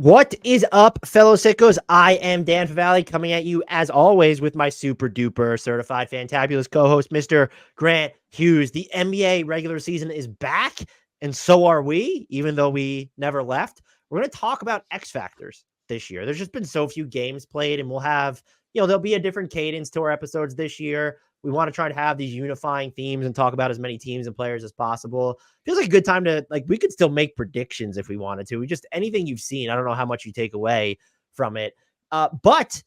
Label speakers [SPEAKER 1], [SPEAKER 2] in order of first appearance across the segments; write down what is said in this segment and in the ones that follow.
[SPEAKER 1] What is up, fellow sickos? I am Dan Favale, coming at you as always with my super duper certified fantabulous co-host, Mr. Grant Hughes. The NBA regular season is back, and so are we, even though we never left. We're going to talk about X factors this year. There's just been so few games played, and we'll have, there'll be a different cadence to our episodes this year. We want to try to have these unifying themes and talk about as many teams and players as possible. Feels like a good time to, we could still make predictions if we wanted to. We just, anything you've seen, I don't know how much you take away from it. But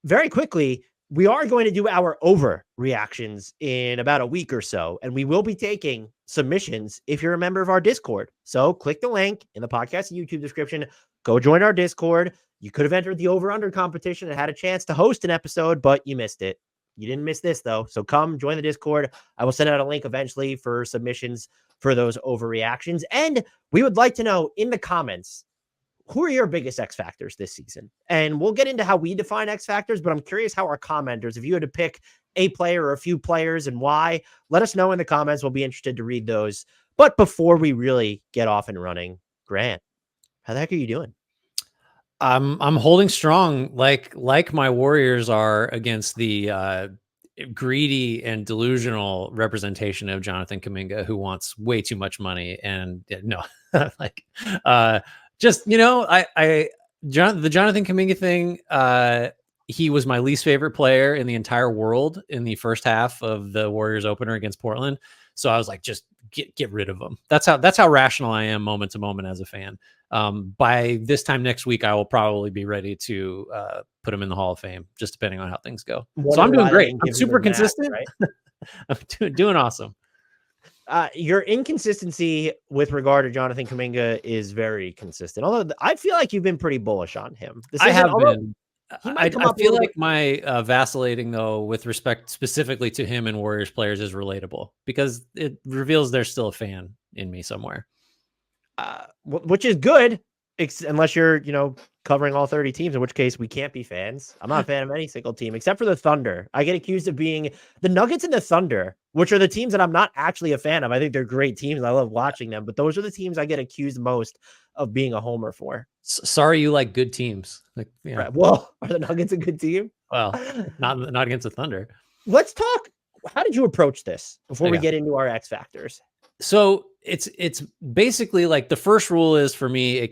[SPEAKER 1] very quickly, we are going to do our over reactions in about a week or so, and we will be taking submissions if you're a member of our Discord. So click the link in the podcast and YouTube description. Go join our Discord. You could have entered the over-under competition and had a chance to host an episode, but you missed it. You didn't miss this, though. So come join the Discord. I will send out a link eventually for submissions for those overreactions. And we would like to know in the comments, who are your biggest X factors this season? And we'll get into how we define X factors, but I'm curious how our commenters, if you had to pick a player or a few players and why, let us know in the comments. We'll be interested to read those. But before we really get off and running, Grant, how the heck are you doing?
[SPEAKER 2] I'm holding strong, like my Warriors are against the greedy and delusional representation of Jonathan Kuminga, who wants way too much money. And no, the Jonathan Kuminga thing. He was my least favorite player in the entire world in the first half of the Warriors opener against Portland. So I was like, just get rid of him. That's how rational I am moment to moment as a fan. By this time next week, I will probably be ready to put him in the Hall of Fame, just depending on how things go. So I'm doing great. I'm super consistent. Right? I'm doing awesome.
[SPEAKER 1] Your inconsistency with regard to Jonathan Kuminga is very consistent. Although I feel like you've been pretty bullish on him.
[SPEAKER 2] I have been. I feel like my vacillating, though, with respect specifically to him and Warriors players is relatable because it reveals there's still a fan in me somewhere.
[SPEAKER 1] Which is good, unless you're, covering all 30 teams, in which case we can't be fans. I'm not a fan of any single team except for the Thunder. I get accused of being the Nuggets and the Thunder, which are the teams that I'm not actually a fan of. I think they're great teams. I love watching them, but those are the teams I get accused most of being a homer for.
[SPEAKER 2] Sorry, you like good teams.
[SPEAKER 1] Right. Well, are the Nuggets a good team?
[SPEAKER 2] Well, not against the Thunder.
[SPEAKER 1] Let's talk. How did you approach this before we get into our X factors?
[SPEAKER 2] So it's basically like the first rule is for me, you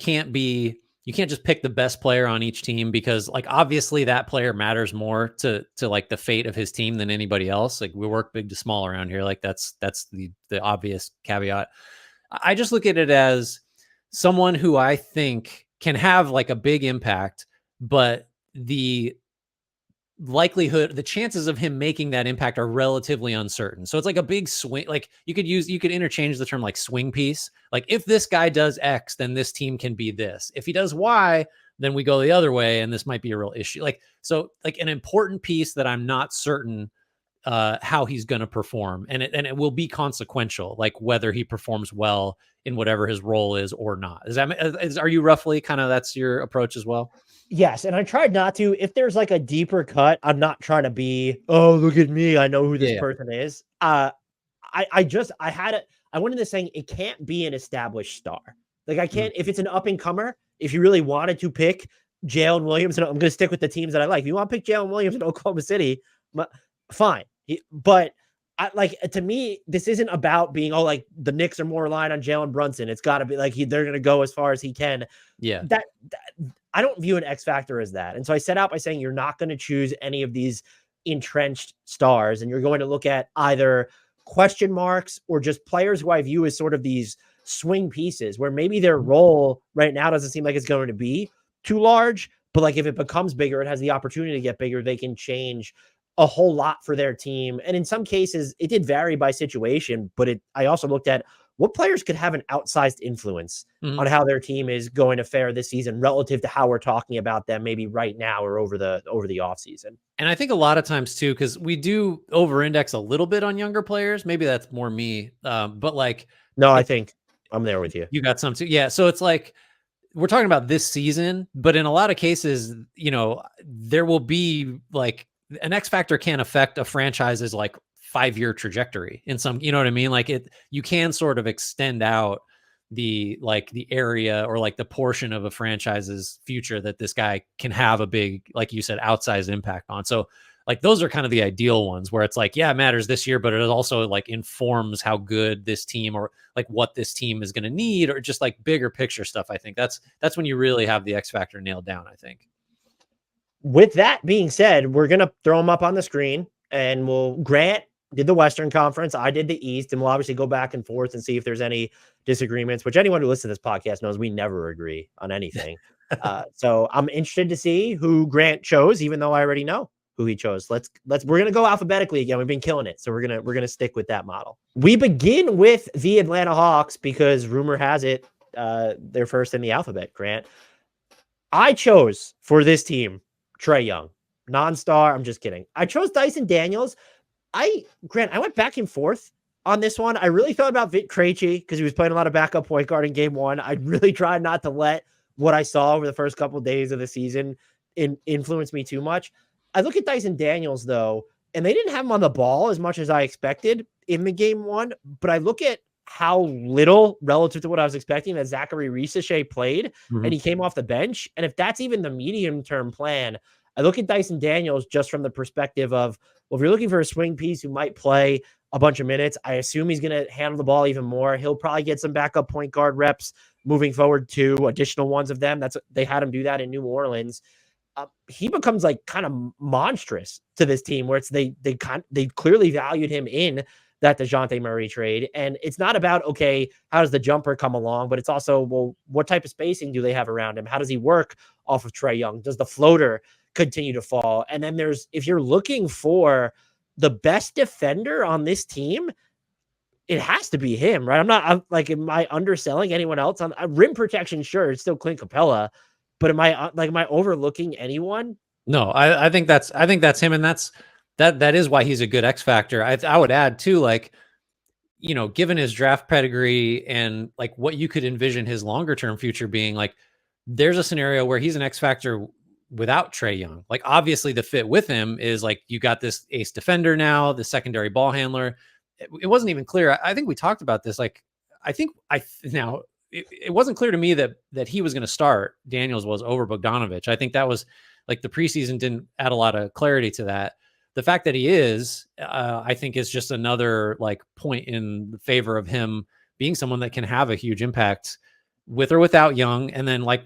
[SPEAKER 2] can't just pick the best player on each team because obviously that player matters more to the fate of his team than anybody else. We work big to small around here. That's the obvious caveat. I just look at it as someone who I think can have a big impact, but the likelihood, the chances of him making that impact are relatively uncertain. So it's a big swing. You could interchange the term swing piece. If this guy does X, then this team can be this. If he does Y, then we go the other way, and this might be a real issue. An important piece that I'm not certain how he's going to perform, and it will be consequential, whether he performs well in whatever his role is or not. Are you roughly kind of that's your approach as well?
[SPEAKER 1] Yes, and I tried not to. If there's a deeper cut, I'm not trying to be, oh, look at me, I know who this person is. I went into saying it can't be an established star. I can't, if it's an up and comer, if you really wanted to pick Jalen Williams, and I'm going to stick with the teams that I like. If you want to pick Jalen Williams in Oklahoma City, fine. But to me, this isn't about being, the Knicks are more reliant on Jalen Brunson. It's got to be they're going to go as far as he can.
[SPEAKER 2] Yeah.
[SPEAKER 1] That I don't view an X factor as that. And so I set out by saying you're not going to choose any of these entrenched stars, and you're going to look at either question marks or just players who I view as sort of these swing pieces where maybe their role right now doesn't seem like it's going to be too large, but if it becomes bigger, it has the opportunity to get bigger. They can change a whole lot for their team. And in some cases it did vary by situation, but I also looked at what players could have an outsized influence on how their team is going to fare this season relative to how we're talking about them maybe right now or over the offseason.
[SPEAKER 2] And I think a lot of times too, because we do over-index a little bit on younger players. Maybe that's more me. But
[SPEAKER 1] no, I think I'm there with you.
[SPEAKER 2] You got some too. Yeah. So it's we're talking about this season, but in a lot of cases, there will be an X factor can affect a franchise's 5-year trajectory in some, you know what I mean? You can sort of extend out the area or like the portion of a franchise's future that this guy can have a big, like you said, outsized impact on. So like those are kind of the ideal ones where it's like, yeah, it matters this year, but it also like informs how good this team or like what this team is going to need, or just like bigger picture stuff. I think that's when you really have the X factor nailed down, I think.
[SPEAKER 1] With that being said, we're going to throw them up on the screen, and Grant did the Western Conference. I did the East, and we'll obviously go back and forth and see if there's any disagreements, which anyone who listens to this podcast knows we never agree on anything. So I'm interested to see who Grant chose, even though I already know who he chose. We're going to go alphabetically again. We've been killing it. So we're going to stick with that model. We begin with the Atlanta Hawks because rumor has it, they're first in the alphabet, Grant. I chose for this team Trae Young, non-star. I'm just kidding. I chose Dyson Daniels. Grant, I went back and forth on this one. I really thought about Vit Krejci because he was playing a lot of backup point guard in game one. I really tried not to let what I saw over the first couple of days of the season influence me too much. I look at Dyson Daniels, though, and they didn't have him on the ball as much as I expected in the game one, but I look at how little relative to what I was expecting that Zachary Risacher played, and he came off the bench. And if that's even the medium-term plan, I look at Dyson Daniels just from the perspective of, well, if you're looking for a swing piece who might play a bunch of minutes, I assume he's going to handle the ball even more. He'll probably get some backup point guard reps moving forward too, additional ones of them. They had him do that in New Orleans. He becomes like kind of monstrous to this team where they clearly valued him in that DeJounte Murray trade. And it's not about, okay, how does the jumper come along, but it's also, well, what type of spacing do they have around him? How does he work off of Trae Young? Does the floater continue to fall? And then if you're looking for the best defender on this team, it has to be him, right? I'm am I underselling anyone else on rim protection? Sure. It's still Clint Capella, but am I overlooking anyone?
[SPEAKER 2] No, I think that's him. And that is why he's a good X factor. I would add too, like, you know, given his draft pedigree and like what you could envision his longer term future being, like, there's a scenario where he's an X factor without Trae Young. Like, obviously the fit with him is like, you got this ace defender now, the secondary ball handler. It wasn't even clear. I think we talked about this. Like, it wasn't clear to me that he was going to start. Daniels was over Bogdanovich. I think that was like the preseason didn't add a lot of clarity to that. The fact that he is, I think, is just another like point in favor of him being someone that can have a huge impact with or without Young. And then like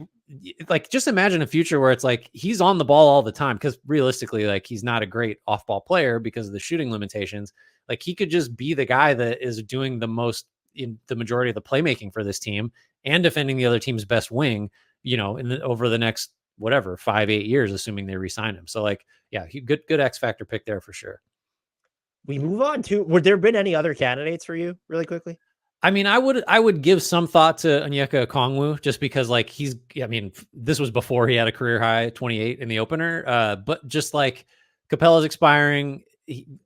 [SPEAKER 2] just imagine a future where it's like he's on the ball all the time, because realistically, like, he's not a great off-ball player because of the shooting limitations. Like, he could just be the guy that is doing the most in the majority of the playmaking for this team and defending the other team's best wing, you know, over the next 5-8 years, assuming they re-sign him. So like, yeah, good X factor pick there for sure.
[SPEAKER 1] We move on to, would there been any other candidates for you really quickly?
[SPEAKER 2] I mean, I would give some thought to Onyeka Okongwu, just because like this was before he had a career high 28 in the opener. But just like Capella's expiring,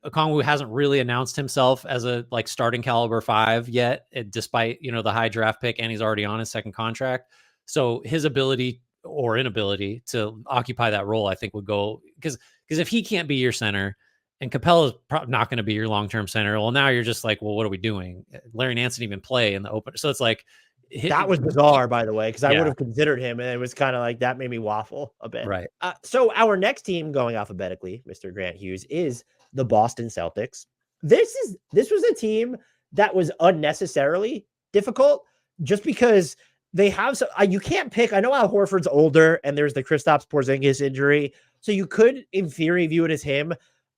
[SPEAKER 2] Okongwu hasn't really announced himself as a like starting caliber 5 yet, despite, you know, the high draft pick, and he's already on his second contract. So his ability or inability to occupy that role, I think, would go, because if he can't be your center and Capella's probably not going to be your long-term center, well, now you're just like, well, what are we doing? Larry Nance didn't even play in the opener. So it's like,
[SPEAKER 1] that was bizarre, by the way, because I would have considered him, and it was kind of like that made me waffle a bit.
[SPEAKER 2] Right.
[SPEAKER 1] So our next team, going alphabetically, Mr. Grant Hughes, is the Boston Celtics. This was a team that was unnecessarily difficult just because they have you can't pick. I know Al Horford's older and there's the Kristaps Porzingis injury, so you could in theory view it as him,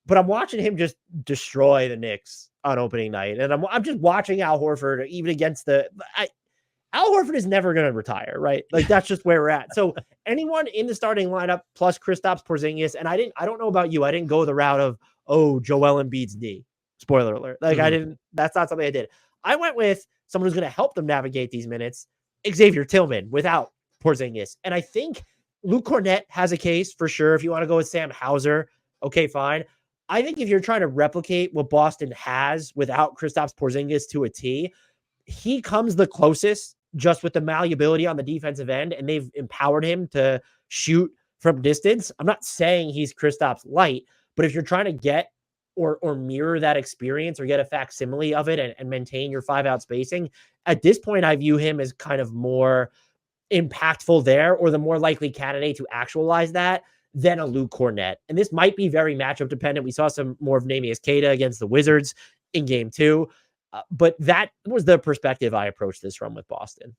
[SPEAKER 1] but I'm watching him just destroy the Knicks on opening night, and I'm just watching Al Horford even against Al Horford is never going to retire, right? Like, that's just where we're at. So anyone in the starting lineup plus Kristaps Porzingis, and I don't know about you, I didn't go the route of, Joel Embiid's knee. Spoiler alert. Like, that's not something I did. I went with someone who's going to help them navigate these minutes, Xavier Tillman, without Porzingis. And I think Luke Cornett has a case for sure. If you want to go with Sam Hauser, okay, fine. I think if you're trying to replicate what Boston has without Kristaps Porzingis to a T, he comes the closest just with the malleability on the defensive end, and they've empowered him to shoot from distance. I'm not saying he's Kristaps light, but if you're trying to get or mirror that experience or get a facsimile of it and maintain your 5-out spacing. At this point, I view him as kind of more impactful there, or the more likely candidate to actualize that than a Luke Cornett. And this might be very matchup dependent. We saw some more of Neemias Queta against the Wizards in game 2. But that was the perspective I approached this from with Boston.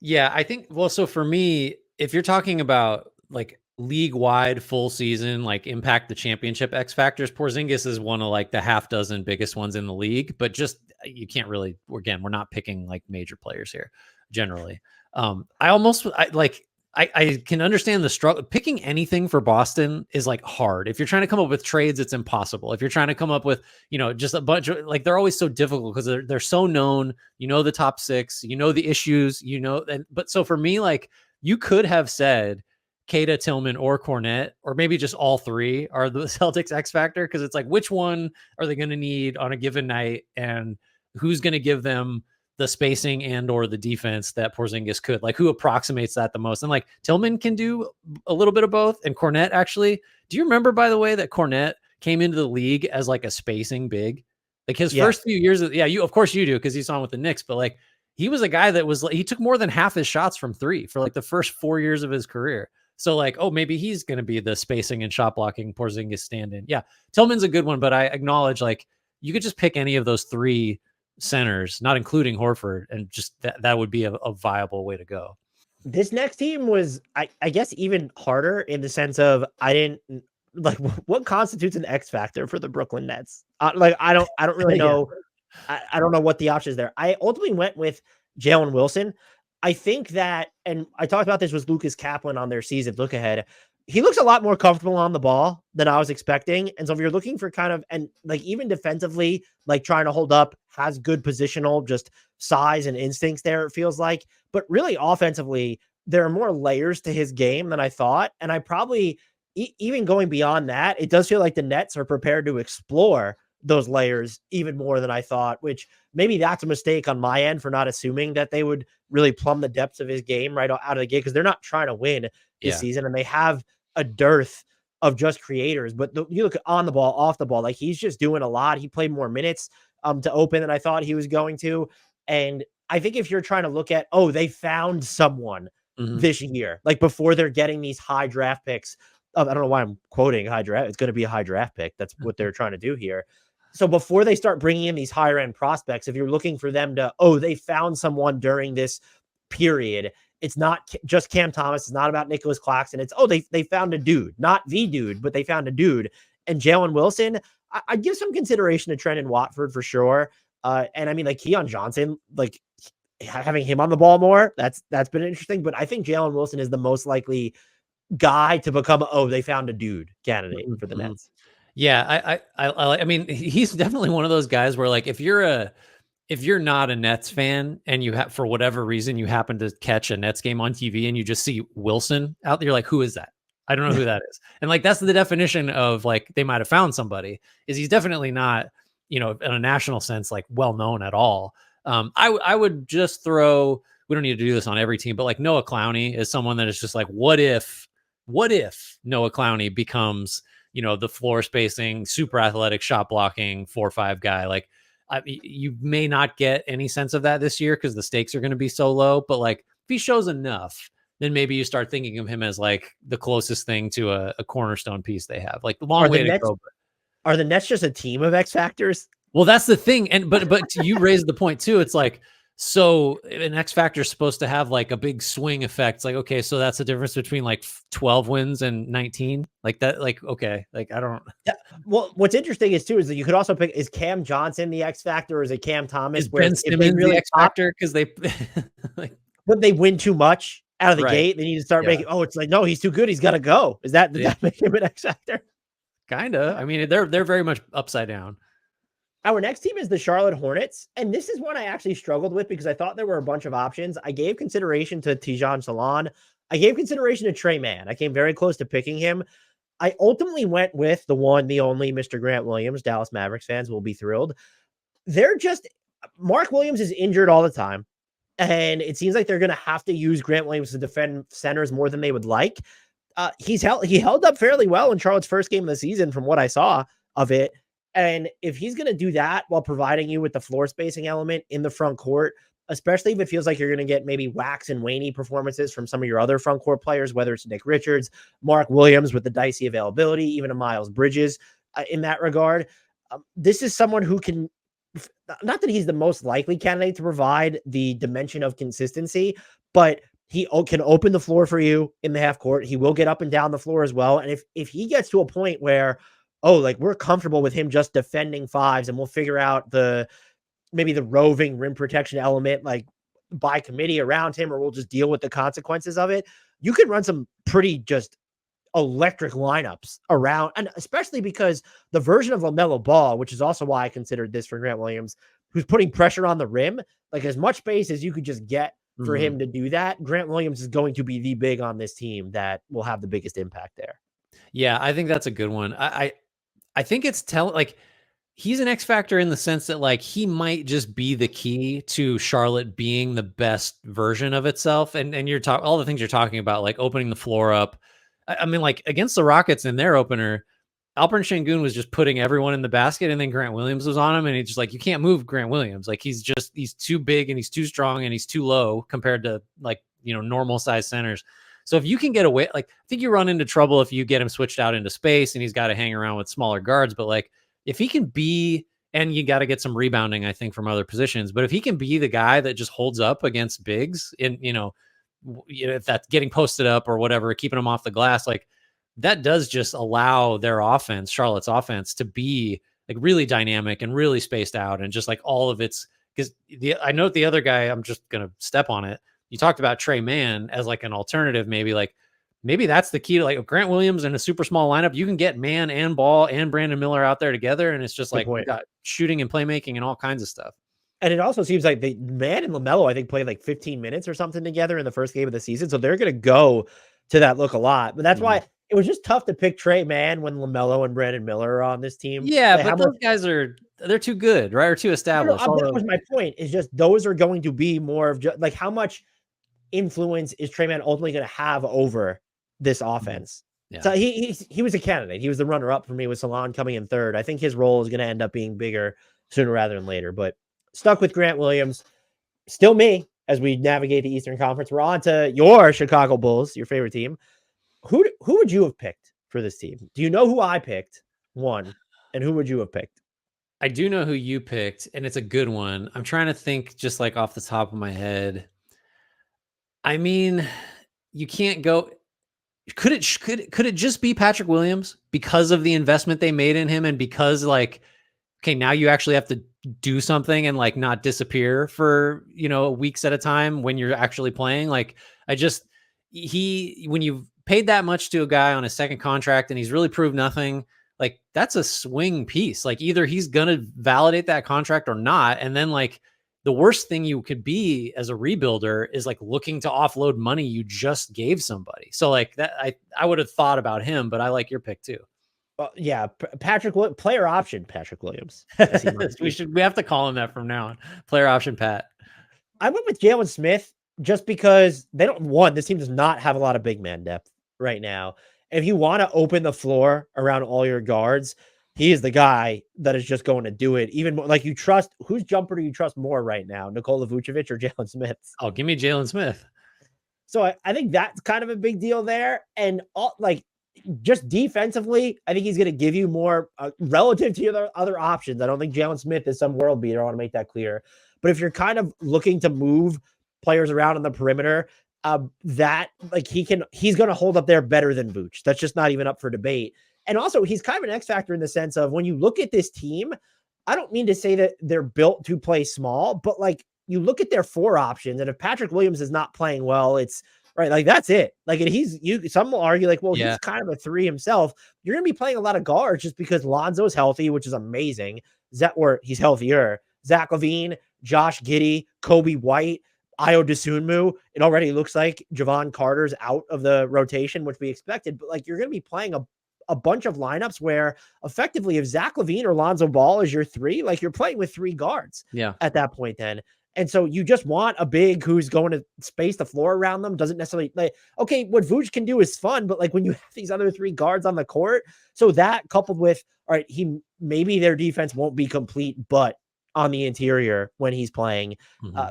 [SPEAKER 2] Yeah, I think, well, so for me, if you're talking about like league wide full season, like impact the championship X factors, Porzingis is one of like the half dozen biggest ones in the league, but just you can't really, again, we're not picking like major players here generally. I can understand the struggle. Picking anything for Boston is like hard. If you're trying to come up with trades, it's impossible. If you're trying to come up with, just a bunch of like, they're always so difficult because they're so known, the top 6, the issues, but so for me, like you could have said Queta, Tillman, or Cornett, or maybe just all 3 are the Celtics X factor. Cause it's like, which one are they going to need on a given night? And who's going to give them the spacing and or the defense that Porzingis could, like who approximates that the most? And like Tillman can do a little bit of both. And Cornett actually, do you remember, by the way, that Cornett came into the league as like a spacing big? Like his first few years of course you do, because you saw him with the Knicks, but like he was a guy that was like, he took more than half his shots from 3 for like the first 4 years of his career. So like, oh, maybe he's going to be the spacing and shot blocking Porzingis stand-in. Yeah, Tillman's a good one, but I acknowledge like you could just pick any of those 3 centers, not including Horford, and just that would be a viable way to go.
[SPEAKER 1] This next team was, I guess, even harder in the sense of I didn't like what constitutes an X factor for the Brooklyn Nets. I don't really know. I don't know what the options there. I ultimately went with Jalen Wilson. I think that, and I talked about this with Lucas Kaplan on their season look ahead. He looks a lot more comfortable on the ball than I was expecting. And so if you're looking for kind of, and like even defensively, like trying to hold up, has good positional, just size and instincts there, it feels like. But really offensively, there are more layers to his game than I thought. And I probably, even going beyond that, it does feel like the Nets are prepared to explore those layers even more than I thought, which maybe that's a mistake on my end for not assuming that they would really plumb the depths of his game right out of the gate, because they're not trying to win this season and they have a dearth of just creators. But you look on the ball, off the ball, like he's just doing a lot. He played more minutes to open than I thought he was going to. And I think if you're trying to look at, oh, they found someone this year, like before they're getting these high draft picks. I don't know why I'm quoting high draft. It's going to be a high draft pick. That's what they're trying to do here. So before they start bringing in these higher end prospects, if you're looking for them to, oh, they found someone during this period, it's not just Cam Thomas. It's not about Nicholas Claxton. It's, oh, they found a dude, not the dude, but they found a dude. And Jalen Wilson, I'd give some consideration to Trendon Watford for sure. And I mean, like Keon Johnson, like having him on the ball more, that's been interesting. But I think Jalen Wilson is the most likely guy to become, oh, they found a dude candidate for the Nets.
[SPEAKER 2] Yeah, I mean, he's definitely one of those guys where like if you're not a Nets fan and you have, for whatever reason, you happen to catch a Nets game on TV and you just see Wilson out there, you're like, who is that? I don't know who that is. And like, that's the definition of like, they might've found somebody. Is he's definitely not, in a national sense, like well-known at all. I would just throw, we don't need to do this on every team, but like Noah Clowney is someone that is just like, what if Noah Clowney becomes, the floor spacing, super athletic shot blocking 4-5 guy. Like you may not get any sense of that this year because the stakes are going to be so low, but like if he shows enough, then maybe you start thinking of him as like the closest thing to a cornerstone piece they have. Like the long way to go.
[SPEAKER 1] Are the Nets just a team of X factors?
[SPEAKER 2] Well, that's the thing. And, but you raised the point too. It's like, so an X factor is supposed to have like a big swing effect. It's like, okay, so that's the difference between like 12 wins and 19 like that. Like, okay, like I don't.
[SPEAKER 1] Yeah. Well, what's interesting is too, is that you could also pick, is Cam Johnson the X factor or is it Cam Thomas?
[SPEAKER 2] Is Ben Simmons really the X factor? Cause they,
[SPEAKER 1] like, when they win too much out of the gate, they need to start making, oh, it's like, no, he's too good. He's got to go. Does that make him an X factor?
[SPEAKER 2] Kinda. I mean, they're very much upside down.
[SPEAKER 1] Our next team is the Charlotte Hornets, and this is one I actually struggled with because I thought there were a bunch of options. I gave consideration to Tijan Salon. I gave consideration to Trey Mann. I came very close to picking him. I ultimately went with the one, the only Mr. Grant Williams. Dallas Mavericks fans will be thrilled. Mark Williams is injured all the time, and it seems like they're going to have to use Grant Williams to defend centers more than they would like. He held up fairly well in Charlotte's first game of the season from what I saw of it. And if he's going to do that while providing you with the floor spacing element in the front court, especially if it feels like you're going to get maybe wax and waney performances from some of your other front court players, whether it's Nick Richards, Mark Williams with the dicey availability, even a Miles Bridges in that regard. This is someone who can, not that he's the most likely candidate to provide the dimension of consistency, but he can open the floor for you in the half court. He will get up and down the floor as well. And if he gets to a point where, oh, like we're comfortable with him just defending fives and we'll figure out maybe the roving rim protection element, like by committee around him, or we'll just deal with the consequences of it. You can run some pretty just electric lineups around, and especially because the version of LaMelo Ball, which is also why I considered this for Grant Williams, who's putting pressure on the rim, like as much space as you could just get for him to do that. Grant Williams is going to be the big on this team that will have the biggest impact there.
[SPEAKER 2] Yeah, I think that's a good one. I think it's like he's an X factor in the sense that like he might just be the key to Charlotte being the best version of itself. And you're talking all the things you're talking about, like opening the floor up. I mean, like against the Rockets in their opener, Alperen Şengün was just putting everyone in the basket, and then Grant Williams was on him, and he's just like, you can't move Grant Williams. Like he's too big and he's too strong and he's too low compared to like, normal size centers. So if you can get away, like I think you run into trouble if you get him switched out into space and he's got to hang around with smaller guards. But like if he can be, and you got to get some rebounding, I think, from other positions. But if he can be the guy that just holds up against bigs, and if that's getting posted up or whatever, keeping them off the glass, like that does just allow their offense, Charlotte's offense, to be like really dynamic and really spaced out, and just like all of its, because I know the other guy, I'm just gonna step on it. You talked about Trey Mann as like an alternative, maybe that's the key to like Grant Williams in a super small lineup. You can get Mann and Ball and Brandon Miller out there together, and it's just like we got shooting and playmaking and all kinds of stuff.
[SPEAKER 1] And it also seems like Mann and LaMelo, I think, played like 15 minutes or something together in the first game of the season. So they're going to go to that look a lot. But that's why it was just tough to pick Trey Mann when LaMelo and Brandon Miller are on this team.
[SPEAKER 2] Yeah, but those guys they're too good, right? Or too established.
[SPEAKER 1] That was my point, is just those are going to be more of just like how much influence is Trey Mann ultimately going to have over this offense? Yeah. So he was a candidate. He was the runner-up for me with Salon coming in third. I think his role is going to end up being bigger sooner rather than later, but stuck with Grant Williams. Still me as we navigate the Eastern Conference. We're on to your Chicago Bulls, your favorite team. Who would you have picked for this team? Do you know who I picked? One. And who would you have picked?
[SPEAKER 2] I do know who you picked, and it's a good one. I'm trying to think just like off the top of my head. I mean, you can't go. Could it just be Patrick Williams because of the investment they made in him, and because like, okay, now you actually have to do something and like not disappear for, weeks at a time when you're actually playing. Like when you've paid that much to a guy on a second contract and he's really proved nothing, like that's a swing piece. Like either he's going to validate that contract or not. And then like the worst thing you could be as a rebuilder is like looking to offload money you just gave somebody. So like that, I would have thought about him, but I like your pick too.
[SPEAKER 1] Yeah, player option Patrick Williams.
[SPEAKER 2] We have to call him that from now on. Player option Pat.
[SPEAKER 1] I went with Jalen Smith just because this team does not have a lot of big man depth right now. If you want to open the floor around all your guards, he is the guy that is just going to do it. Even more, like whose jumper do you trust more right now, Nikola Vucevic or Jalen Smith?
[SPEAKER 2] Oh, give me Jalen Smith.
[SPEAKER 1] So I think that's kind of a big deal there. And just defensively, I think he's going to give you more relative to your other options. I don't think Jalen Smith is some world beater. I want to make that clear. But if you're kind of looking to move players around on the perimeter, he's going to hold up there better than Vooch. That's just not even up for debate. And also, he's kind of an X factor in the sense of when you look at this team, I don't mean to say that they're built to play small, but like you look at their four options, and if Patrick Williams is not playing well, it's right. Like that's it. Like some will argue like, well, he's kind of a three himself. You're going to be playing a lot of guards just because Lonzo's healthy, which is amazing. Or he's healthier. Zach LaVine, Josh Giddey, Kobe White, Ayo Dosunmu. It already looks like Javon Carter's out of the rotation, which we expected, but like you're going to be playing a bunch of lineups where effectively if Zach LaVine or Lonzo Ball is your three, like you're playing with three guards at that point then. And so you just want a big who's going to space the floor around them. Doesn't necessarily like, okay, what Vooch can do is fun, but like when you have these other 3 guards on the court, so that coupled with, all right, maybe their defense won't be complete, but on the interior when he's playing,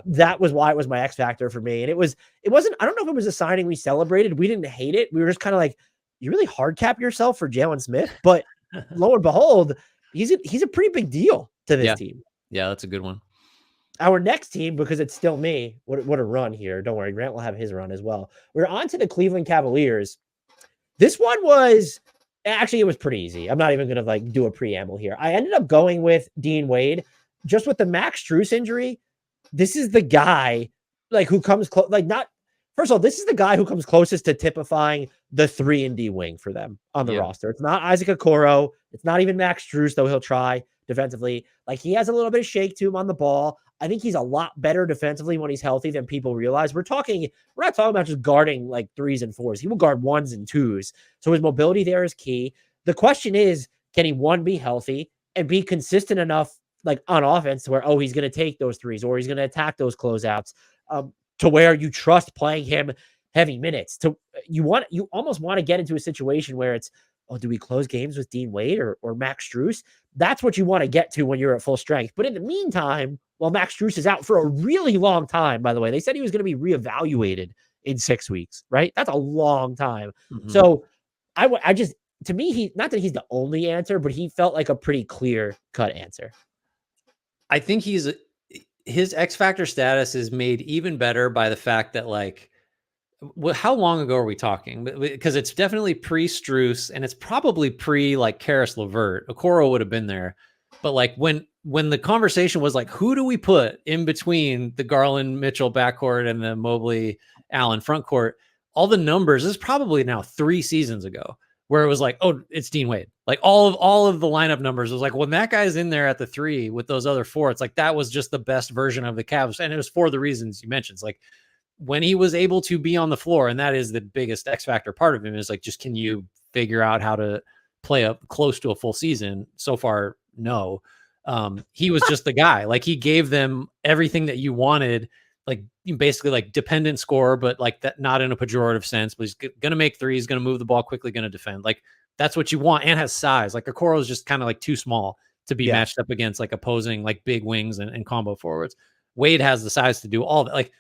[SPEAKER 1] that was why it was my X factor for me. And it wasn't, I don't know if it was a signing we celebrated. We didn't hate it. We were just kind of like, you really hard cap yourself for Jalen Smith, but lo and behold, he's a pretty big deal to this team.
[SPEAKER 2] Yeah, that's a good one.
[SPEAKER 1] Our next team, because it's still me, what a run here. Don't worry, Grant will have his run as well. We're on to the Cleveland Cavaliers. This one was actually, it was pretty easy. I'm not even going to like do a preamble here. I ended up going with Dean Wade just with the Max Strus injury. This is the guy like who comes close, like not, first of all, this is the guy who comes closest to typifying the 3-and-D wing for them on the roster. It's not Isaac Okoro. It's not even Max Strus, though he'll try defensively. Like he has a little bit of shake to him on the ball. I think he's a lot better defensively when he's healthy than people realize. We're not talking about just guarding like 3s and 4s. He will guard 1s and 2s. So his mobility there is key. The question is, can he, one, be healthy and be consistent enough like on offense to where, oh, he's going to take those 3s or he's going to attack those closeouts to where you trust playing him heavy minutes. You almost want to get into a situation where it's, oh, do we close games with Dean Wade or Max Strus? That's what you want to get to when you're at full strength. But in the meantime, while Max Strus is out for a really long time, by the way, they said he was going to be reevaluated in 6 weeks, right? That's a long time. So I just, to me, not that he's the only answer, but he felt like a pretty clear cut answer.
[SPEAKER 2] I think his X factor status is made even better by the fact that like, how long ago are we talking? Because it's definitely pre-Strus and it's probably pre like Karis LeVert. Okoro would have been there, but like when the conversation was like, who do we put in between the Garland Mitchell backcourt and the Mobley Allen frontcourt? All the numbers, this is probably now 3 seasons ago, where it was like, oh, it's Dean Wade. Like all of the lineup numbers was like, when that guy's in there at the 3 with those other 4, it's like that was just the best version of the Cavs, and it was for the reasons you mentioned. It's like, when he was able to be on the floor, and that is the biggest X factor part of him, is like, just can you figure out how to play up close to a full season? So far, no. He was just the guy. Like he gave them everything that you wanted, like basically like dependent scorer, but like that, not in a pejorative sense, but he's going to make 3s, going to move the ball quickly, going to defend. Like that's what you want, and has size. Like Okoro is just kind of like too small to be matched up against like opposing like big wings and combo forwards. Wade has the size to do all that. Like,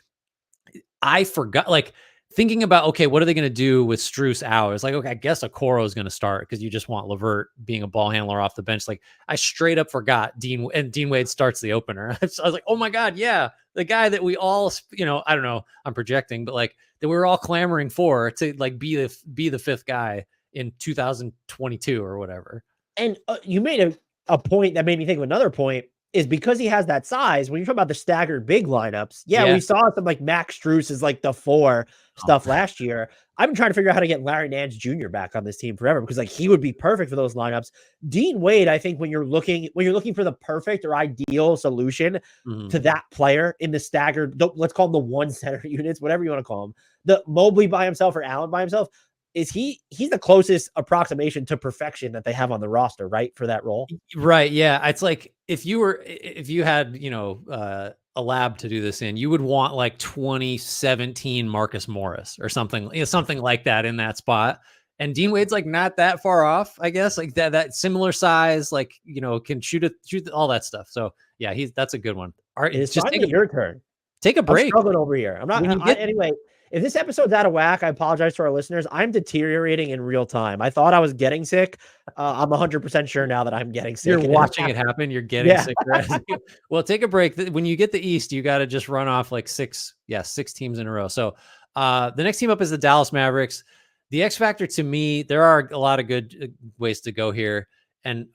[SPEAKER 2] I forgot, like thinking about, okay, what are they going to do with Strus out? It's like, okay, I guess Okoro is going to start because you just want LeVert being a ball handler off the bench. Like I straight up forgot Dean Wade starts the opener. I was like, oh my God. Yeah. The guy that we all, I don't know, I'm projecting, but like that we were all clamoring for to like be the 5th guy in 2022 or whatever.
[SPEAKER 1] And you made a point that made me think of another point. Is because he has that size. When you talk about the staggered big lineups, we saw some like Max Strus is like the 4 stuff last year. I've been trying to figure out how to get Larry Nance Jr. back on this team forever because like he would be perfect for those lineups. Dean Wade, I think when you're looking for the perfect or ideal solution to that player in the staggered, let's call them the 1 center units, whatever you want to call them, the Mobley by himself or Allen by himself. He's the closest approximation to perfection that they have on the roster, right? For that role.
[SPEAKER 2] Right. Yeah. It's like, if you had, a lab to do this in, you would want like 2017 Marcus Morris or something, something like that in that spot. And Dean Wade's like not that far off, I guess, like that similar size, like, can shoot all that stuff. So yeah, that's a good one. All right.
[SPEAKER 1] It's just your turn.
[SPEAKER 2] Take a break.
[SPEAKER 1] I'm struggling over here. I'm not anyway. If this episode's out of whack, I apologize to our listeners. I'm deteriorating in real time. I thought I was getting sick. I'm 100% sure now that I'm getting sick.
[SPEAKER 2] You're watching it happen. You're getting sick. Right? Well, take a break. When you get the East, you got to just run off like 6 teams in a row. So the next team up is the Dallas Mavericks. The X factor to me, there are a lot of good ways to go here. And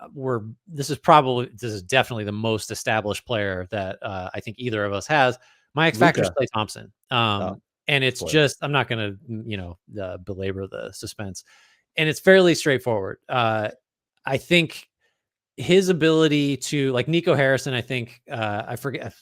[SPEAKER 2] this is definitely the most established player that I think either of us has. My X factor is Klay Thompson. And it's just, I'm not going to, belabor the suspense. And it's fairly straightforward. I think his ability to, like Nico Harrison, I think, I forget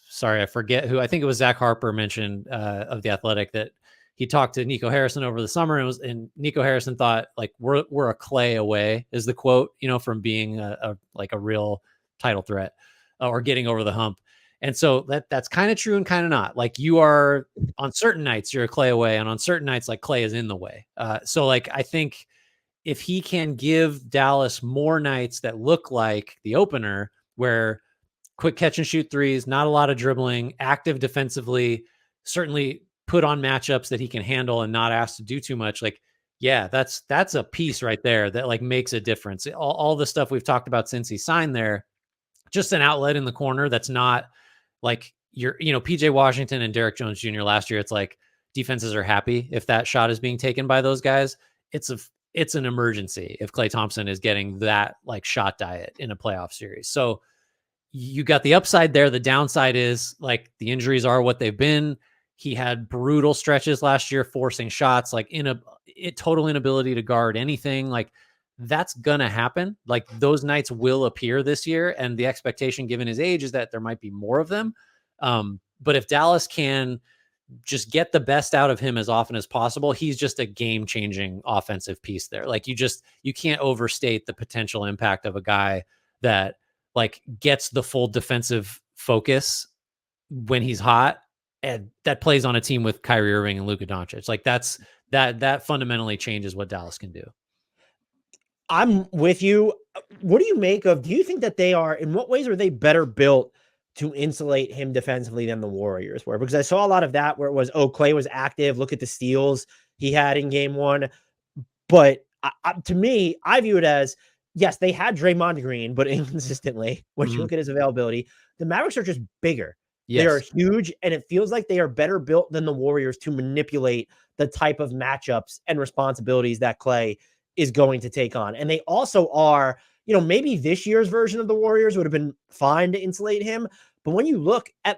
[SPEAKER 2] who, I think it was Zach Harper mentioned of The Athletic that he talked to Nico Harrison over the summer and Nico Harrison thought like, we're a Klay away is the quote, from being a real title threat or getting over the hump. And so that's kind of true and kind of not. Like you are on certain nights, you're a Clay away, and on certain nights, like Clay is in the way. So like I think if he can give Dallas more nights that look like the opener, where quick catch and shoot threes, not a lot of dribbling, active defensively, certainly put on matchups that he can handle and not asked to do too much. Like, yeah, that's a piece right there that like makes a difference. All the stuff we've talked about since he signed there, just an outlet in the corner that's not like PJ Washington and Derek Jones Jr. last year. It's like defenses are happy if that shot is being taken by those guys. It's an emergency if Klay Thompson is getting that like shot diet in a playoff series. So you got the upside there. The downside is like the injuries are what they've been. He had brutal stretches last year, forcing shots, like total inability to guard anything. Like that's going to happen. Like those nights will appear this year. And the expectation given his age is that there might be more of them. But if Dallas can just get the best out of him as often as possible, he's just a game-changing offensive piece there. Like you can't overstate the potential impact of a guy that like gets the full defensive focus when he's hot, and that plays on a team with Kyrie Irving and Luka Doncic. Like that fundamentally changes what Dallas can do.
[SPEAKER 1] I'm with you. What do you think that in what ways are they better built to insulate him defensively than the Warriors were? Because I saw a lot of that where it was, Clay was active. Look at the steals he had in game one. But to me, I view it as, yes, they had Draymond Green, but inconsistently. When you look at his availability, the Mavericks are just bigger. Yes. They are huge, and it feels like they are better built than the Warriors to manipulate the type of matchups and responsibilities that Clay is going to take on. And they also are, maybe this year's version of the Warriors would have been fine to insulate him. But when you look at,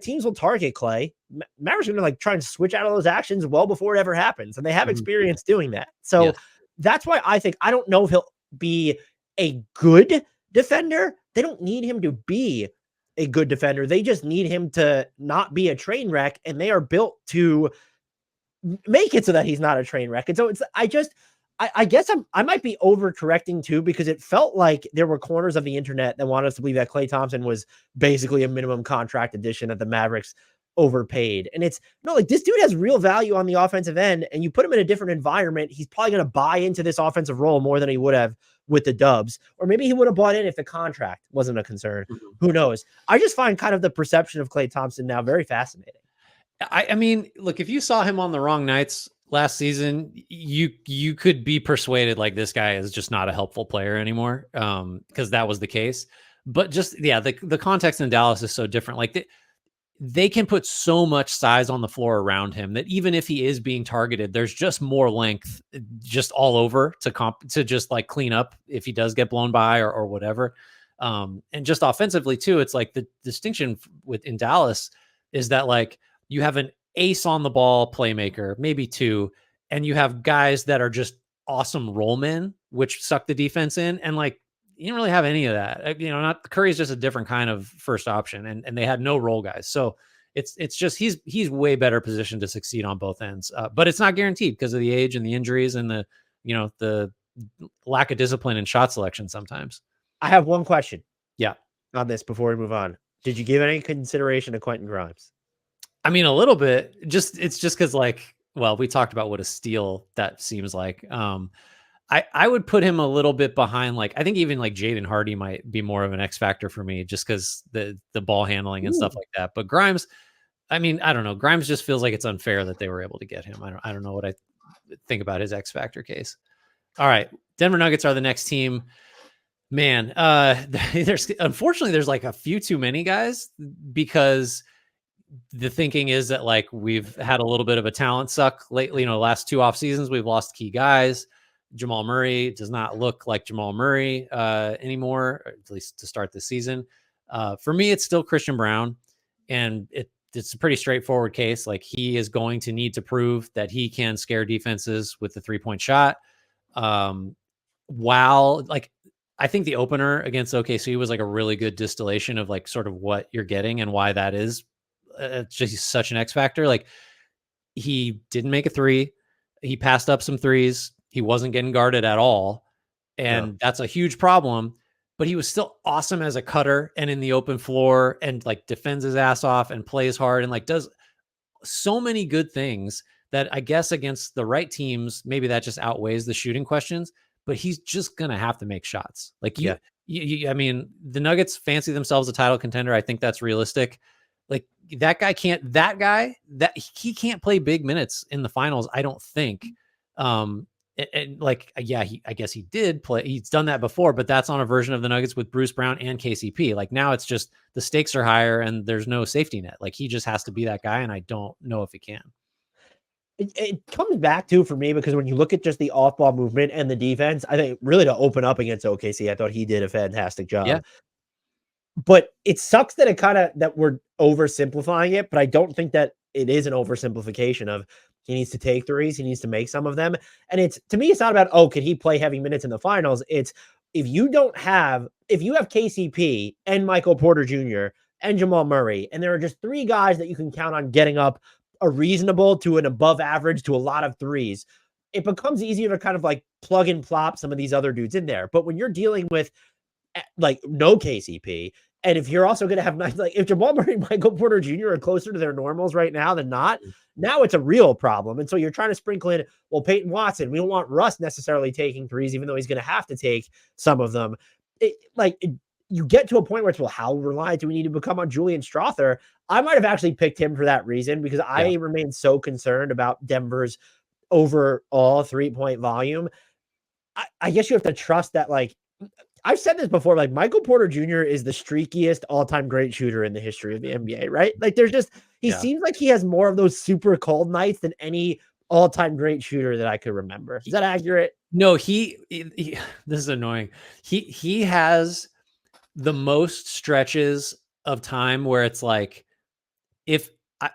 [SPEAKER 1] teams will target Clay. Mavericks are going to like try and switch out of those actions well before it ever happens. And they have experience doing that. So that's why I don't know if he'll be a good defender. They don't need him to be a good defender. They just need him to not be a train wreck. And they are built to make it so that he's not a train wreck. And so I guess I might be overcorrecting too, because it felt like there were corners of the internet that wanted us to believe that Klay Thompson was basically a minimum contract addition that the Mavericks overpaid. And it's like this dude has real value on the offensive end, and you put him in a different environment, he's probably going to buy into this offensive role more than he would have with the Dubs, or maybe he would have bought in if the contract wasn't a concern. Who knows? I just find kind of the perception of Klay Thompson now very fascinating.
[SPEAKER 2] I mean, look, if you saw him on the wrong nights last season, you could be persuaded like this guy is just not a helpful player anymore, because that was the case. But just the context in Dallas is so different. Like they can put so much size on the floor around him that even if he is being targeted, there's just more length just all over to just like clean up if he does get blown by or whatever. And just offensively too, it's like the distinction in Dallas is that like you have an ace on the ball playmaker, maybe two, and you have guys that are just awesome roll men, which suck the defense in. And like, you don't really have any of that. Not Curry's just a different kind of first option, and they had no role guys. So it's just, he's way better positioned to succeed on both ends. But it's not guaranteed because of the age and the injuries and the lack of discipline and shot selection sometimes.
[SPEAKER 1] I have one question.
[SPEAKER 2] Yeah.
[SPEAKER 1] On this before we move on. Did you give any consideration to Quentin Grimes?
[SPEAKER 2] I mean, a little bit. It's just because, like, well, we talked about what a steal that seems like. I would put him a little bit behind. Like, I think even like Jaden Hardy might be more of an X factor for me, just because the ball handling and stuff like that. But Grimes, I mean, I don't know. Grimes just feels like it's unfair that they were able to get him. I don't know what I think about his X factor case. All right, Denver Nuggets are the next team. Man, unfortunately there's like a few too many guys, because the thinking is that like we've had a little bit of a talent suck lately. Last two off seasons, we've lost key guys. Jamal Murray does not look like Jamal Murray anymore, or at least to start the season. For me, it's still Christian Brown, and it's a pretty straightforward case. Like he is going to need to prove that he can scare defenses with the 3-point shot. While like, I think the opener against OKC was like a really good distillation of like sort of what you're getting and why that is just such an X factor. Like he didn't make a three. He passed up some threes. He wasn't getting guarded at all. And that's a huge problem. but he was still awesome as a cutter and in the open floor and like defends his ass off and plays hard and like does so many good things that I guess against the right teams, maybe that just outweighs the shooting questions, but he's just going to have to make shots. Like
[SPEAKER 1] Yeah.
[SPEAKER 2] I mean, the Nuggets fancy themselves a title contender. I think that's realistic. Like that guy he can't play big minutes in the finals. I don't think. And like, yeah, I guess he did play. He's done that before, but that's on a version of the Nuggets with Bruce Brown and KCP. Like now it's just the stakes are higher and there's no safety net. Like he just has to be that guy. And I don't know if he can.
[SPEAKER 1] It comes back to for me because when you look at just the off ball movement and the defense, I think really to open up against OKC, I thought he did a fantastic job.
[SPEAKER 2] Yeah.
[SPEAKER 1] But it sucks that that we're oversimplifying it, but I don't think that it is an oversimplification of he needs to take threes, he needs to make some of them. And to me, it's not about, oh, can he play heavy minutes in the finals? It's if you have KCP and Michael Porter Jr. and Jamal Murray, and there are just three guys that you can count on getting up a reasonable to an above average to a lot of threes, it becomes easier to kind of like plug and plop some of these other dudes in there. But when you're dealing with like no KCP, and if you're also going to have nice, like if Jamal Murray and Michael Porter Jr. are closer to their normals right now than not, now it's a real problem. And so you're trying to sprinkle in, well, Peyton Watson, we don't want Russ necessarily taking threes, even though he's going to have to take some of them. You get to a point where it's, well, how reliant do we need to become on Julian Strawther? I might have actually picked him for that reason because I remain so concerned about Denver's overall 3-point volume. I guess you have to trust that, like, I've said this before, like Michael Porter Jr. is the streakiest all-time great shooter in the history of the NBA, right? Like he seems like he has more of those super cold nights than any all-time great shooter that I could remember. Is that accurate?
[SPEAKER 2] No, he this is annoying. He has the most stretches of time where it's like,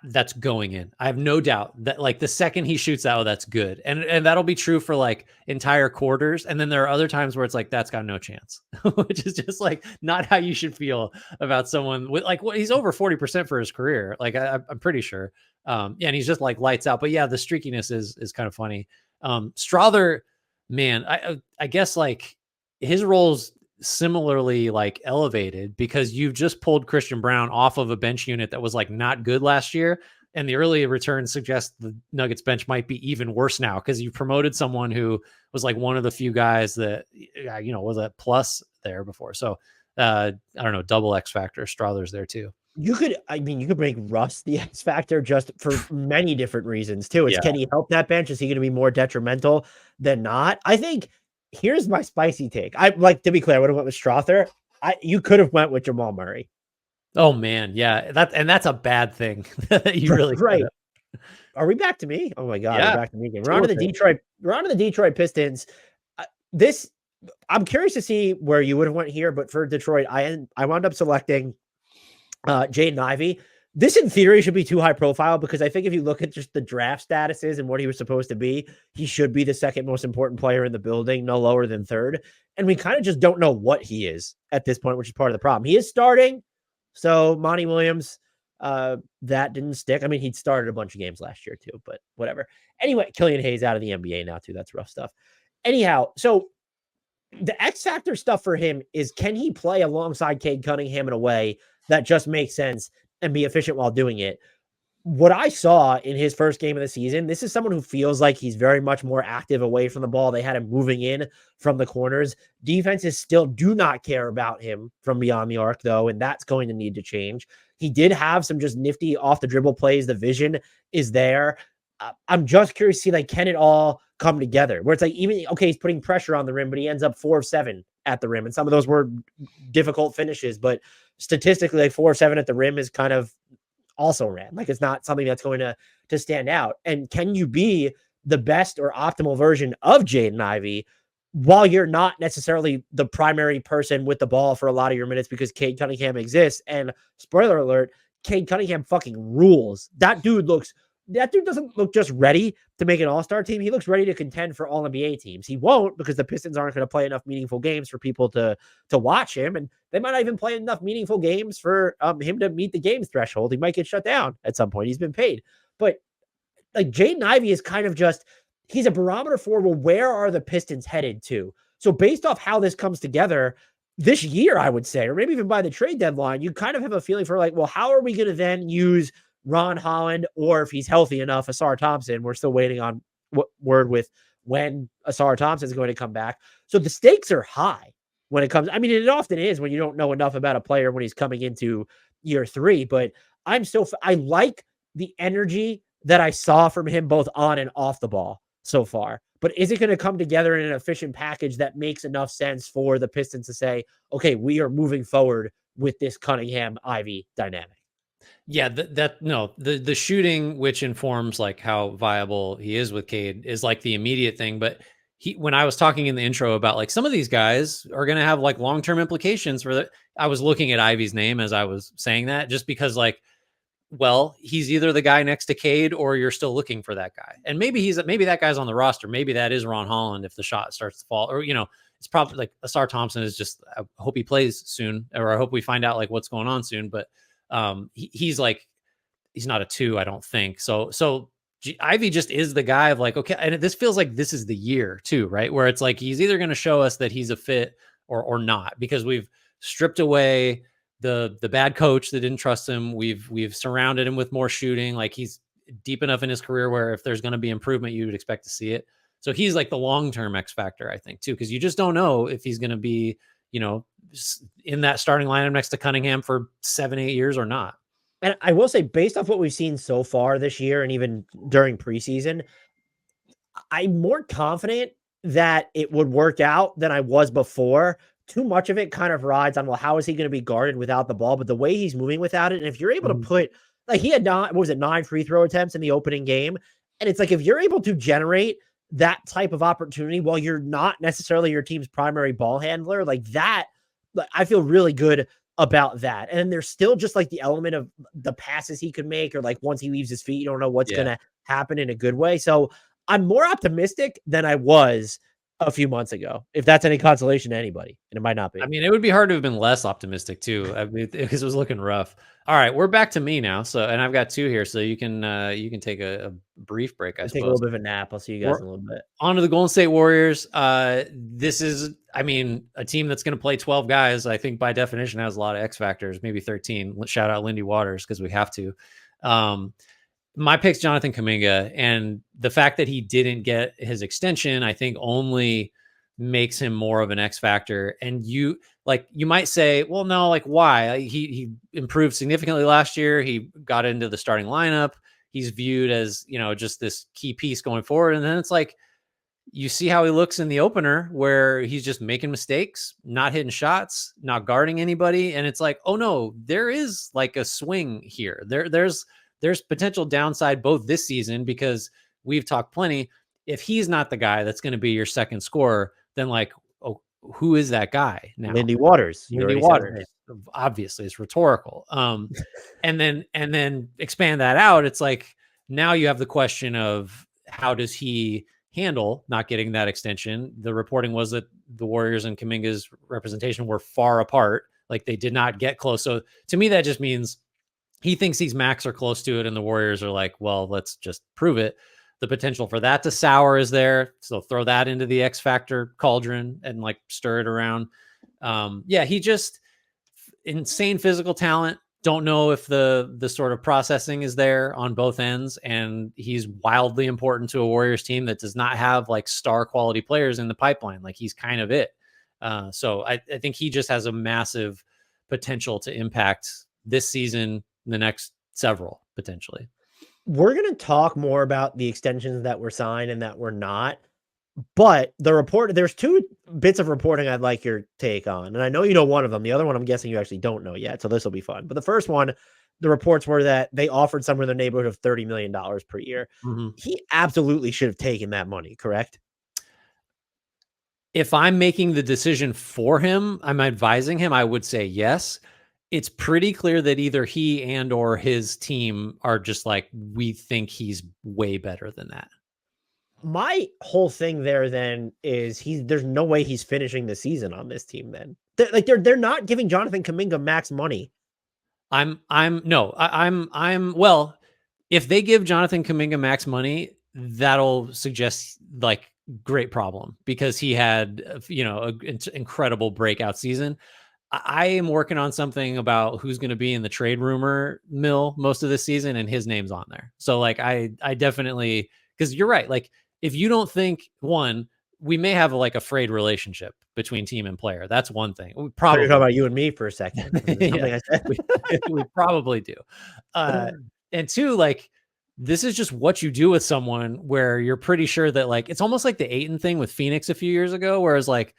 [SPEAKER 2] that's going in. I have no doubt that like the second he shoots that, that's good. And that'll be true for like entire quarters. And then there are other times where it's like, that's got no chance, which is just like not how you should feel about someone with like, he's over 40% for his career. Like I'm pretty sure. And he's just like lights out, but yeah, the streakiness is kind of funny. Strawther, man, I guess like his role's similarly like elevated because you've just pulled Christian Brown off of a bench unit that was like not good last year. And the early returns suggest the Nuggets bench might be even worse now because you promoted someone who was like one of the few guys that, was a plus there before. So I don't know, double X factor. Strawther's there too.
[SPEAKER 1] You could make Russ the X factor just for many different reasons too. Can he help that bench? Is he going to be more detrimental than not? I think here's my spicy take. I like to be clear. I would have went with Strawther. You could have went with Jamal Murray.
[SPEAKER 2] Oh man, yeah, that's a bad thing. You really
[SPEAKER 1] right. Are we back to me? Oh my god, we're back to me again. We're on to the Detroit Pistons. I'm curious to see where you would have went here, but for Detroit, I wound up selecting Jaden Ivey. This in theory should be too high profile because I think if you look at just the draft statuses and what he was supposed to be, he should be the second most important player in the building, no lower than third. And we kind of just don't know what he is at this point, which is part of the problem. He is starting. So Monty Williams, that didn't stick. I mean, he'd started a bunch of games last year too, but whatever. Anyway, Killian Hayes out of the NBA now too. That's rough stuff. Anyhow, so the X factor stuff for him is, can he play alongside Cade Cunningham in a way that just makes sense and be efficient while doing it? What I saw in his first game of the season, this is someone who feels like he's very much more active away from the ball. They had him moving in from the corners. Defenses still do not care about him from beyond the arc, though, and that's going to need to change. He did have some just nifty off the dribble plays. The vision is there. I'm just curious to see, like, can it all come together? Where it's like, even, okay, he's putting pressure on the rim, but he ends up 4 of 7 at the rim. And some of those were difficult finishes, but statistically, like 4 of 7 at the rim is kind of also ran. Like, it's not something that's going to stand out. And can you be the best or optimal version of Jaden Ivey while you're not necessarily the primary person with the ball for a lot of your minutes because Cade Cunningham exists? And spoiler alert, Cade Cunningham fucking rules. That dude doesn't look just ready to make an all-star team. He looks ready to contend for all NBA teams. He won't, because the Pistons aren't going to play enough meaningful games for people to watch him. And they might not even play enough meaningful games for him to meet the games threshold. He might get shut down at some point. He's been paid. But like, Jaden Ivey is kind of just, he's a barometer for, well, where are the Pistons headed to? So based off how this comes together, this year, I would say, or maybe even by the trade deadline, you kind of have a feeling for like, well, how are we going to then use Ron Holland, or if he's healthy enough, Asar Thompson? We're still waiting on word with when Asar Thompson is going to come back. So the stakes are high when it comes. I mean, it often is when you don't know enough about a player when he's coming into year 3. But I like the energy that I saw from him both on and off the ball so far. But is it going to come together in an efficient package that makes enough sense for the Pistons to say, okay, we are moving forward with this Cunningham Ivy dynamic?
[SPEAKER 2] Yeah, the shooting, which informs like how viable he is with Cade, is like the immediate thing. But when I was talking in the intro about like some of these guys are going to have like long-term implications for the, I was looking at Ivy's name as I was saying that, just because like, well, he's either the guy next to Cade or you're still looking for that guy. And maybe that guy's on the roster. Maybe that is Ron Holland if the shot starts to fall, or, it's probably like Asar Thompson is just, I hope he plays soon, or I hope we find out like what's going on soon. But he's not a 2, I don't think. So Ivy just is the guy of like, okay. And this feels like this is the year too, right? Where it's like, he's either going to show us that he's a fit or not, because we've stripped away the bad coach that didn't trust him. We've surrounded him with more shooting. Like, he's deep enough in his career where if there's going to be improvement, you would expect to see it. So he's like the long-term X factor, I think, too, because you just don't know if he's going to be, in that starting lineup next to Cunningham for 7-8 years or not.
[SPEAKER 1] And I will say, based off what we've seen so far this year and even during preseason, I'm more confident that it would work out than I was before. Too much of it kind of rides on, well, how is he going to be guarded without the ball? But the way he's moving without it, and if you're able to put, like, he had 9 free throw attempts in the opening game. And it's like, if you're able to generate that type of opportunity while you're not necessarily your team's primary ball handler, like that, I feel really good about that. And then there's still just like the element of the passes he could make, or like once he leaves his feet, you don't know what's going to happen in a good way. So I'm more optimistic than I was a few months ago, if that's any consolation to anybody, and it might not be.
[SPEAKER 2] I mean, it would be hard to have been less optimistic too. I mean, because it was looking rough. All right, we're back to me now. So, and I've got 2 here, so you can take a brief break. I suppose.
[SPEAKER 1] Take a little bit of a nap. I'll see you guys in a little bit.
[SPEAKER 2] On to the Golden State Warriors. This is, I mean, a team that's going to play 12 guys. I think by definition has a lot of X factors, maybe 13. Shout out Lindy Waters because we have to. My pick's Jonathan Kuminga, and the fact that he didn't get his extension, I think, only makes him more of an X factor. And you might say, well, no, like, why? He improved significantly last year. He got into the starting lineup. He's viewed as, just this key piece going forward. And then it's like, you see how he looks in the opener where he's just making mistakes, not hitting shots, not guarding anybody. And it's like, oh no, there is like a swing here. There's potential downside both this season, because we've talked plenty. If he's not the guy that's going to be your second scorer, then like, oh, who is that guy now?
[SPEAKER 1] Lindy Waters.
[SPEAKER 2] Lindy Waters. Obviously, it's rhetorical. And then expand that out. It's like, now you have the question of how does he handle not getting that extension? The reporting was that the Warriors and Kuminga's representation were far apart. Like, they did not get close. So to me, that just means he thinks he's max or close to it, and the Warriors are like, well, let's just prove it. The potential for that to sour is there. So throw that into the X factor cauldron and like stir it around. He just insane physical talent. Don't know if the sort of processing is there on both ends. And he's wildly important to a Warriors team that does not have like star quality players in the pipeline. Like, he's kind of it. So I think he just has a massive potential to impact this season, the next several, potentially.
[SPEAKER 1] We're going to talk more about the extensions that were signed and that were not. But there's 2 bits of reporting I'd like your take on. And I know you know one of them. The other one, I'm guessing you actually don't know yet. So this will be fun. But the first one, the reports were that they offered somewhere in the neighborhood of $30 million per year. Mm-hmm. He absolutely should have taken that money, correct?
[SPEAKER 2] If I'm making the decision for him, I'm advising him, I would say yes. It's pretty clear that either he and or his team are just like, we think he's way better than that.
[SPEAKER 1] My whole thing there then is there's no way he's finishing the season on this team then. They're not giving Jonathan Kuminga max money.
[SPEAKER 2] Well, if they give Jonathan Kuminga max money, that'll suggest like great problem because he had, an incredible breakout season. I am working on something about who's going to be in the trade rumor mill most of this season, and his name's on there. So like, I definitely, because you're right. Like, if you don't think we may have like a frayed relationship between team and player. That's one thing. We
[SPEAKER 1] So you're
[SPEAKER 2] probably,
[SPEAKER 1] talking about you and me for a second.
[SPEAKER 2] yeah,
[SPEAKER 1] I said.
[SPEAKER 2] we probably do. And two, like, this is just what you do with someone where you're pretty sure that, like, it's almost like the Ayton thing with Phoenix a few years ago, whereas like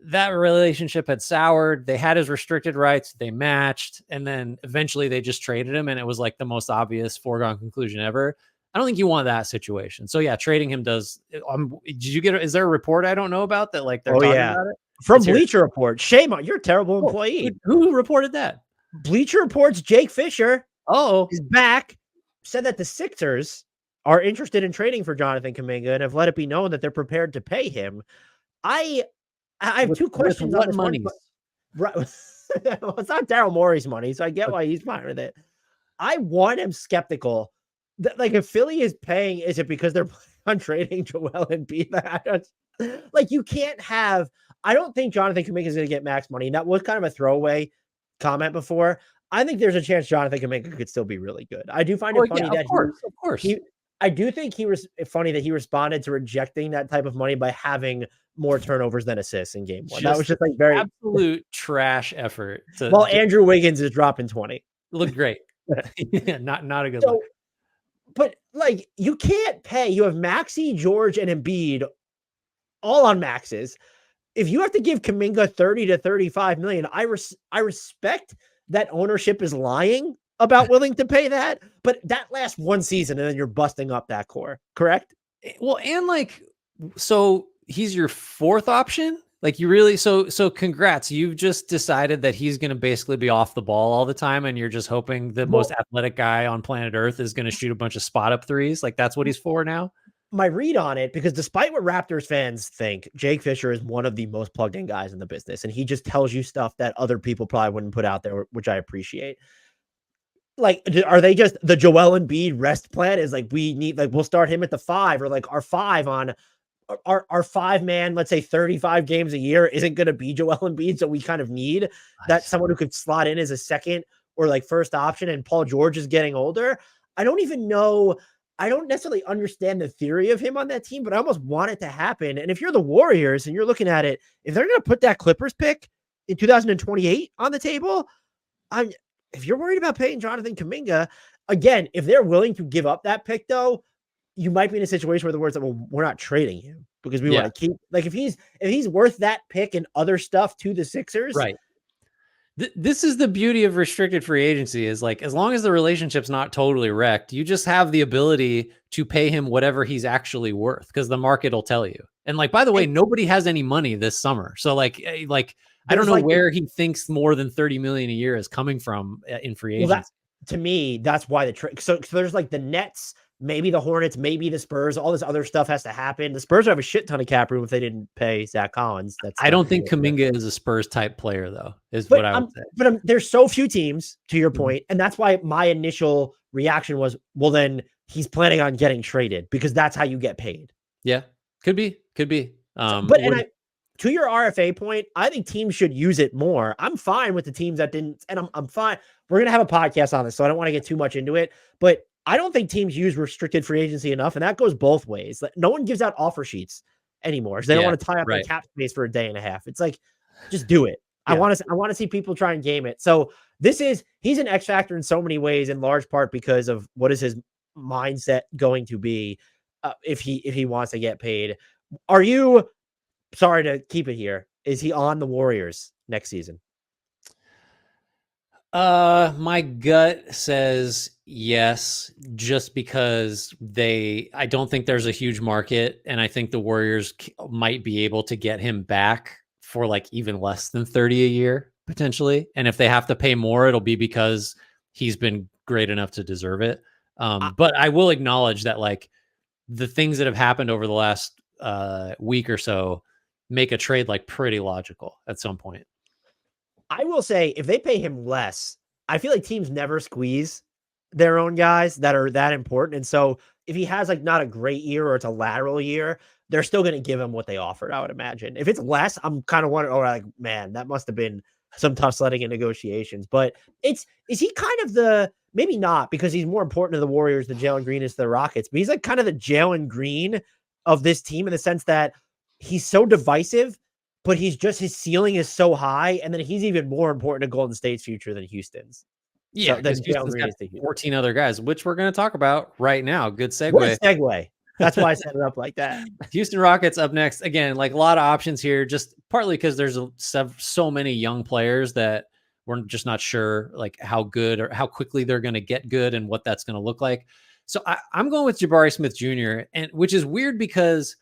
[SPEAKER 2] that relationship had soured. They had his restricted rights, they matched, and then eventually they just traded him, and it was like the most obvious foregone conclusion ever. I don't think you want that situation. So yeah, trading him does. Did you get? Is there a report I don't know about that? Like they're talking about it
[SPEAKER 1] from Bleacher Report. Shame on you're a terrible employee.
[SPEAKER 2] Who reported that?
[SPEAKER 1] Bleacher Report's Jake Fisher.
[SPEAKER 2] Is
[SPEAKER 1] back. Said that the Sixers are interested in trading for Jonathan Kuminga and have let it be known that they're prepared to pay him. I have two questions on this money. Right. Well, it's not Daryl Morey's money, so I get why he's fine with it. I am skeptical that, like, if Philly is paying, is it because they're planning on trading Joel Embiid? Like, you can't have. I don't think Jonathan Kuminga is going to get max money. And that was kind of a throwaway comment before. I think there's a chance Jonathan Kuminga could still be really good. I do find it funny that
[SPEAKER 2] of course.
[SPEAKER 1] I do think funny that he responded to rejecting that type of money by having more turnovers than assists in game one. That was just like very
[SPEAKER 2] absolute trash effort.
[SPEAKER 1] Andrew Wiggins is dropping 20.
[SPEAKER 2] Looked great. Yeah, not a good look.
[SPEAKER 1] But like, you can't pay. You have Maxey, George, and Embiid all on maxes. If you have to give Kuminga 30 to 35 million, I respect that ownership is lying about willing to pay that, but that lasts one season and then you're busting up that core, correct?
[SPEAKER 2] Well, and like, so he's your fourth option. Like, you really, so congrats. You've just decided that he's going to basically be off the ball all the time. And you're just hoping the most athletic guy on planet Earth is going to shoot a bunch of spot up threes. Like, that's what he's for now.
[SPEAKER 1] My read on it, because despite what Raptors fans think, Jake Fisher is one of the most plugged in guys in the business. And he just tells you stuff that other people probably wouldn't put out there, which I appreciate. Like, are they just the Joel Embiid rest plan is like, we need, like, we'll start him at the 5, or like our 5 on our 5-man, let's say 35 games a year isn't going to be Joel Embiid. So we kind of need that someone who could slot in as a second or like first option. And Paul George is getting older. I don't even know. I don't necessarily understand the theory of him on that team, but I almost want it to happen. And if you're the Warriors and you're looking at it, if they're going to put that Clippers pick in 2028 on the table, if you're worried about paying Jonathan Kuminga, again, if they're willing to give up that pick, though, you might be in a situation where the words like, well, we're not trading him because we want to keep, like, if he's worth that pick and other stuff to the Sixers,
[SPEAKER 2] right? This is the beauty of restricted free agency, is like, as long as the relationship's not totally wrecked, you just have the ability to pay him whatever he's actually worth, because the market will tell you. And like, by the way, nobody has any money this summer. So like I don't know where he thinks more than 30 million a year is coming from in free agency.
[SPEAKER 1] Well, to me, that's why the trade. So there's like the Nets, maybe the Hornets, maybe the Spurs. All this other stuff has to happen. The Spurs have a shit ton of cap room if they didn't pay Zach Collins.
[SPEAKER 2] I don't think Kuminga is a Spurs type player, though, what I would say.
[SPEAKER 1] But there's so few teams, to your point, and that's why my initial reaction was, well, then he's planning on getting traded, because that's how you get paid.
[SPEAKER 2] Yeah, could be.
[SPEAKER 1] To your RFA point, I think teams should use it more. I'm fine with the teams that didn't, and I'm fine. We're going to have a podcast on this, so I don't want to get too much into it, but I don't think teams use restricted free agency enough, and that goes both ways. No one gives out offer sheets anymore, so they don't want to tie up their cap space for a day and a half. It's like, just do it. Yeah. I want to see people try and game it. So he's an X factor in so many ways, in large part because of what is his mindset going to be if he wants to get paid. Are you, sorry to keep it here, is he on the Warriors next season?
[SPEAKER 2] My gut says yes, just because I don't think there's a huge market, and I think the Warriors might be able to get him back for like even less than 30 a year potentially. And if they have to pay more, it'll be because he's been great enough to deserve it. But I will acknowledge that, like, the things that have happened over the last week or so make a trade like pretty logical at some point.
[SPEAKER 1] I will say, if they pay him less, I feel like teams never squeeze their own guys that are that important. And so if he has like not a great year, or it's a lateral year, they're still going to give him what they offered, I would imagine. If it's less, I'm kind of wondering, like, man, that must have been some tough sledding in negotiations. But is he kind of the, maybe not because he's more important to the Warriors than Jalen Green is to the Rockets, but he's like kind of the Jalen Green of this team in the sense that he's so divisive, but his ceiling is so high. And then he's even more important to Golden State's future than Houston's.
[SPEAKER 2] Yeah,
[SPEAKER 1] So
[SPEAKER 2] because Houston's got 14 other guys, which we're going to talk about right now. Good segue.
[SPEAKER 1] What a segue. That's why I set it up like that.
[SPEAKER 2] Houston Rockets up next. Again, like a lot of options here, just partly because there's so many young players that we're just not sure like how good or how quickly they're going to get good and what that's going to look like. So I'm going with Jabari Smith Jr., and which is weird because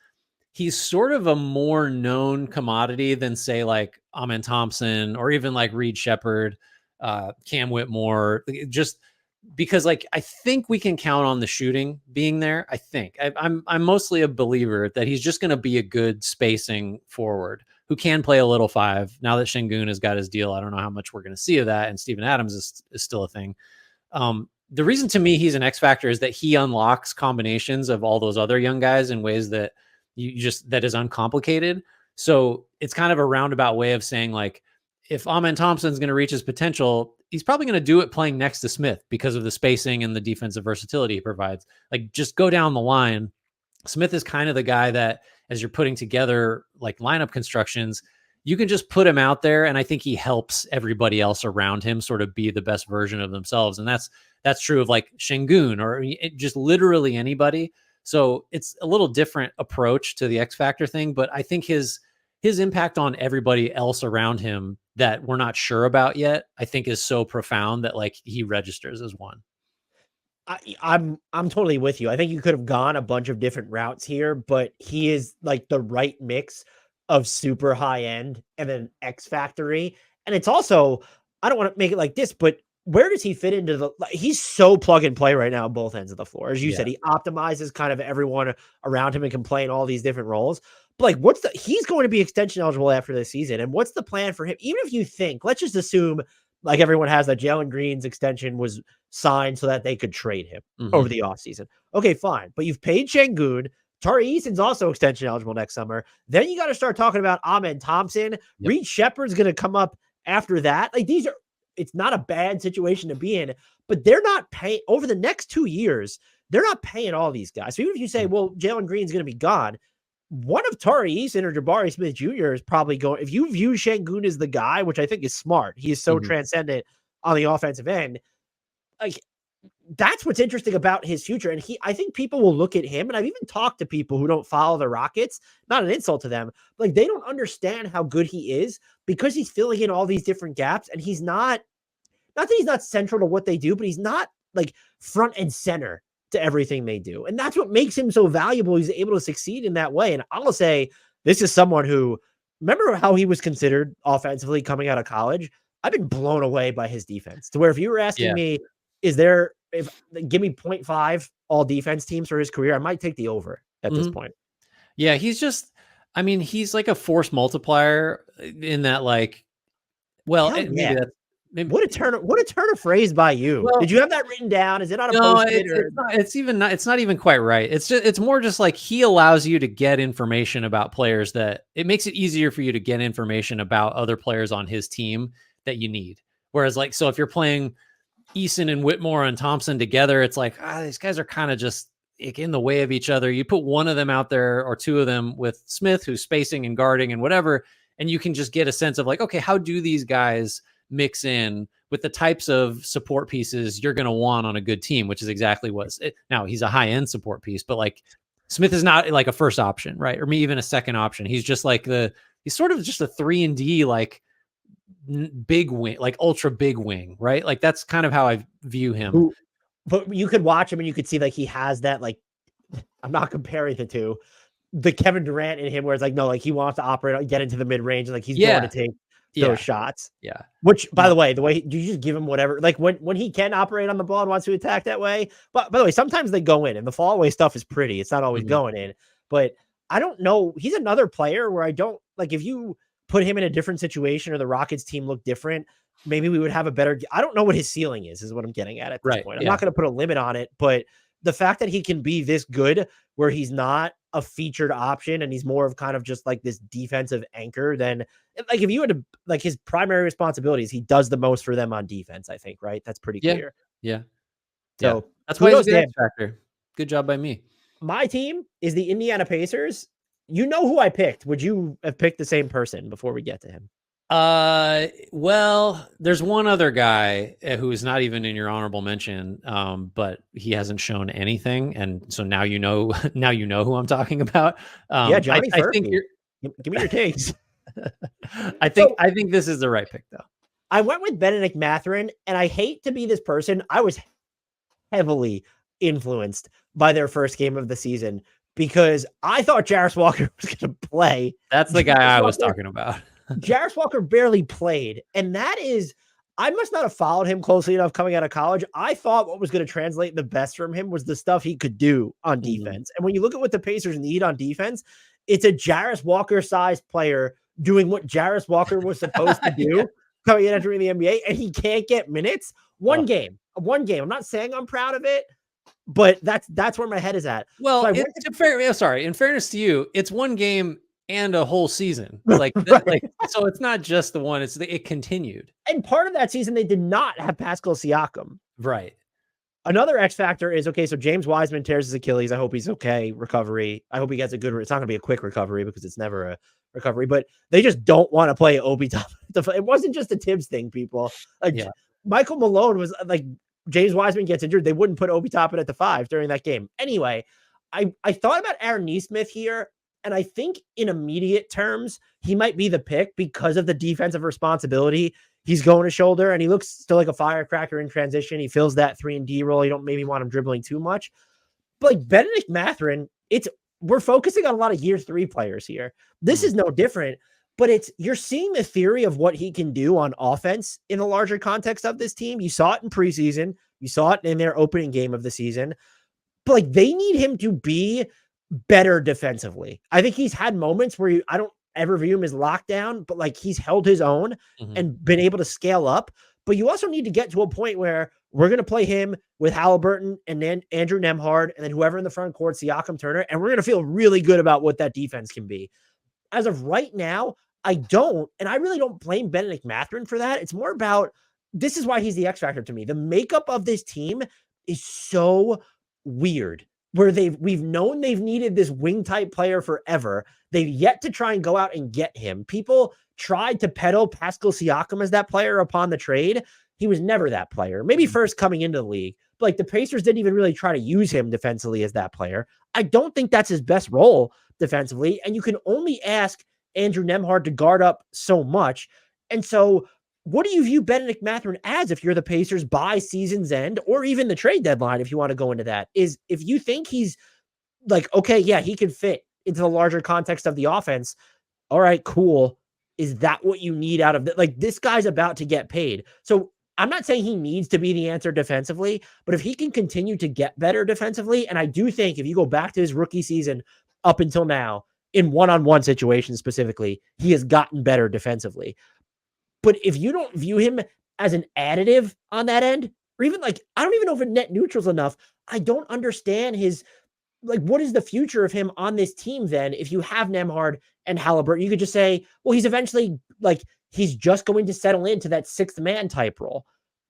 [SPEAKER 2] he's sort of a more known commodity than say like Amen Thompson or even like Reed Shepherd, Cam Whitmore, just because like I think we can count on the shooting being there. I think I'm mostly a believer that he's just going to be a good spacing forward who can play a little five. Now that Şengün has got his deal, I don't know how much we're going to see of that. And Steven Adams is still a thing. The reason to me he's an X factor is that he unlocks combinations of all those other young guys in ways that that is uncomplicated. So it's kind of a roundabout way of saying like, if Amen Thompson's going to reach his potential, he's probably going to do it playing next to Smith because of the spacing and the defensive versatility he provides. Like just go down the line. Smith is kind of the guy that as you're putting together like lineup constructions, you can just put him out there. And I think he helps everybody else around him sort of be the best version of themselves. And that's true of like Şengün or just literally anybody. So it's a little different approach to the X factor thing, but I think his impact on everybody else around him that we're not sure about yet, I think is so profound that like he registers as one.
[SPEAKER 1] I'm totally with you. I think you could have gone a bunch of different routes here, but he is like the right mix of super high end and then X factory. And it's also, I don't want to make it like this, but where does he fit into he's so plug and play right now on both ends of the floor. As you said, he optimizes kind of everyone around him and can play in all these different roles. But like, he's going to be extension eligible after this season. And what's the plan for him? Even if you think, let's just assume like everyone has that Jalen Green's extension was signed so that they could trade him over the offseason. Okay, fine. But you've paid Şengün. Tari Eason's also extension eligible next summer. Then you got to start talking about Amen Thompson. Yep. Reed Shepherd's going to come up after that. Like it's not a bad situation to be in, but they're not paying over the next 2 years. They're not paying all these guys. So even if you say, well, Jalen Green's going to be gone, one of Tari Eason or Jabari Smith Jr. is probably going. If you view Şengün as the guy, which I think is smart, he is so transcendent on the offensive end. Like that's what's interesting about his future. And I think people will look at him, and I've even talked to people who don't follow the Rockets, not an insult to them, but like they don't understand how good he is because he's filling in all these different gaps. And he's not that he's not central to what they do, but he's not like front and center to everything they do. And that's what makes him so valuable. He's able to succeed in that way. And I'll say this is someone who, remember how he was considered offensively coming out of college? I've been blown away by his defense to where if you were asking me, give me 0.5 all defense teams for his career, I might take the over at this point.
[SPEAKER 2] Yeah. He's just, I mean, he's like a force multiplier in that like, well, maybe
[SPEAKER 1] what a turn of phrase by you. Well, did you have that written down? Is it on a post-it?
[SPEAKER 2] It's not even quite right. It's more just like he allows you to get information about players that it makes it easier for you to get information about other players on his team that you need. Whereas like, so if you're playing Eason and Whitmore and Thompson together, it's like, these guys are kind of just in the way of each other. You put one of them out there or two of them with Smith, who's spacing and guarding and whatever, and you can just get a sense of like, okay, how do these guys mix in with the types of support pieces you're going to want on a good team, which is exactly what's it. Now he's a high end support piece, but like Smith is not like a first option, right? Or even a second option. He's just like he's sort of just a 3-and-D, like big wing, like ultra big wing, right? Like that's kind of how I view him.
[SPEAKER 1] But you could watch him and you could see like he has that, like, I'm not comparing the two, the Kevin Durant in him where it's like, no, like he wants to operate, get into the mid range. Like he's going to take those shots.
[SPEAKER 2] Yeah.
[SPEAKER 1] Which, by the way, you just give him whatever, like when he can operate on the ball and wants to attack that way. But by the way, sometimes they go in and the fall away stuff is pretty. It's not always going in, but I don't know. He's another player where I don't like, if you put him in a different situation or the Rockets team look different, maybe we would have a better, I don't know what his ceiling is what I'm getting at this point. I'm not going to put a limit on it, but the fact that he can be this good where he's not a featured option and he's more of kind of just like this defensive anchor than like if you had to like his primary responsibilities, he does the most for them on defense, I think, right? That's pretty
[SPEAKER 2] Yeah.
[SPEAKER 1] clear.
[SPEAKER 2] Yeah. Yeah.
[SPEAKER 1] So
[SPEAKER 2] That's why he's a
[SPEAKER 1] kudos
[SPEAKER 2] good
[SPEAKER 1] to
[SPEAKER 2] X
[SPEAKER 1] him.
[SPEAKER 2] factor. Good job by me.
[SPEAKER 1] My team is the Indiana Pacers. You know who I picked. Would you have picked the same person before we get to him?
[SPEAKER 2] Well, there's one other guy who is not even in your honorable mention, but he hasn't shown anything, and so now you know who I'm talking about.
[SPEAKER 1] Yeah, Johnny
[SPEAKER 2] I think
[SPEAKER 1] Furphy.
[SPEAKER 2] you're.
[SPEAKER 1] Give me your takes.
[SPEAKER 2] I think this is the right pick though.
[SPEAKER 1] I went with Benedict Mathurin, and I hate to be this person. I was heavily influenced by their first game of the season because I thought Jarris Walker was going to play.
[SPEAKER 2] That's the guy I was talking about.
[SPEAKER 1] Jarris Walker barely played, and that is, I must not have followed him closely enough coming out of college. I thought what was going to translate the best from him was the stuff he could do on defense. And when you look at what the Pacers need on defense, it's a Jarris Walker-sized player doing what Jarris Walker was supposed to do coming in entering the NBA, and he can't get minutes. One game. I'm not saying I'm proud of it, but that's where my head is at.
[SPEAKER 2] Well,
[SPEAKER 1] So
[SPEAKER 2] in fairness to you, it's one game and a whole season. Like, right. So it's not just the one, it continued.
[SPEAKER 1] And part of that season, they did not have Pascal Siakam.
[SPEAKER 2] Right.
[SPEAKER 1] Another X factor is, okay, so James Wiseman tears his Achilles. I hope he's okay. Recovery. I hope he gets it's not going to be a quick recovery because it's never a recovery, but they just don't want to play Obi Toppin. It wasn't just a Tibbs thing, people. Michael Malone was like, James Wiseman gets injured. They wouldn't put Obi Toppin at the 5 during that game. Anyway, I thought about Aaron Nesmith here. And I think in immediate terms, he might be the pick because of the defensive responsibility he's going to shoulder, and he looks still like a firecracker in transition. He fills that 3-and-D role. You don't maybe want him dribbling too much. But like Benedict Mathurin, we're focusing on a lot of year 3 players here. This is no different, but you're seeing the theory of what he can do on offense in the larger context of this team. You saw it in preseason. You saw it in their opening game of the season. But like they need him to be better defensively. I think he's had moments where I don't ever view him as lockdown, but like he's held his own and been able to scale up. But you also need to get to a point where we're going to play him with Halliburton and then Andrew Nembhard and then whoever in the front court, Siakam, Turner, and we're going to feel really good about what that defense can be. As of right now, I don't, and I really don't blame Benedict Mathurin for that. It's more about, this is why he's the X factor to me. The makeup of this team is so weird, where we've known they've needed this wing type player forever. They've yet to try and go out and get him. People tried to peddle Pascal Siakam as that player upon the trade. He was never that player. Maybe first coming into the league, but like the Pacers didn't even really try to use him defensively as that player. I don't think that's his best role defensively. And you can only ask Andrew Nembhard to guard up so much. And so what do you view Benedict Mathurin as if you're the Pacers by season's end or even the trade deadline, if you want to go into that, is if you think he's like, okay, yeah, he can fit into the larger context of the offense. All right, cool. Is that what you need out of it? Like this guy's about to get paid. So I'm not saying he needs to be the answer defensively, but if he can continue to get better defensively, and I do think if you go back to his rookie season up until now, in one-on-one situations specifically, he has gotten better defensively. But if you don't view him as an additive on that end, or even like, I don't even know if net neutral's enough. I don't understand what is the future of him on this team then? If you have Nembhard and Halliburton, you could just say, well, he's eventually he's just going to settle into that 6th man type role.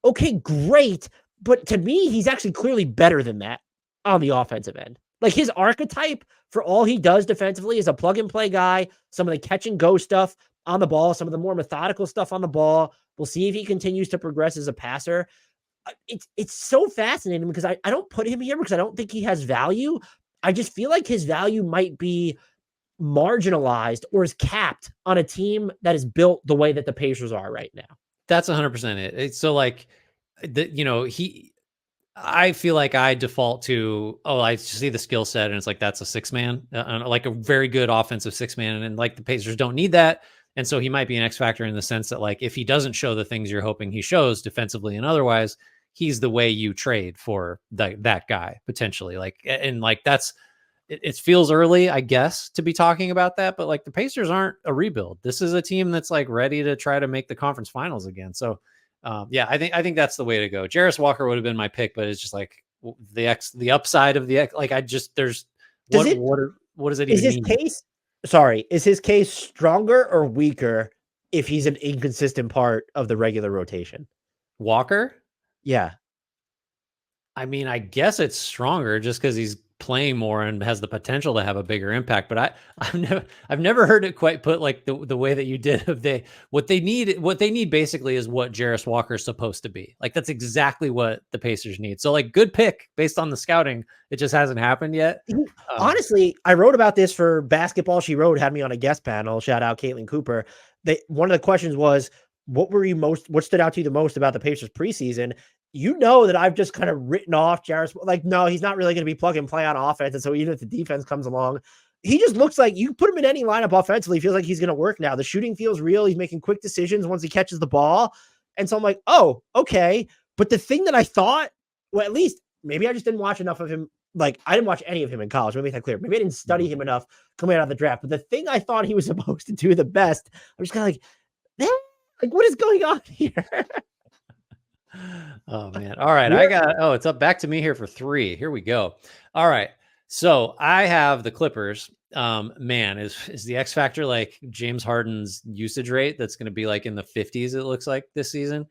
[SPEAKER 1] Okay, great. But to me, he's actually clearly better than that on the offensive end. Like his archetype for all he does defensively is a plug and play guy, some of the catch and go stuff on the ball, some of the more methodical stuff on the ball. We'll see if he continues to progress as a passer. It's so fascinating because I don't put him here because I don't think he has value. I just feel like his value might be marginalized or is capped on a team that is built the way that the Pacers are right now.
[SPEAKER 2] That's 100% it. It's so like, I feel like I default to, I see the skill set and it's like, that's a 6-man, like a very good offensive 6-man. And like the Pacers don't need that. And so he might be an X factor in the sense that like, if he doesn't show the things you're hoping he shows defensively and otherwise, he's the way you trade for that guy potentially. Like, and like, it feels early, I guess, to be talking about that, but like the Pacers aren't a rebuild. This is a team that's like ready to try to make the conference finals again. So I think that's the way to go. Jarris Walker would have been my pick, but it's just like the upside of the X. Like there's what does it
[SPEAKER 1] Is
[SPEAKER 2] even
[SPEAKER 1] his
[SPEAKER 2] mean?
[SPEAKER 1] case is his case stronger or weaker if he's an inconsistent part of the regular rotation?
[SPEAKER 2] Walker?
[SPEAKER 1] Yeah.
[SPEAKER 2] I mean, I guess it's stronger just because he's playing more and has the potential to have a bigger impact. But I've never heard it quite put like the way that you did. Of what they need basically is what Jarris Walker's supposed to be. Like that's exactly what the Pacers need. So like good pick based on the scouting. It just hasn't happened yet.
[SPEAKER 1] Honestly, I wrote about this for Basketball She Wrote, had me on a guest panel. Shout out Caitlin Cooper. One of the questions was, what stood out to you the most about the Pacers preseason? You know that I've just kind of written off Jarris. Like, no, he's not really going to be plug and play on offense. And so even if the defense comes along, he just looks like you put him in any lineup offensively, he feels like he's going to work now. The shooting feels real. He's making quick decisions once he catches the ball. And so I'm like, oh, okay. But the thing that I thought, well, at least maybe I just didn't watch enough of him. Like, I didn't watch any of him in college. Let me make that clear. Maybe I didn't study him enough coming out of the draft. But the thing I thought he was supposed to do the best, I'm just kind of like, like, what is going on here?
[SPEAKER 2] Oh man. All right. It's up back to me here for 3. Here we go. All right. So I have the Clippers. Man, is the X factor like James Harden's usage rate that's going to be like in the 50s, it looks like this season.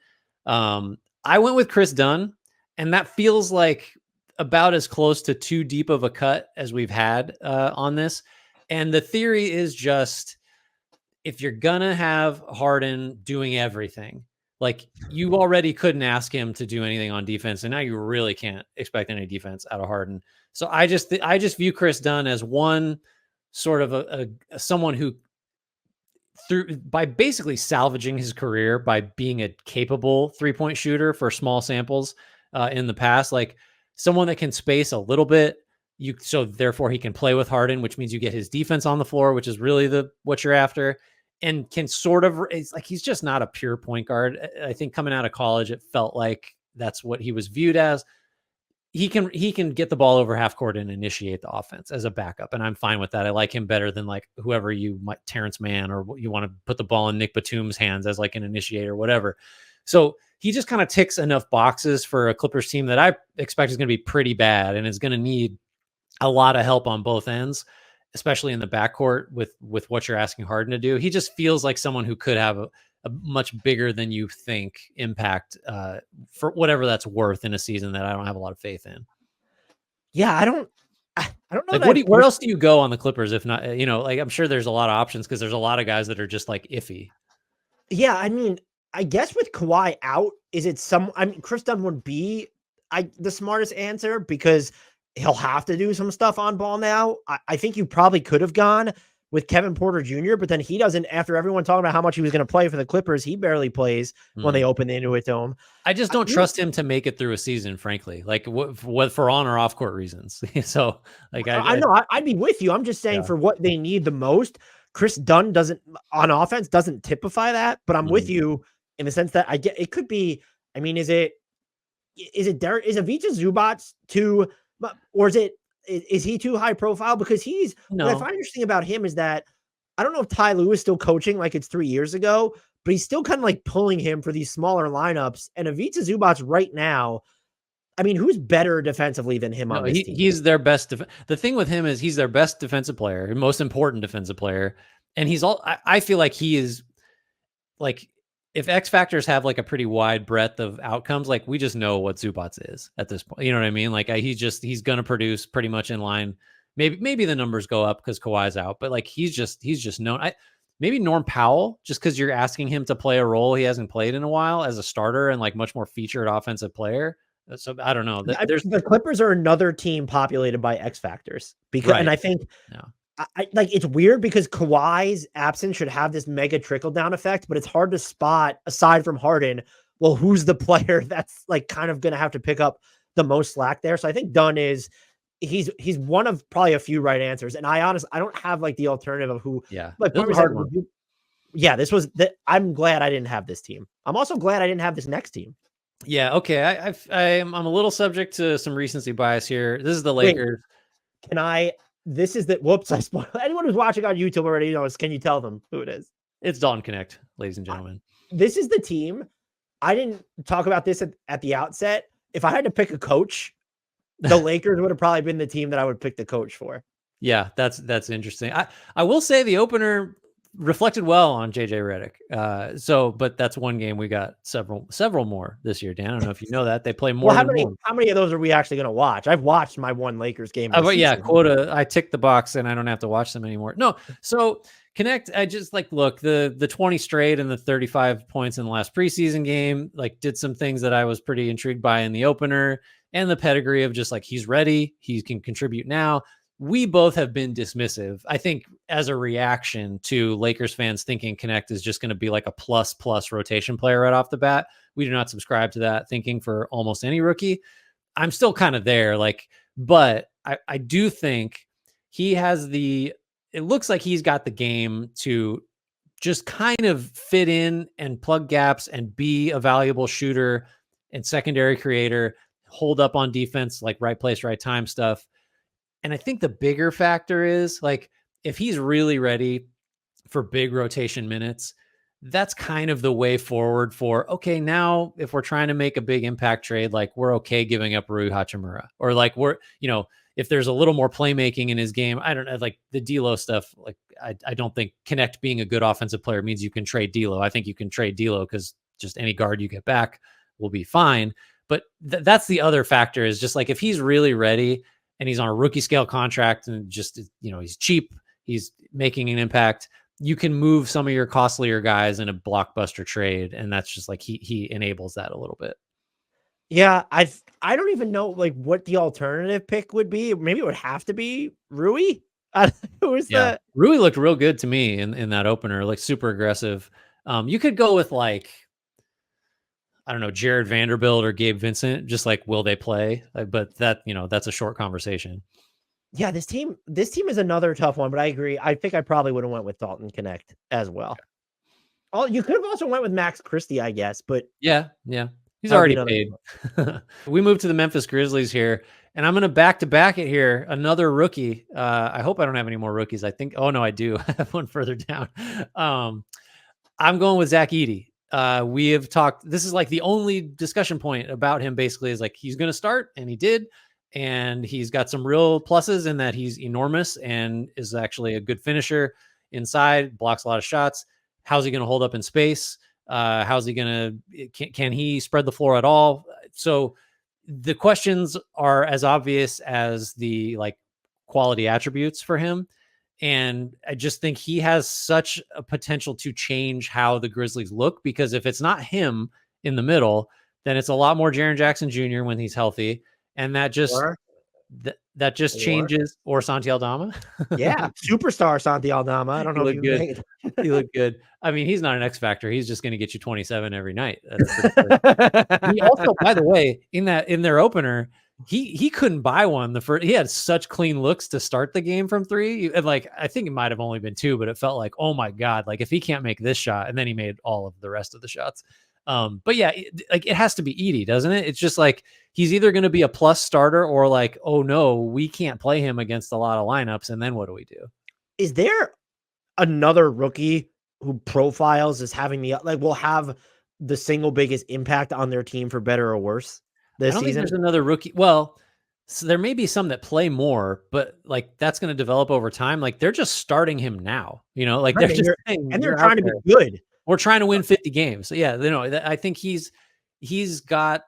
[SPEAKER 2] I went with Chris Dunn, and that feels like about as close to too deep of a cut as we've had on this. And the theory is just, if you're gonna have Harden doing everything, like you already couldn't ask him to do anything on defense, and now you really can't expect any defense out of Harden. So I just view Chris Dunn as one sort of a someone who, through by basically salvaging his career by being a capable 3-point shooter for small samples in the past, like someone that can space a little bit. So therefore he can play with Harden, which means you get his defense on the floor, which is really what you're after, and can sort of, it's like he's just not a pure point guard. I think coming out of college, it felt like that's what he was viewed as. He can get the ball over half court and initiate the offense as a backup, and I'm fine with that. I like him better than like whoever you might, Terrence Mann, or you want to put the ball in Nick Batum's hands as like an initiator, whatever. So he just kind of ticks enough boxes for a Clippers team that I expect is going to be pretty bad and is going to need a lot of help on both ends, especially in the backcourt with what you're asking Harden to do. He just feels like someone who could have a much bigger than you think impact for whatever that's worth in a season that I don't have a lot of faith in.
[SPEAKER 1] Yeah, I don't know.
[SPEAKER 2] Like, where else do you go on the Clippers if not, like I'm sure there's a lot of options because there's a lot of guys that are just like iffy.
[SPEAKER 1] Yeah, I mean, I guess with Kawhi out, Chris Dunn would be the smartest answer because he'll have to do some stuff on ball now. I think you probably could have gone with Kevin Porter Jr., but then he doesn't, after everyone talking about how much he was going to play for the Clippers, he barely plays when they open the Intuit Dome.
[SPEAKER 2] I just don't trust him to make it through a season, frankly, like what for on or off court reasons. So like,
[SPEAKER 1] I know I'd be with you. I'm just saying for what they need the most, Chris Dunn on offense doesn't typify that, but I'm with you in the sense that I get, it could be, I mean, is Ivica Zubac too, or is he too high profile? Because what I find interesting about him is that I don't know if Ty Lue is still coaching like it's 3 years ago, but he's still kind of like pulling him for these smaller lineups. And Ivica Zubac right now, I mean, who's better defensively than him on this team?
[SPEAKER 2] He's their best. The thing with him is he's their best defensive player, most important defensive player. And I feel like he is like, if X factors have like a pretty wide breadth of outcomes, like we just know what Zubac is at this point. You know what I mean? Like he's going to produce pretty much in line. Maybe the numbers go up because Kawhi's out, but like he's just known. Maybe Norm Powell, just because you're asking him to play a role he hasn't played in a while as a starter and like much more featured offensive player. So I don't know.
[SPEAKER 1] The Clippers are another team populated by X factors and I think like it's weird because Kawhi's absence should have this mega trickle down effect, but it's hard to spot aside from Harden. Well, who's the player that's like kind of going to have to pick up the most slack there? So I think Dunn he's one of probably a few right answers. And I don't have like the alternative of who.
[SPEAKER 2] Yeah,
[SPEAKER 1] like
[SPEAKER 2] this was a hard one.
[SPEAKER 1] Yeah, I'm glad I didn't have this team. I'm also glad I didn't have this next team.
[SPEAKER 2] Yeah. Okay. I'm a little subject to some recency bias here. This is the Lakers.
[SPEAKER 1] This is whoops, I spoiled. Anyone who's watching on YouTube already knows. Can you tell them who it is?
[SPEAKER 2] It's Dalton Connect, ladies and gentlemen.
[SPEAKER 1] This is the team. I didn't talk about this at the outset. If I had to pick a coach, the Lakers would have probably been the team that I would pick the coach for.
[SPEAKER 2] Yeah, that's interesting. I will say the opener reflected well on JJ Redick. But that's one game. We got several more this year, Dan. I don't know if you know that. They play
[SPEAKER 1] Well,
[SPEAKER 2] more than one.
[SPEAKER 1] how many of those are we actually going to watch? I've watched my one Lakers game this
[SPEAKER 2] But yeah,
[SPEAKER 1] season.
[SPEAKER 2] quota. I ticked the box and I don't have to watch them anymore. No, so Connect. I just look the 20 straight and the 35 points in the last preseason game. Did some things that I was pretty intrigued by in the opener, and the pedigree of just he's ready. He can contribute now. We both have been dismissive, I think, as a reaction to Lakers fans thinking Connect is just going to be a plus rotation player right off the bat. We do not subscribe to that thinking for almost any rookie. I'm still kind of there, but I do think he has it looks like he's got the game to just kind of fit in and plug gaps and be a valuable shooter and secondary creator, hold up on defense, right place, right time stuff. And I think the bigger factor is if he's really ready for big rotation minutes, that's kind of the way forward for, okay, now if we're trying to make a big impact trade, we're okay giving up Rui Hachimura, or we're, if there's a little more playmaking in his game. I don't know, the D'Lo stuff. I don't think Connect being a good offensive player means you can trade D'Lo. I think you can trade D'Lo because just any guard you get back will be fine. But that's the other factor is just if he's really ready and he's on a rookie scale contract and just, he's cheap, he's making an impact, you can move some of your costlier guys in a blockbuster trade. And that's just he enables that a little bit.
[SPEAKER 1] Yeah, I don't even know what the alternative pick would be. Maybe it would have to be Rui.
[SPEAKER 2] Rui looked real good to me in that opener, super aggressive. You could go with I don't know, Jared Vanderbilt or Gabe Vincent, just will they play? But that, that's a short conversation.
[SPEAKER 1] Yeah, this team is another tough one, but I agree. I think I probably would have went with Dalton Connect as well. Oh, you could have also went with Max Christie, I guess, but
[SPEAKER 2] yeah. He's already paid. We moved to the Memphis Grizzlies here, and I'm going to back-to-back it here. Another rookie. I hope I don't have any more rookies. I think, oh no, I do. I have one further down. I'm going with Zach Edey. We have talked, this is the only discussion point about him basically is he's going to start, and he did. And he's got some real pluses in that he's enormous and is actually a good finisher inside, blocks a lot of shots. How's he going to hold up in space? How's he going to, can he spread the floor at all? So the questions are as obvious as the quality attributes for him. And I just think he has such a potential to change how the Grizzlies look, because if it's not him in the middle, then it's a lot more Jaren Jackson Jr. when he's healthy. And that just changes, or Santi Aldama.
[SPEAKER 1] Yeah, superstar Santi Aldama. I don't know if
[SPEAKER 2] you good. He looked good. I mean, he's not an X factor. He's just going to get you 27 every night. He also, by the way, in their opener, he couldn't buy one. The first, he had such clean looks to start the game from three, and I think it might have only been two, but it felt oh my god, if he can't make this shot, and then he made all of the rest of the shots. But yeah, it has to be Edey, doesn't it? It's just he's either going to be a plus starter or oh no, we can't play him against a lot of lineups. And then what do we do?
[SPEAKER 1] Is there another rookie who profiles as having will have the single biggest impact on their team for better or worse this season?
[SPEAKER 2] Think there's another rookie. Well, so there may be some that play more, but that's going to develop over time. They're just starting him now,
[SPEAKER 1] right,
[SPEAKER 2] they're just
[SPEAKER 1] they're trying to be good.
[SPEAKER 2] We're trying to win 50 games. So yeah, I think he's got,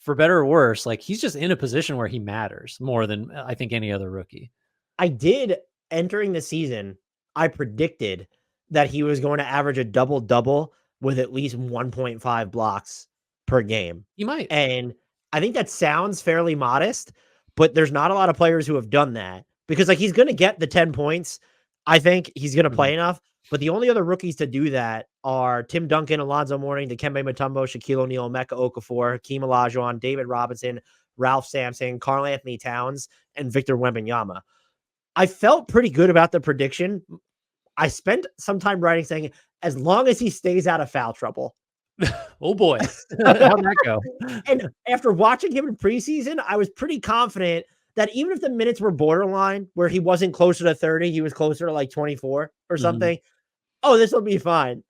[SPEAKER 2] for better or worse, he's just in a position where he matters more than I think any other rookie.
[SPEAKER 1] I did, entering the season, I predicted that he was going to average a double-double with at least 1.5 blocks per game.
[SPEAKER 2] He might.
[SPEAKER 1] And I think that sounds fairly modest, but there's not a lot of players who have done that, because he's going to get the 10 points. I think he's going to play enough. But the only other rookies to do that are Tim Duncan, Alonzo Mourning, Dikembe Mutombo, Shaquille O'Neal, Emeka Okafor, Hakeem Olajuwon, David Robinson, Ralph Sampson, Karl Anthony Towns, and Victor Wembanyama. I felt pretty good about the prediction. I spent some time writing saying, as long as he stays out of foul trouble.
[SPEAKER 2] Oh boy. How'd that go?
[SPEAKER 1] And after watching him in preseason, I was pretty confident that even if the minutes were borderline, where he wasn't closer to 30, he was closer to 24 or something. Oh, this will be fine.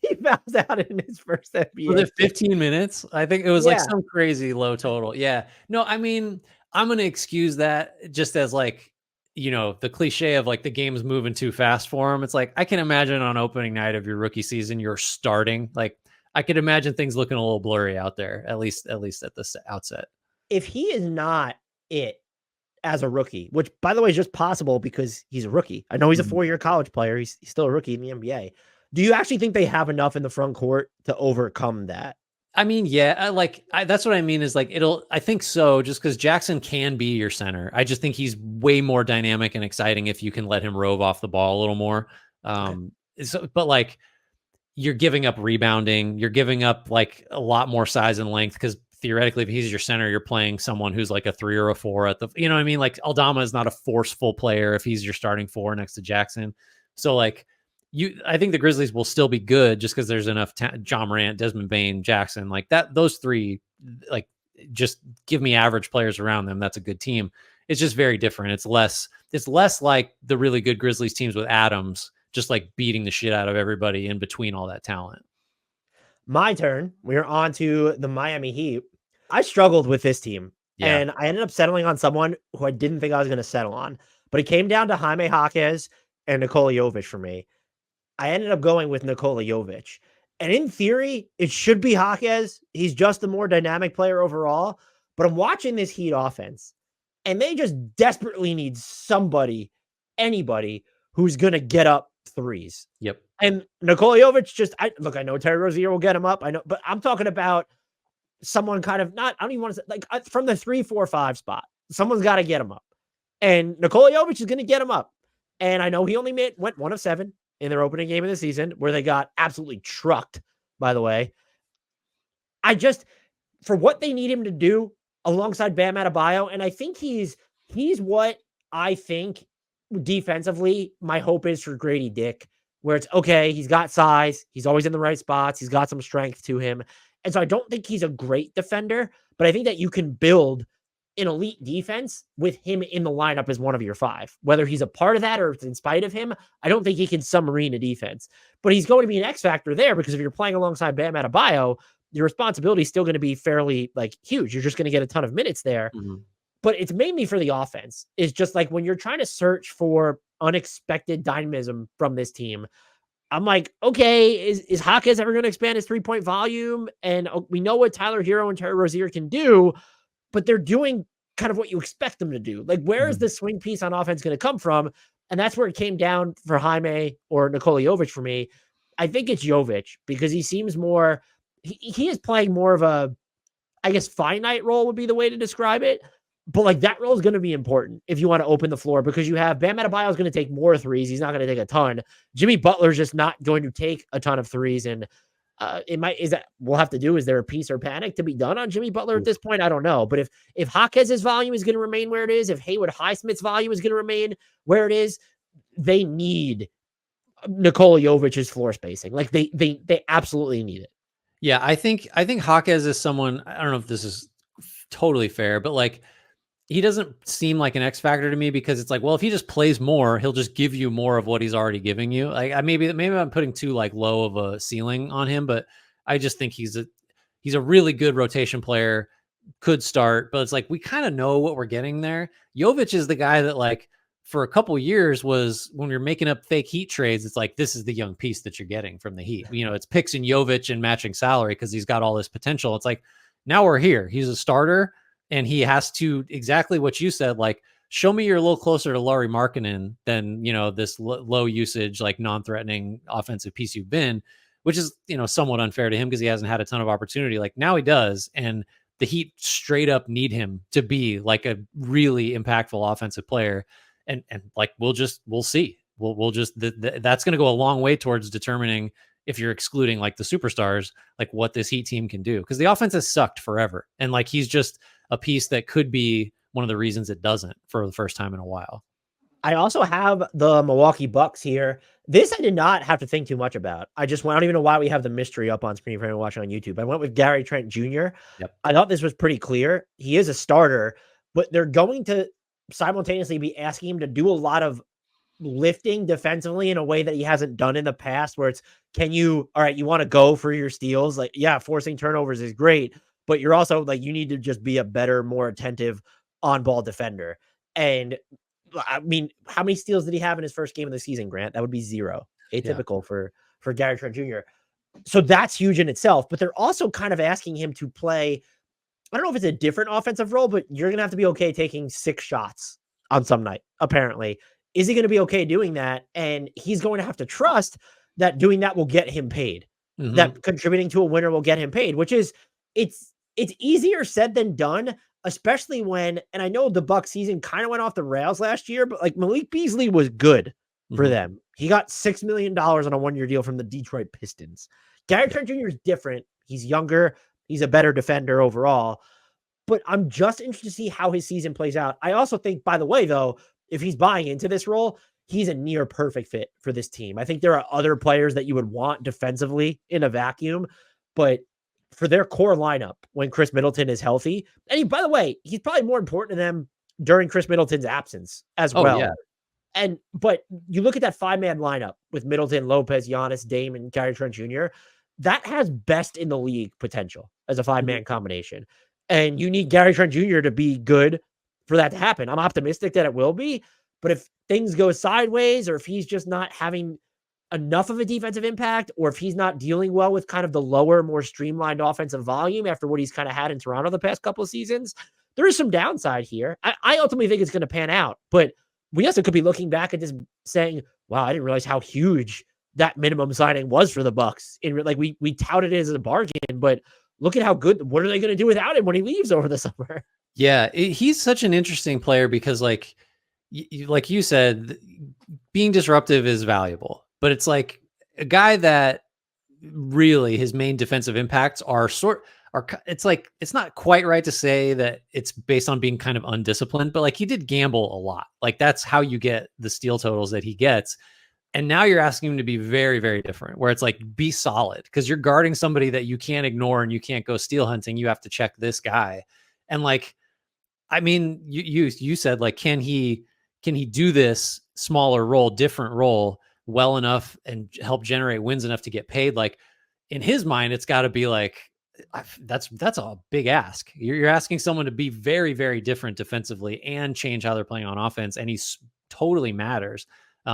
[SPEAKER 1] He fouls out in his first NBA.
[SPEAKER 2] Was it 15 minutes? I think it was some crazy low total. Yeah. No, I mean, I'm going to excuse that just as the cliche of like the game's moving too fast for him. It's like, I can imagine on opening night of your rookie season, you're starting. Like, I could imagine things looking a little blurry out there, at least at the outset.
[SPEAKER 1] If he is not it as a rookie, which by the way is just possible because he's a rookie. I know he's a 4-year college player. He's still a rookie in the NBA. Do you actually think they have enough in the front court to overcome that?
[SPEAKER 2] I mean, yeah, that's what I mean is like, I think so, just because Jackson can be your center. I just think he's way more dynamic and exciting if you can let him rove off the ball a little more. But like, you're giving up rebounding, you're giving up like a lot more size and length, because theoretically, if he's your center, you're playing someone who's like a 3 or a 4 at the, you know what I mean? Like, Aldama is not a forceful player if he's your starting 4 next to Jackson. So like, I think the Grizzlies will still be good just because there's enough John Morant, Desmond Bane, Jackson, like that. Those 3, like, just give me average players around them. That's a good team. It's just very different. It's less like the really good Grizzlies teams with Adams, just like beating the shit out of everybody in between all that talent.
[SPEAKER 1] My turn. We're on to the Miami Heat. I struggled with this team, and I ended up settling on someone who I didn't think I was going to settle on, but it came down to Jaime Jaquez and Nikola Jovic for me. I ended up going with Nikola Jovic. And in theory, it should be Jaquez. He's just a more dynamic player overall. But I'm watching this Heat offense, and they just desperately need somebody, anybody, who's going to get up threes.
[SPEAKER 2] Yep.
[SPEAKER 1] And Nikola Jovic I know Terry Rozier will get him up. I know, but I'm talking about someone kind of I don't even want to say, like, from the 3, 4, 5 spot. Someone's got to get him up. And Nikola Jovic is going to get him up. And I know he only went 1 of 7 in their opening game of the season, where they got absolutely trucked, by the way. For what they need him to do alongside Bam Adebayo, and I think he's what I think defensively my hope is for Grady Dick, where it's okay, he's got size, he's always in the right spots, he's got some strength to him. And so I don't think he's a great defender, but I think that you can build an elite defense with him in the lineup as one of your 5. Whether he's a part of that or it's in spite of him, I don't think he can submarine a defense. But he's going to be an X factor there, because if you're playing alongside Bam Adebayo, your responsibility is still going to be fairly huge. You're just going to get a ton of minutes there.
[SPEAKER 2] Mm-hmm.
[SPEAKER 1] But it's mainly for the offense. It's just like when you're trying to search for unexpected dynamism from this team, I'm like, okay, is Jaquez ever going to expand his 3-point volume? And we know what Tyler Hero and Terry Rozier can do, but they're doing kind of what you expect them to do. Like, where is the swing piece on offense going to come from? And that's where it came down for Jaime or Nikola Jovic for me. I think it's Jovic, because he seems more, he is playing more of a, I guess, finite role would be the way to describe it. But like, that role is going to be important if you want to open the floor, because you have Bam Adebayo is going to take more threes. He's not going to take a ton. Jimmy Butler's just not going to take a ton of threes. And we'll have to do, is there a piece or panic to be done on Jimmy Butler at this point? I don't know. But if Jaquez's volume is going to remain where it is, if Haywood Highsmith's volume is going to remain where it is, they need Nikola Jovic's floor spacing. Like, they absolutely need it.
[SPEAKER 2] Yeah, I think Jaquez is someone, I don't know if this is totally fair, but like, he doesn't seem like an X factor to me, because it's like, well, if he just plays more, he'll just give you more of what he's already giving you. Like, maybe I'm putting too like low of a ceiling on him, but I just think he's a really good rotation player, could start, but it's like, we kind of know what we're getting there. Jovic is the guy that, like, for a couple years was, when you're making up fake Heat trades, it's like, this is the young piece that you're getting from the Heat. It's picks in Jovic and matching salary because he's got all this potential. It's like, now we're here. He's a starter. And he has to, exactly what you said, like, show me you're a little closer to Lauri Markkanen than, this low usage, like, non-threatening offensive piece you've been, which is, somewhat unfair to him because he hasn't had a ton of opportunity. Like, now he does. And the Heat straight up need him to be like a really impactful offensive player. And like, we'll see. We'll just, that's going to go a long way towards determining, if you're excluding like the superstars, like, what this Heat team can do. Because the offense has sucked forever. And like, he's just a piece that could be one of the reasons it doesn't for the first time in a while.
[SPEAKER 1] I also have the Milwaukee Bucks here. This I did not have to think too much about. I don't even know why we have the mystery up on screen for anyone watching on YouTube. I went with Gary Trent Jr.
[SPEAKER 2] Yep.
[SPEAKER 1] I thought this was pretty clear. He is a starter, but they're going to simultaneously be asking him to do a lot of lifting defensively in a way that he hasn't done in the past, where it's, you want to go for your steals? Like, yeah, forcing turnovers is great, but you're also like, you need to just be a better, more attentive on-ball defender. And I mean, how many steals did he have in his first game of the season, Grant? That would be 0.
[SPEAKER 2] Yeah.
[SPEAKER 1] Atypical for Gary Trent Jr. So that's huge in itself, but they're also kind of asking him to play. I don't know if it's a different offensive role, but you're going to have to be okay taking 6 shots on some night, apparently. Is he going to be okay doing that? And he's going to have to trust that doing that will get him paid, that contributing to a winner will get him paid, which is, it's easier said than done, especially when, and I know the Bucks season kind of went off the rails last year, but like Malik Beasley was good for them. He got $6 million on a 1-year deal from the Detroit Pistons. Gary Trent Jr. is different. He's younger. He's a better defender overall, but I'm just interested to see how his season plays out. I also think, by the way, though, if he's buying into this role, he's a near perfect fit for this team. I think there are other players that you would want defensively in a vacuum, but for their core lineup, when Chris Middleton is healthy, and he, by the way, he's probably more important to them during Chris Middleton's absence as well. Yeah. But you look at that 5-man lineup with Middleton, Lopez, Giannis, Dame, and Gary Trent Jr., that has best in the league potential as a 5-man combination. And you need Gary Trent Jr. to be good for that to happen. I'm optimistic that it will be, but if things go sideways, or if he's just not having enough of a defensive impact, or if he's not dealing well with kind of the lower, more streamlined offensive volume after what he's kind of had in Toronto the past couple of seasons, there is some downside here. I ultimately think it's going to pan out, but we also could be looking back at this saying, wow, I didn't realize how huge that minimum signing was for the Bucks. Like we touted it as a bargain, but look at how good, what are they going to do without him when he leaves over the summer?
[SPEAKER 2] Yeah. He's such an interesting player because like you said, being disruptive is valuable, but it's like a guy that really his main defensive impacts are it's like, it's not quite right to say that it's based on being kind of undisciplined, but like he did gamble a lot. Like that's how you get the steal totals that he gets. And now you're asking him to be very, very different, where it's like, be solid, because you're guarding somebody that you can't ignore and you can't go steal hunting. You have to check this guy. And like, I mean, you said like, can he do this smaller role, different role well enough and help generate wins enough to get paid? Like in his mind, it's got to be like, that's a big ask. You're asking someone to be very, very different defensively and change how they're playing on offense. And he's totally matters.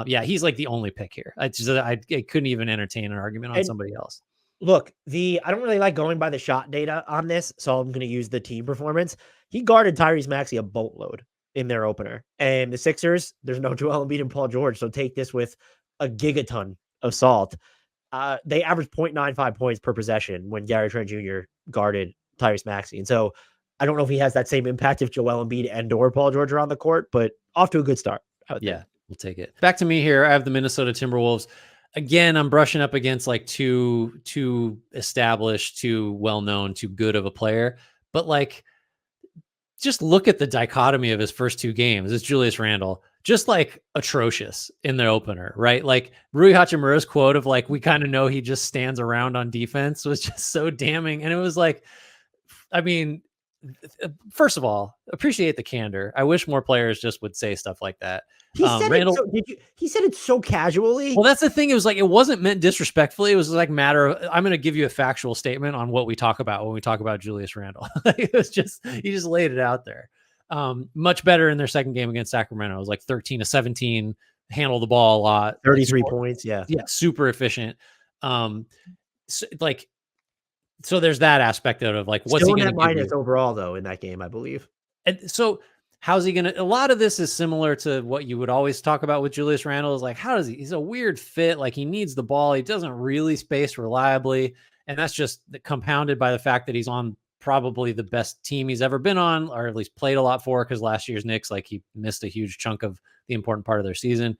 [SPEAKER 2] Yeah, he's like the only pick here. I couldn't even entertain an argument on somebody else.
[SPEAKER 1] Look, I don't really like going by the shot data on this, so I'm going to use the team performance. He guarded Tyrese Maxey a boatload in their opener. And the Sixers, there's no Joel Embiid and Paul George, so take this with a gigaton of salt. They averaged 0.95 points per possession when Gary Trent Jr. guarded Tyrese Maxey. And so I don't know if he has that same impact if Joel Embiid and or Paul George are on the court, but off to a good start.
[SPEAKER 2] Yeah. We'll take it. Back to me here. I have the Minnesota Timberwolves. Again, I'm brushing up against like too established, too well-known, too good of a player. But like, just look at the dichotomy of his first 2 games. It's Julius Randle, just like atrocious in the opener, right? Like Rui Hachimura's quote of like, we kind of know he just stands around on defense was just so damning. And it was like, I mean, first of all, appreciate the candor. I wish more players just would say stuff like that.
[SPEAKER 1] He said Randle, he said it so casually.
[SPEAKER 2] Well, that's the thing. It was like, it wasn't meant disrespectfully. It was like matter of, I'm going to give you a factual statement on what we talk about when we talk about Julius Randle. It was just, he just laid it out there. Much better in their second game against Sacramento. It was like 13-17, handle the ball a lot.
[SPEAKER 1] 33 points. Yeah.
[SPEAKER 2] Yeah. Super efficient. So there's that aspect of like, what's
[SPEAKER 1] still
[SPEAKER 2] he going to
[SPEAKER 1] minus overall though in that game, I believe.
[SPEAKER 2] And so how's he going to, a lot of this is similar to what you would always talk about with Julius Randle is like, how does he's a weird fit. Like he needs the ball. He doesn't really space reliably. And that's just compounded by the fact that he's on probably the best team he's ever been on, or at least played a lot for. Cause last year's Knicks, like he missed a huge chunk of the important part of their season.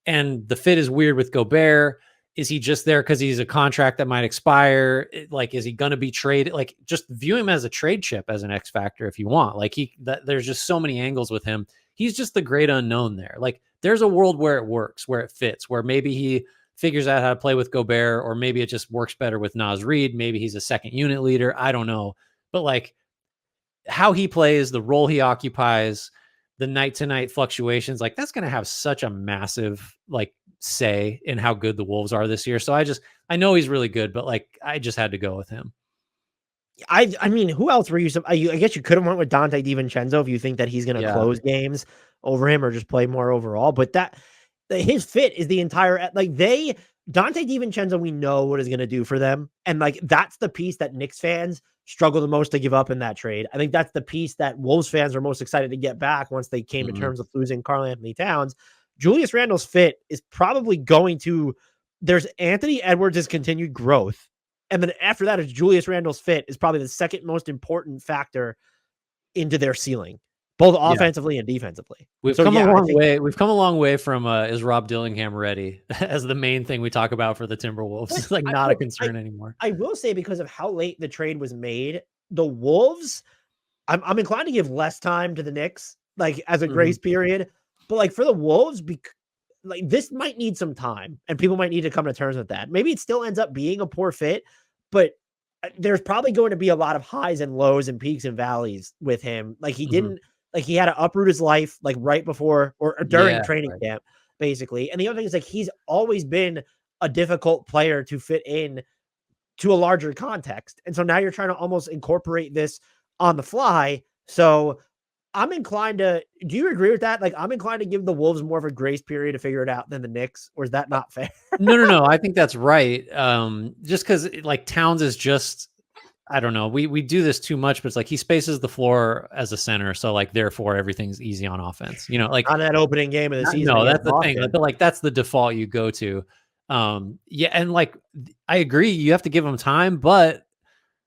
[SPEAKER 2] And the fit is weird with Gobert. Is he just there because he's a contract that might expire? Like, is he going to be traded? Like, just view him as a trade chip, as an X factor if you want. Like, there's just so many angles with him. He's just the great unknown there. Like, there's a world where it works, where it fits, where maybe he figures out how to play with Gobert, or maybe it just works better with Naz Reid. Maybe he's a second unit leader. I don't know. But like, how he plays, the role he occupies, the night to night fluctuations, like that's going to have such a massive like say in how good the Wolves are this year. So I know he's really good, but like, I just had to go with him.
[SPEAKER 1] I mean, who else were you? I guess you could have went with Dante DiVincenzo if you think that he's going to
[SPEAKER 2] Yeah.
[SPEAKER 1] close games over him or just play more overall. But his fit is the entire Dante DiVincenzo. We know what is going to do for them, and like that's the piece that Knicks fans struggle the most to give up in that trade. I think that's the piece that Wolves fans are most excited to get back once they came to terms with losing Karl Anthony Towns. Julius Randle's fit is probably going to. There's Anthony Edwards' continued growth. And then after that is Julius Randle's fit is probably the second most important factor into their ceiling, both offensively and defensively.
[SPEAKER 2] We've come a long way. We've come a long way from is Rob Dillingham ready as the main thing we talk about for the Timberwolves. It's like not a concern anymore.
[SPEAKER 1] I will say because of how late the trade was made, the Wolves, I'm inclined to give less time to the Knicks, like as a grace period. But like for the Wolves, like this might need some time and people might need to come to terms with that. Maybe it still ends up being a poor fit, but there's probably going to be a lot of highs and lows and peaks and valleys with him. Like he didn't, like he had to uproot his life like right before or during training camp, basically. And the other thing is like he's always been a difficult player to fit in to a larger context. And so now you're trying to almost incorporate this on the fly. So I'm inclined to, do you agree with that? Like, I'm inclined to give the Wolves more of a grace period to figure it out than the Knicks, or is that not fair?
[SPEAKER 2] No. I think that's right. Just because like Towns is just, I don't know. We do this too much, but it's like he spaces the floor as a center, so like therefore everything's easy on offense. You know, like
[SPEAKER 1] on that opening game of the season.
[SPEAKER 2] No, that's the thing. Like that's the default you go to. Yeah, and like I agree, you have to give him time, but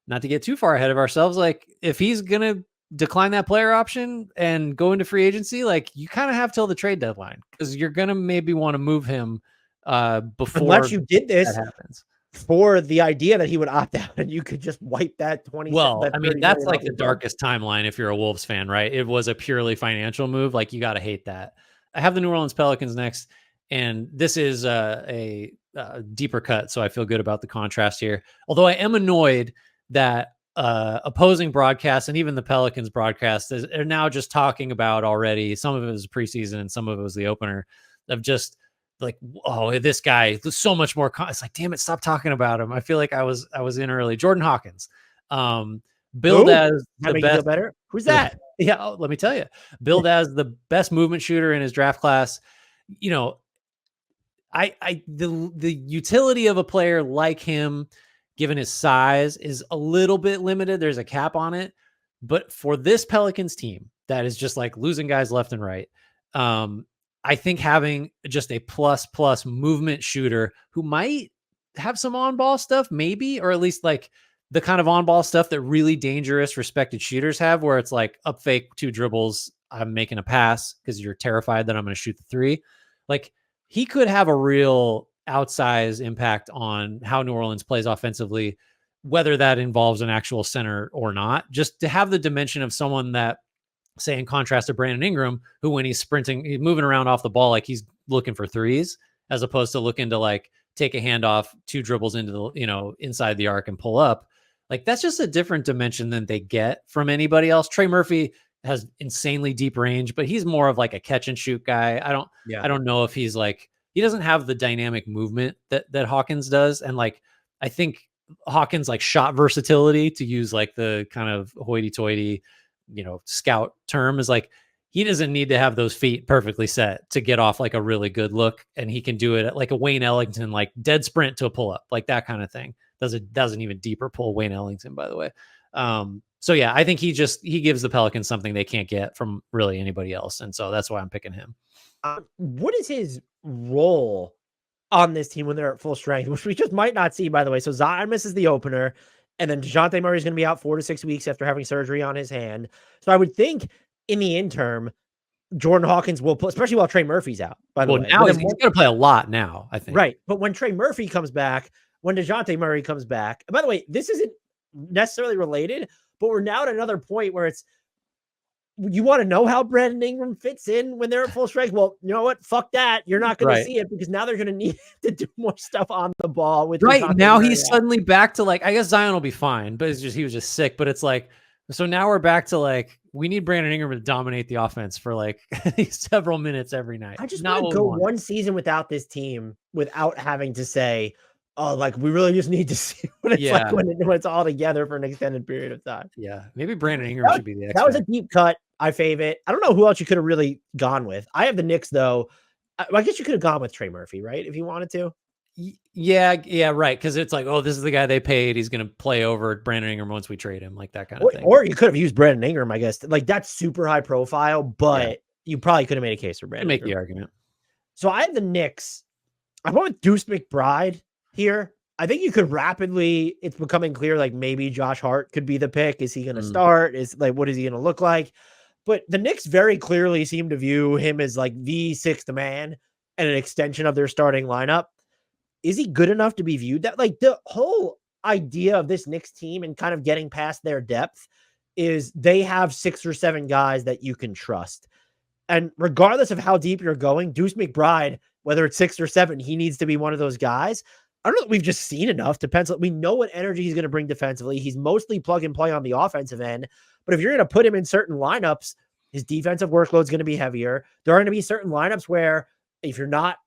[SPEAKER 2] not to get too far ahead of ourselves. Like if he's gonna decline that player option and go into free agency, like you kind of have till the trade deadline because you're gonna maybe want to move him before
[SPEAKER 1] unless you did this
[SPEAKER 2] that happens.
[SPEAKER 1] For the idea that he would opt out and you could just wipe that 20.
[SPEAKER 2] Well, I mean, that's like the darkest timeline if you're a Wolves fan, right? It was a purely financial move. Like you got to hate that. I have the New Orleans Pelicans next, and this is a deeper cut, so I feel good about the contrast here. Although I am annoyed that opposing broadcasts and even the Pelicans broadcast are now just talking about already. Some of it was preseason and some of it was the opener of just like, oh, this guy, there's so much more. It's like, damn it, stop talking about him. I feel like I was in early. Jordan Hawkins, billed as the best.
[SPEAKER 1] Feel better. Who's that?
[SPEAKER 2] Yeah, let me tell you, billed as the best movement shooter in his draft class. You know, the utility of a player like him, given his size, is a little bit limited. There's a cap on it. But for this Pelicans team that is just like losing guys left and right, I think having just a plus movement shooter who might have some on-ball stuff, maybe, or at least like the kind of on-ball stuff that really dangerous, respected shooters have, where it's like up fake 2 dribbles, I'm making a pass because you're terrified that I'm going to shoot the 3. Like he could have a real outsized impact on how New Orleans plays offensively, whether that involves an actual center or not. Just to have the dimension of someone that, say, in contrast to Brandon Ingram, who when he's sprinting, he's moving around off the ball like he's looking for threes, as opposed to looking to like take a handoff, 2 dribbles into the, you know, inside the arc and pull up. Like that's just a different dimension than they get from anybody else. Trey Murphy has insanely deep range, but he's more of like a catch and shoot guy. I don't know if he's like, he doesn't have the dynamic movement that Hawkins does. And like, I think Hawkins like shot versatility, to use like the kind of hoity-toity, you know, scout term, is like, he doesn't need to have those feet perfectly set to get off like a really good look. And he can do it at like a Wayne Ellington, like dead sprint to a pull up, like that kind of thing. Does an even deeper pull, Wayne Ellington, by the way. So yeah, I think he gives the Pelicans something they can't get from really anybody else. And so that's why I'm picking him.
[SPEAKER 1] What is his role on this team when they're at full strength, which we just might not see, by the way? So Zion misses the opener, and then DeJounte Murray is going to be out 4 to 6 weeks after having surgery on his hand. So I would think in the interim, Jordan Hawkins will play, especially while Trey Murphy's out, by the way.
[SPEAKER 2] Now he's going to play a lot now, I think.
[SPEAKER 1] Right. But when Trey Murphy comes back, when DeJounte Murray comes back, by the way, this isn't necessarily related, but we're now at another point where it's, you want to know how Brandon Ingram fits in when they're at full strength? Well, you know what? Fuck that. You're not going to see it because now they're going to need to do more stuff on the ball. With
[SPEAKER 2] right now, he's suddenly back to like, I guess Zion will be fine, but he was just sick. But it's like, so now we're back to like, we need Brandon Ingram to dominate the offense for like several minutes every night.
[SPEAKER 1] I just want to go one season without this team without having to say, oh, like we really just need to see what it's like
[SPEAKER 2] Yeah.
[SPEAKER 1] when it's all together for an extended period of time.
[SPEAKER 2] Yeah. Maybe Brandon Ingram should be the X
[SPEAKER 1] That was a
[SPEAKER 2] factor.
[SPEAKER 1] deep cut. I fave it. I don't know who else you could have really gone with. I have the Knicks though. I guess you could have gone with Trey Murphy, right? If you wanted to.
[SPEAKER 2] Yeah, right. Because it's like, oh, this is the guy they paid. He's going to play over Brandon Ingram once we trade him, like that kind of thing.
[SPEAKER 1] Or you could have used Brandon Ingram, I guess. Like that's super high profile, but you probably could have made a case for Brandon.
[SPEAKER 2] Make the argument.
[SPEAKER 1] So I have the Knicks. I went with Deuce McBride here. I think you could rapidly. It's becoming clear, like maybe Josh Hart could be the pick. Is he going to start? Is like what is he going to look like? But the Knicks very clearly seem to view him as like the sixth man and an extension of their starting lineup. Is he good enough to be viewed that like the whole idea of this Knicks team and kind of getting past their depth is they have 6 or 7 guys that you can trust. And regardless of how deep you're going, Deuce McBride, whether it's 6 or 7, he needs to be one of those guys. I don't know that we've just seen enough to pencil. We know what energy he's going to bring defensively. He's mostly plug and play on the offensive end. But if you're going to put him in certain lineups, his defensive workload is going to be heavier. There are going to be certain lineups where if you're not,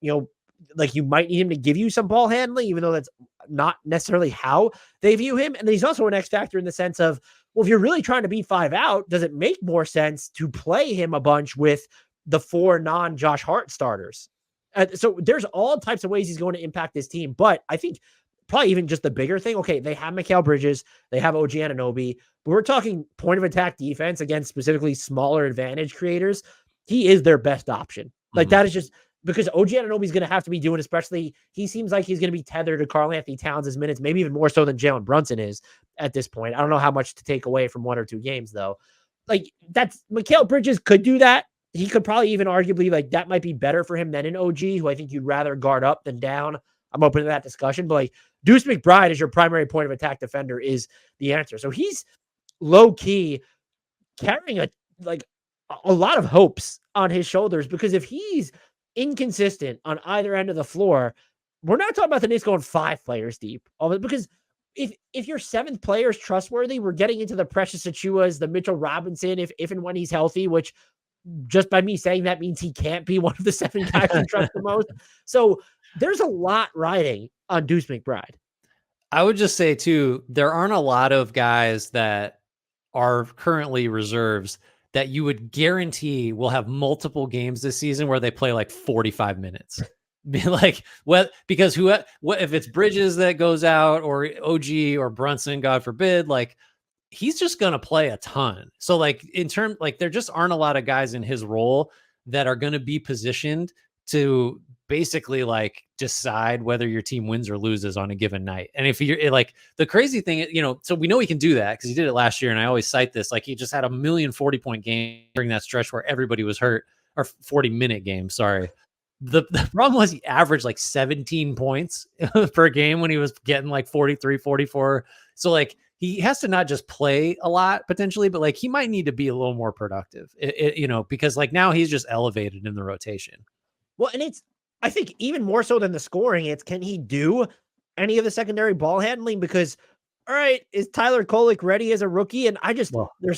[SPEAKER 1] like you might need him to give you some ball handling, even though that's not necessarily how they view him. And then he's also an X factor in the sense of, well, if you're really trying to be 5 out, does it make more sense to play him a bunch with the 4 non-Josh Hart starters? So there's all types of ways he's going to impact this team. But I think probably even just the bigger thing, okay, they have Mikal Bridges, they have OG Anunoby, but we're talking point of attack defense against specifically smaller advantage creators. He is their best option. Like that is just because OG Anunoby is going to have to be doing, especially he seems like he's going to be tethered to Karl Anthony Towns' minutes, maybe even more so than Jalen Brunson is at this point. I don't know how much to take away from 1 or 2 games though. Like that's Mikal Bridges could do that. He could probably even arguably like that might be better for him than an OG, who I think you'd rather guard up than down. I'm open to that discussion, but like Deuce McBride as your primary point of attack defender is the answer. So he's low key carrying a lot of hopes on his shoulders, because if he's inconsistent on either end of the floor, we're not talking about the Knicks going 5 players deep. Because if your 7th player is trustworthy, we're getting into the Precious Achiuwas, the Mitchell Robinson, if and when he's healthy, which just by me saying that means he can't be one of the 7 guys you trust the most. So there's a lot riding on Deuce McBride.
[SPEAKER 2] I would just say too, there aren't a lot of guys that are currently reserves that you would guarantee will have multiple games this season where they play like 45 minutes. Like, well, because what if it's Bridges that goes out or OG or Brunson, God forbid, like he's just going to play a ton. So like there just aren't a lot of guys in his role that are going to be positioned to basically like decide whether your team wins or loses on a given night. And if you're like the crazy thing, so we know he can do that because he did it last year. And I always cite this, like he just had a 40-point game during that stretch where everybody was hurt, or 40-minute game. Sorry. The problem was he averaged like 17 points per game when he was getting like 43, 44. So like he has to not just play a lot potentially, but like he might need to be a little more productive, because like now he's just elevated in the rotation.
[SPEAKER 1] Well, and I think even more so than the scoring, it's can he do any of the secondary ball handling? Because, all right, is Tyler Kolek ready as a rookie? And there's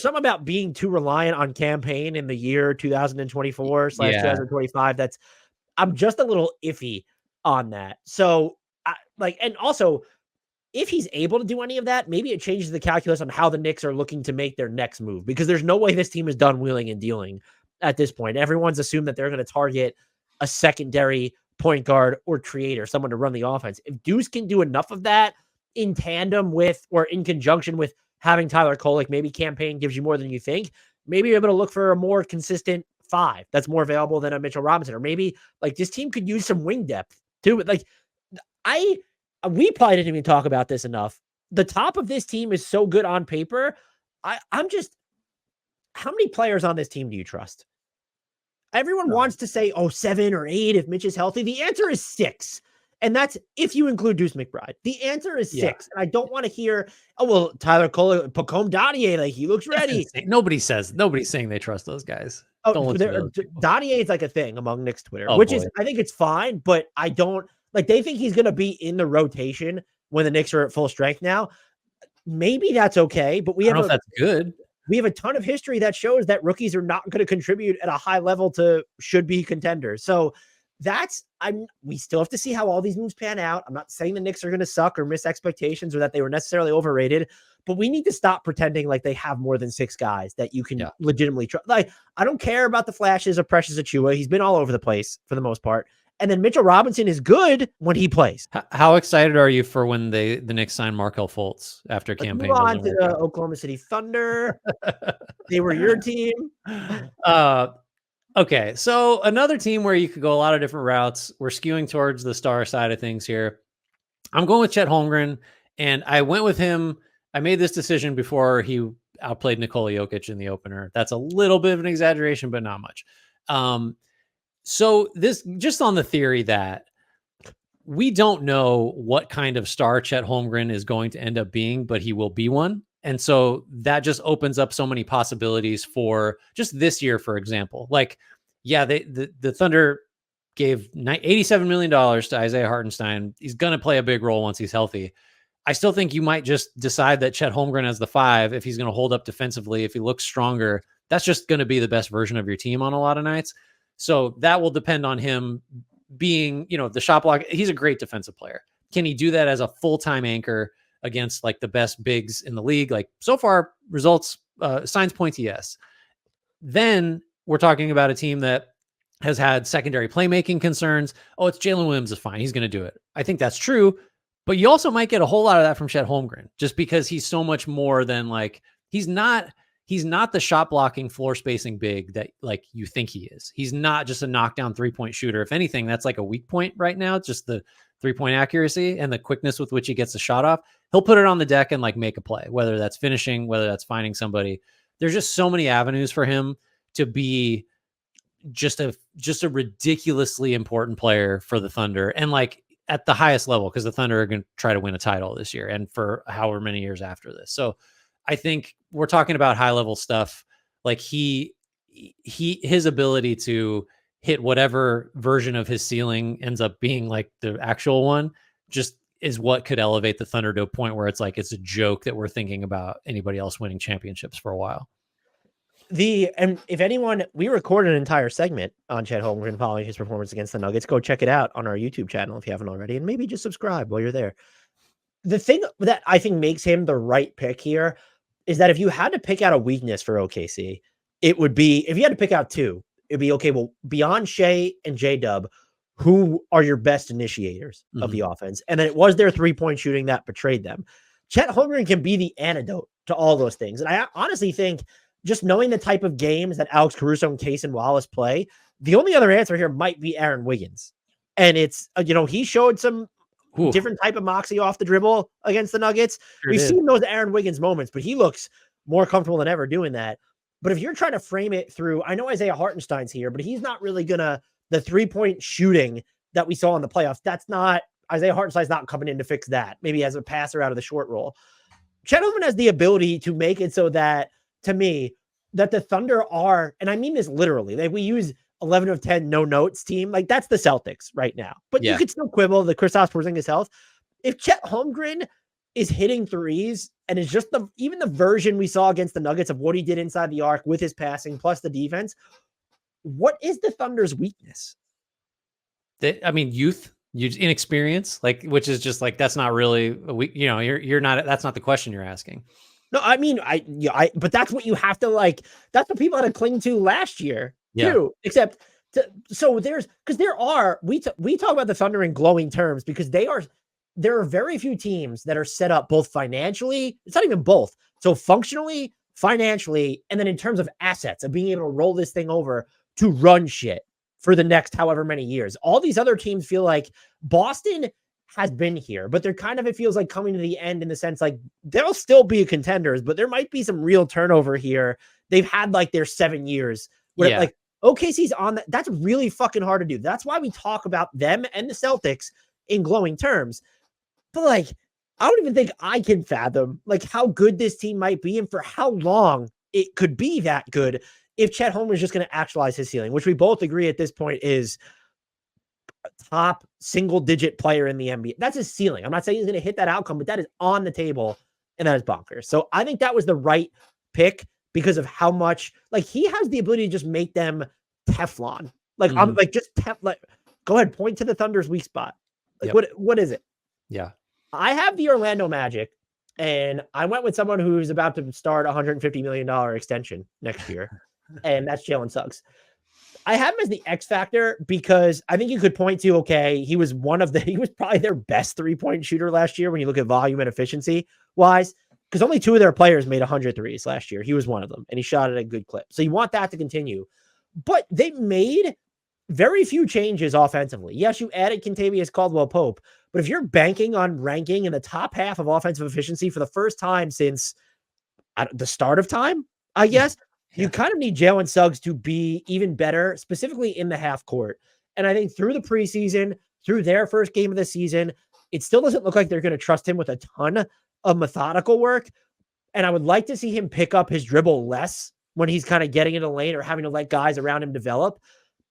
[SPEAKER 1] something about being too reliant on campaign in the year 2024/2025 I'm just a little iffy on that. So, and also, if he's able to do any of that, maybe it changes the calculus on how the Knicks are looking to make their next move, because there's no way this team is done wheeling and dealing at this point. Everyone's assumed that they're going to target a secondary point guard or creator, someone to run the offense. If Deuce can do enough of that in tandem with or in conjunction with having Tyler Kolek, maybe campaign gives you more than you think. Maybe you're able to look for a more consistent 5 that's more available than a Mitchell Robinson, or maybe like this team could use some wing depth too. Like we probably didn't even talk about this enough. The top of this team is so good on paper. I'm just, how many players on this team do you trust? Everyone wants to say, 7 or 8 if Mitch is healthy. The answer is 6. And that's if you include Deuce McBride. The answer is 6. And I don't want to hear, Tyler Cole, Pacome Dadier, like he looks ready.
[SPEAKER 2] Nobody's saying they trust those guys.
[SPEAKER 1] Dadier is like a thing among Knicks Twitter, is, I think it's fine, but I don't, like they think he's going to be in the rotation when the Knicks are at full strength now. Maybe that's okay, but
[SPEAKER 2] I don't know if that's good.
[SPEAKER 1] We have a ton of history that shows that rookies are not going to contribute at a high level to should-be contenders. So we still have to see how all these moves pan out. I'm not saying the Knicks are going to suck or miss expectations or that they were necessarily overrated, but we need to stop pretending like they have more than 6 guys that you can legitimately trust. Like, I don't care about the flashes of Precious Achiuwa. He's been all over the place for the most part. And then Mitchell Robinson is good when he plays.
[SPEAKER 2] How excited are you for when the Knicks sign Markelle Fultz after campaign
[SPEAKER 1] Move on
[SPEAKER 2] doesn't
[SPEAKER 1] to
[SPEAKER 2] work
[SPEAKER 1] the
[SPEAKER 2] out?
[SPEAKER 1] Oklahoma City Thunder. They were your team.
[SPEAKER 2] Okay, so another team where you could go a lot of different routes. We're skewing towards the star side of things here. I'm going with Chet Holmgren, and I went with him. I made this decision before he outplayed Nikola Jokic in the opener. That's a little bit of an exaggeration, but not much. So this just on the theory that we don't know what kind of star Chet Holmgren is going to end up being, but he will be one. And so that just opens up so many possibilities for just this year, for example. Like, yeah, the Thunder gave $87 million to Isaiah Hartenstein. He's going to play a big role once he's healthy. I still think you might just decide that Chet Holmgren as the 5, if he's going to hold up defensively, if he looks stronger, that's just going to be the best version of your team on a lot of nights. So that will depend on him being, the shot block. He's a great defensive player. Can he do that as a full-time anchor against like the best bigs in the league? Like, so far, results, signs point to yes. Then we're talking about a team that has had secondary playmaking concerns. Oh, it's Jalen Williams is fine. He's going to do it. I think that's true. But you also might get a whole lot of that from Chet Holmgren, just because he's so much more than like, he's not the shot blocking, floor spacing big that like you think he is. He's not just a knockdown 3-point shooter. If anything, that's like a weak point right now. Just the 3-point accuracy and the quickness with which he gets the shot off. He'll put it on the deck and like make a play, whether that's finishing, whether that's finding somebody. There's just so many avenues for him to be just a ridiculously important player for the Thunder, and like at the highest level, because the Thunder are going to try to win a title this year and for however many years after this. So I think we're talking about high level stuff. Like his ability to hit whatever version of his ceiling ends up being like the actual one just is what could elevate the Thunder to a point where it's like, it's a joke that we're thinking about anybody else winning championships for a while.
[SPEAKER 1] And if anyone, we recorded an entire segment on Chet Holmgren following his performance against the Nuggets. Go check it out on our YouTube channel if you haven't already, and maybe just subscribe while you're there. The thing that I think makes him the right pick here is that if you had to pick out a weakness for OKC, it would be, if you had to pick out 2, it'd be, okay, well, beyond Shea and J-Dub, who are your best initiators of the offense? And then it was their 3-point shooting that betrayed them. Chet Holmgren can be the antidote to all those things. And I honestly think, just knowing the type of games that Alex Caruso and Cason Wallace play, the only other answer here might be Aaron Wiggins. And it's, he showed some different type of moxie off the dribble against the Nuggets. We've seen those Aaron Wiggins moments, but he looks more comfortable than ever doing that. But if you're trying to frame it through, I know Isaiah Hartenstein's here, but he's not really the 3-point shooting that we saw in the playoffs. That's not, Isaiah Hartenstein's not coming in to fix that. Maybe as a passer out of the short roll. Chet Holmgren has the ability to make it so that, to me, that the Thunder are, and I mean this literally, like we use 11 of 10 no notes team, like that's the Celtics right now. But you could still quibble the Kristaps Porzingis health. If Chet Holmgren is hitting threes and is just even the version we saw against the Nuggets of what he did inside the arc with his passing plus the defense, what is the Thunder's weakness?
[SPEAKER 2] Youth, inexperience, like, which is just like, that's not really a weak, you're not, that's not the question you're asking.
[SPEAKER 1] No, I mean, but that's what you have to like. That's what people had to cling to last year too. Except, so there are we talk about the Thunder in glowing terms because there are very few teams that are set up both financially. It's not even both. So functionally, financially, and then in terms of assets of being able to roll this thing over to run shit for the next however many years. All these other teams feel like Boston has been here, but they're kind of, it feels like coming to the end in the sense like they'll still be contenders, but there might be some real turnover here. They've had like their 7 years where like OKC's on that. That's really fucking hard to do. That's why we talk about them and the Celtics in glowing terms. But like, I don't even think I can fathom like how good this team might be and for how long it could be that good if Chet Holmgren is just going to actualize his ceiling, which we both agree at this point is top single-digit player in the NBA. That's his ceiling. I'm not saying he's going to hit that outcome, but that is on the table, and that is bonkers. So I think that was the right pick because of how much, like, he has the ability to just make them Teflon. Like, I'm like, just like, Go ahead, point to the Thunder's weak spot. Like
[SPEAKER 2] Yep.
[SPEAKER 1] what is it?
[SPEAKER 2] Yeah.
[SPEAKER 1] I have the Orlando Magic, and I went with someone who's about to start a $150 million extension next year, and that's Jalen Suggs. I have him as the X factor because I think you could point to, okay, he was probably their best 3-point shooter last year when you look at volume and efficiency wise, because only 2 of their players made 100 threes last year. He was one of them, and he shot at a good clip. So you want that to continue. But they made very few changes offensively. Yes, you added Kentavious Caldwell-Pope, but if you're banking on ranking in the top half of offensive efficiency for the first time since the start of time, I guess, you kind of need Jalen Suggs to be even better, specifically in the half court. And I think through the preseason, through their first game of the season, it still doesn't look like they're going to trust him with a ton of methodical work. And I would like to see him pick up his dribble less when he's kind of getting in the lane or having to let guys around him develop.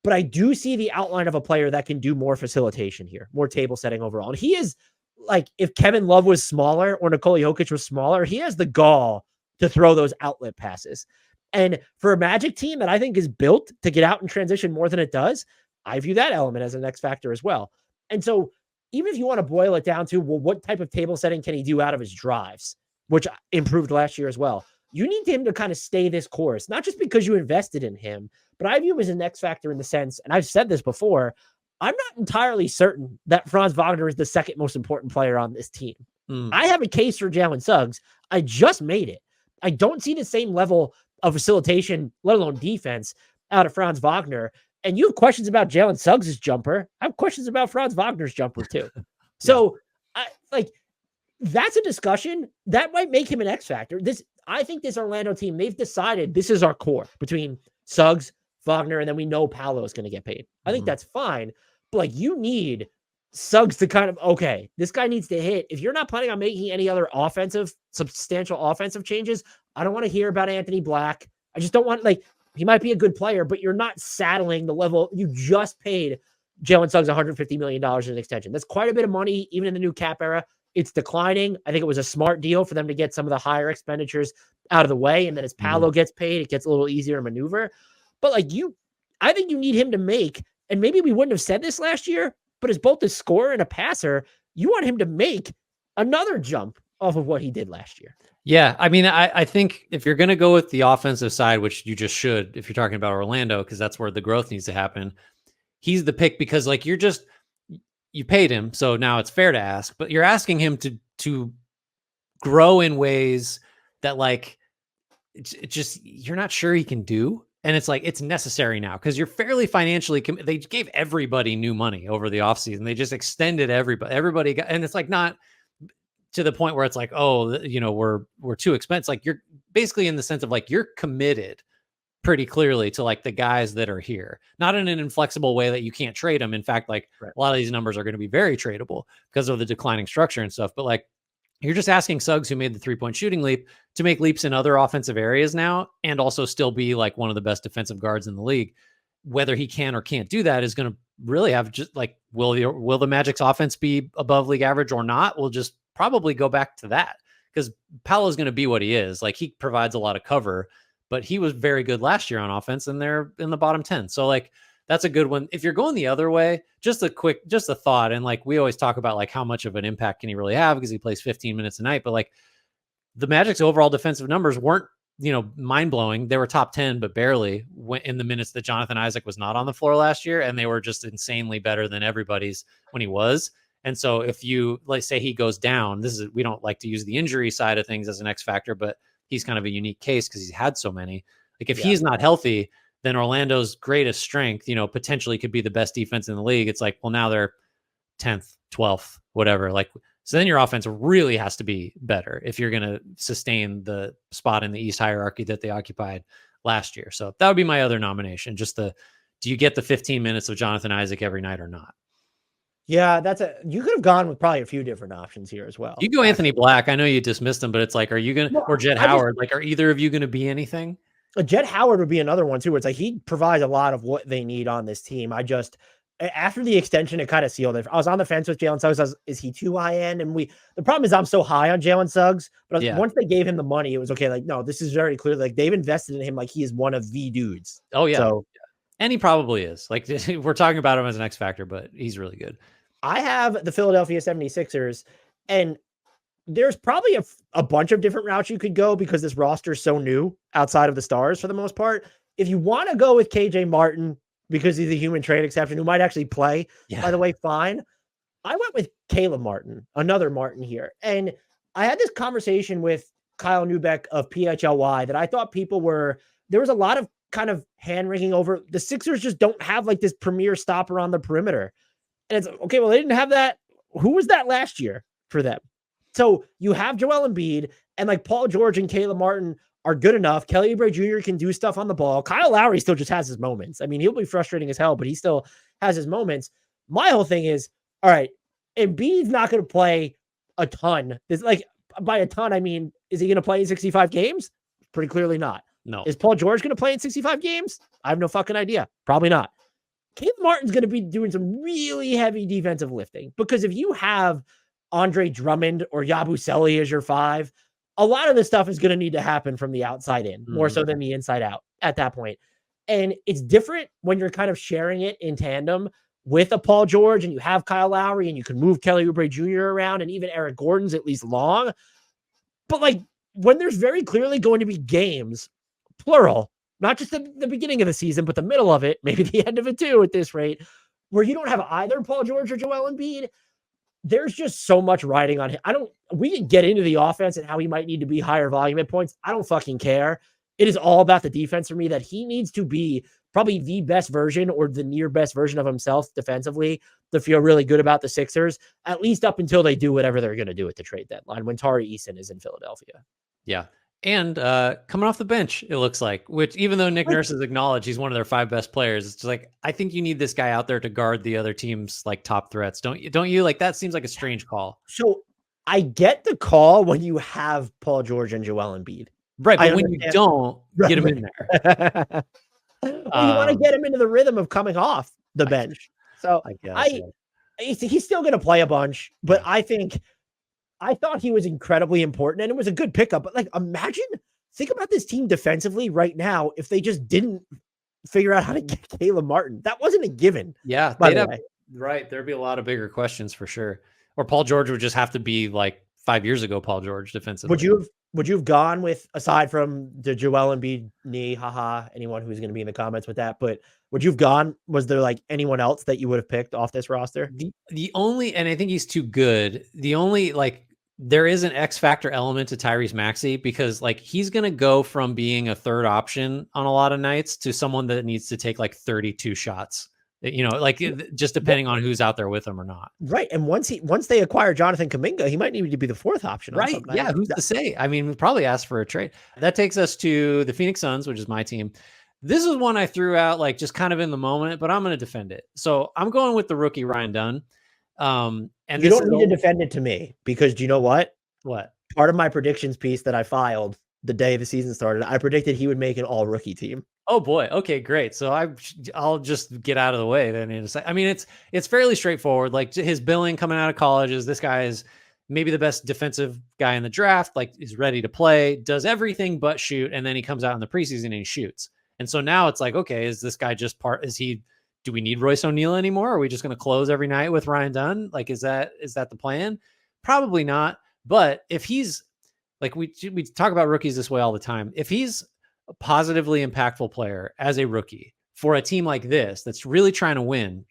[SPEAKER 1] But I do see the outline of a player that can do more facilitation here, more table setting overall. And he is like, if Kevin Love was smaller or Nikola Jokic was smaller, he has the gall to throw those outlet passes. And for a Magic team that I think is built to get out and transition more than it does, I view that element as an X factor as well. And so even if you want to boil it down to, well, what type of table setting can he do out of his drives, which improved last year as well, you need him to kind of stay this course, not just because you invested in him, but I view him as an X factor in the sense, and I've said this before, I'm not entirely certain that Franz Wagner is the second most important player on this team. I have a case for Jalen Suggs. I just made it. I don't see the same level of facilitation, let alone defense, out of Franz Wagner. And you have questions about Jalen Suggs' jumper. I have questions about Franz Wagner's jumper too. So that's a discussion that might make him an X factor. I think this Orlando team, they've decided this is our core between Suggs, Wagner, and then we know Paolo is going to get paid. I think that's fine. But like, you need Suggs to kind of, okay, this guy needs to hit. If you're not planning on making any other substantial offensive changes, I don't want to hear about Anthony Black. I just don't want, like, he might be a good player, but you're not saddling the level. You just paid Jalen Suggs $150 million in an extension. That's quite a bit of money, even in the new cap era. It's declining. I think it was a smart deal for them to get some of the higher expenditures out of the way. And then as Paolo gets paid, it gets a little easier to maneuver. But like I think you need him to make, and maybe we wouldn't have said this last year, but as both a scorer and a passer, you want him to make another jump off of what he did last year.
[SPEAKER 2] Yeah. I mean, I think if you're going to go with the offensive side, which you just should, if you're talking about Orlando, because that's where the growth needs to happen, he's the pick because like you paid him. So now it's fair to ask, but you're asking him to grow in ways that like, it just, you're not sure he can do. And it's like, it's necessary now because you're fairly financially, they gave everybody new money over the offseason. They just extended everybody got, and it's like not to the point where it's like, oh, you know, we're too expensive. Like you're basically in the sense of like, you're committed pretty clearly to like the guys that are here, not in an inflexible way that you can't trade them. In fact, like a lot of these numbers are going to be very tradable because of the declining structure and stuff. But like, you're just asking Suggs, who made the 3-point shooting leap, to make leaps in other offensive areas now and also still be like one of the best defensive guards in the league. Whether he can or can't do that is going to really have just like, will the Magic's offense be above league average or not? We'll just probably go back to that because Paolo's going to be what he is. Like he provides a lot of cover, but he was very good last year on offense and they're in the bottom 10. So like, that's a good one. If you're going the other way, just a thought. And like, we always talk about like how much of an impact can he really have because he plays 15 minutes a night, but like the Magic's overall defensive numbers weren't, you know, mind blowing. They were top 10, but barely in the minutes that Jonathan Isaac was not on the floor last year. And they were just insanely better than everybody's when he was. And so if you let's say he goes down, we don't like to use the injury side of things as an X factor, but he's kind of a unique case because he's had so many. Like if he's not healthy, then Orlando's greatest strength, you know, potentially could be the best defense in the league. It's like, well, now they're 10th, 12th, whatever. Like, so then your offense really has to be better if you're going to sustain the spot in the East hierarchy that they occupied last year. So that would be my other nomination. Do you get the 15 minutes of Jonathan Isaac every night or not?
[SPEAKER 1] Yeah, you could have gone with probably a few different options here as well.
[SPEAKER 2] You go Anthony Black. I know you dismissed him, but it's like, are you going to, or Jett Howard, like, are either of you going to be anything?
[SPEAKER 1] Jett Howard would be another one too, where it's like he provides a lot of what they need on this team. After the extension, it kind of sealed it. I was on the fence with Jalen Suggs. Is he too high end? And the problem is I'm so high on Jalen Suggs, but once they gave him the money, it was okay. Like, no, this is very clear. Like they've invested in him. Like he is one of the dudes.
[SPEAKER 2] Oh yeah.
[SPEAKER 1] So
[SPEAKER 2] And he probably is. Like, we're talking about him as an X factor, but he's really good.
[SPEAKER 1] I have the Philadelphia 76ers, and there's probably a bunch of different routes you could go because this roster is so new outside of the stars for the most part. If you want to go with KJ Martin because he's a human trade exception who might actually play, by the way, fine. I went with Caleb Martin, another Martin here. And I had this conversation with Kyle Neubeck of PHLY that I thought there was a lot of kind of hand wringing over. The Sixers just don't have like this premier stopper on the perimeter. And it's okay. Well, they didn't have that. Who was that last year for them? So you have Joel Embiid and like Paul George and Caleb Martin are good enough. Kelly Oubre Jr. can do stuff on the ball. Kyle Lowry still just has his moments. I mean, he'll be frustrating as hell, but he still has his moments. My whole thing is, all right, Embiid's not going to play a ton. It's like, by a ton, I mean, is he going to play in 65 games? Pretty clearly not.
[SPEAKER 2] No.
[SPEAKER 1] Is Paul George going to play in 65 games? I have no fucking idea. Probably not. Caleb Martin's going to be doing some really heavy defensive lifting because if you have Andre Drummond or Yabusele as your 5, a lot of this stuff is going to need to happen from the outside in, more so than the inside out at that point. And it's different when you're kind of sharing it in tandem with a Paul George and you have Kyle Lowry and you can move Kelly Oubre Jr. around and even Eric Gordon's at least long. But like when there's very clearly going to be games, plural, not just the beginning of the season, but the middle of it, maybe the end of it too at this rate, where you don't have either Paul George or Joel Embiid, there's just so much riding on him. We can get into the offense and how he might need to be higher volume at points. I don't fucking care. It is all about the defense for me that he needs to be probably the best version or the near best version of himself defensively to feel really good about the Sixers, at least up until they do whatever they're going to do at the trade deadline when Tari Eason is in Philadelphia.
[SPEAKER 2] Yeah. And coming off the bench, it looks like, which even though Nick Nurse has acknowledged he's one of their 5 best players, it's just like, I think you need this guy out there to guard the other team's like top threats. Don't you? Like, that seems like a strange call.
[SPEAKER 1] So I get the call when you have Paul George and Joel Embiid.
[SPEAKER 2] Right. But when you don't, get him in there.
[SPEAKER 1] Well, you want to get him into the rhythm of coming off the bench. So he's still going to play a bunch, but I thought he was incredibly important and it was a good pickup. But like, think about this team defensively right now. If they just didn't figure out how to get Caleb Martin, that wasn't a given.
[SPEAKER 2] Yeah. Right. There'd be a lot of bigger questions for sure. Or Paul George would just have to be like 5 years ago, Paul George defensively.
[SPEAKER 1] Would you have gone with, aside from the Joel Embiid knee, anyone who's going to be in the comments with that, but would you have gone, was there like anyone else that you would have picked off this roster?
[SPEAKER 2] The only, and I think he's too good. The only, like, there is an X factor element to Tyrese Maxey because like he's going to go from being a third option on a lot of nights to someone that needs to take like 32 shots. Like just depending on who's out there with him or not.
[SPEAKER 1] Right. And once they acquire Jonathan Kuminga, he might need to be the 4th option.
[SPEAKER 2] Right. Yeah. Who's to say? I mean, we probably asked for a trade. That takes us to the Phoenix Suns, which is my team. This is one I threw out like just kind of in the moment, but I'm going to defend it. So I'm going with the rookie Ryan Dunn. And
[SPEAKER 1] you don't need to defend it to me because do you know what?
[SPEAKER 2] What?
[SPEAKER 1] Part of my predictions piece that I filed the day the season started, I predicted he would make an all rookie team.
[SPEAKER 2] Oh boy. Okay, great. So I'll just get out of the way then. I mean, it's fairly straightforward. Like his billing coming out of college is this guy is maybe the best defensive guy in the draft, like is ready to play, does everything but shoot. And then he comes out in the preseason and he shoots. And so now it's like, okay, is this guy just do we need Royce O'Neal anymore? Are we just going to close every night with Ryan Dunn? Like, is that the plan? Probably not. But if he's like, we talk about rookies this way all the time. If he's a positively impactful player as a rookie for a team like this, that's really trying to win,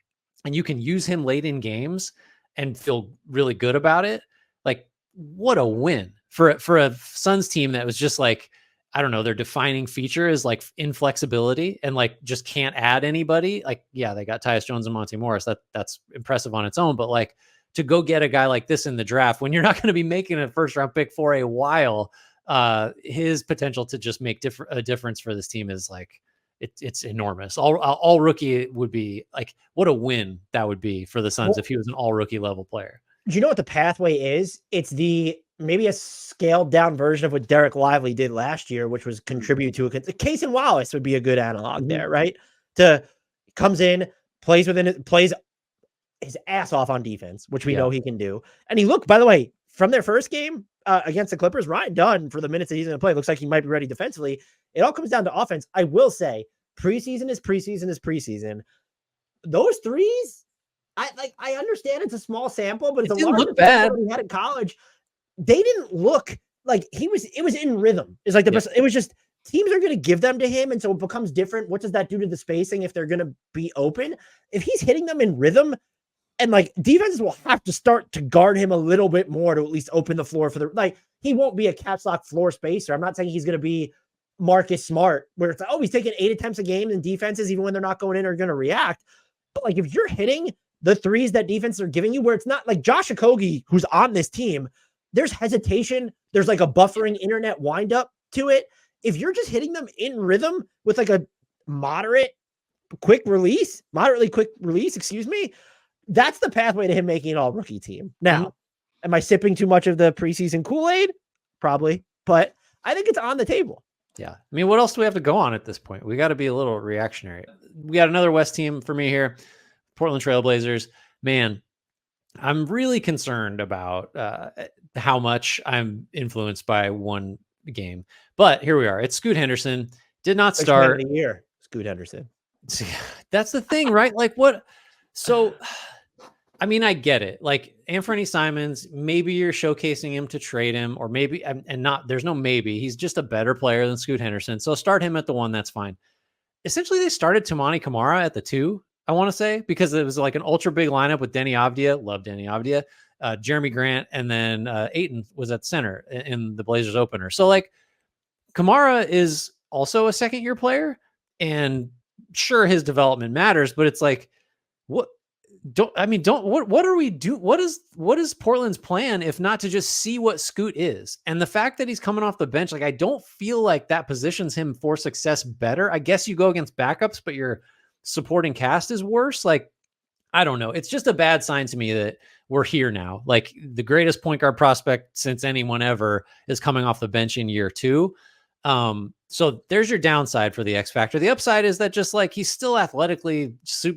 [SPEAKER 2] and you can use him late in games and feel really good about it. Like, what a win for a Suns team that was just like, I don't know, their defining feature is like inflexibility and like just can't add anybody. Like, yeah, they got Tyus Jones and Monte Morris. That's impressive on its own. But like to go get a guy like this in the draft when you're not going to be making a 1st round pick for a while, his potential to just make a difference for this team is like, it's enormous. All rookie would be like, what a win that would be for the Suns if he was an all rookie level player.
[SPEAKER 1] Do you know what the pathway is? It's maybe a scaled down version of what Derek Lively did last year, which was contribute to Case and Wallace would be a good analog there, right? Comes in, plays his ass off on defense, which we know he can do. And he looked, by the way, from their first game against the Clippers, Ryan Dunn, for the minutes that he's going to play, looks like he might be ready defensively. It all comes down to offense. I will say preseason is preseason is preseason. Those threes, I understand it's a small sample, but it's a larger sample than we had in college. They didn't look like it was in rhythm. It's like the best. It was just teams are going to give them to him. And so it becomes different. What does that do to the spacing if they're going to be open? If he's hitting them in rhythm, and like defenses will have to start to guard him a little bit more to at least open the floor for the, like, he won't be a caps lock floor spacer. I'm not saying he's going to be Marcus Smart where it's like, oh, he's taking 8 attempts a game, and defenses, even when they're not going in, are going to react. But like, if you're hitting the threes that defenses are giving you, where it's not like Josh Okogie, who's on this team, there's hesitation. There's like a buffering internet windup to it. If you're just hitting them in rhythm with like a moderately quick release, excuse me, that's the pathway to him making an all-rookie team. Now, am I sipping too much of the preseason Kool-Aid? Probably, but I think it's on the table.
[SPEAKER 2] Yeah. I mean, what else do we have to go on at this point? We got to be a little reactionary. We got another West team for me here, Portland Trailblazers. Man, I'm really concerned about how much I'm influenced by one game. But here we are. It's Scoot Henderson. Did not start.
[SPEAKER 1] The year, Scoot Henderson.
[SPEAKER 2] That's the thing, right? Like what? So, I mean, I get it. Like Anthony Simons, maybe you're showcasing him to trade him, or maybe, and not, there's no maybe. He's just a better player than Scoot Henderson. So start him at the 1. That's fine. Essentially, they started Toumani Camara at the 2, I want to say, because it was like an ultra big lineup with Denny Avdia. Love Denny Avdia. Jeremy Grant, and then Ayton was at center in the Blazers opener. So like Camara is also a second-year player, and sure, his development matters, but it's like, what are we do? What is Portland's plan if not to just see what Scoot is? And the fact that he's coming off the bench, like, I don't feel like that positions him for success better. I guess you go against backups, but your supporting cast is worse. Like, I don't know. It's just a bad sign to me that we're here now. Like, the greatest point guard prospect since anyone ever is coming off the bench in year 2. So there's your downside for the X factor. The upside is that just like he's still athletically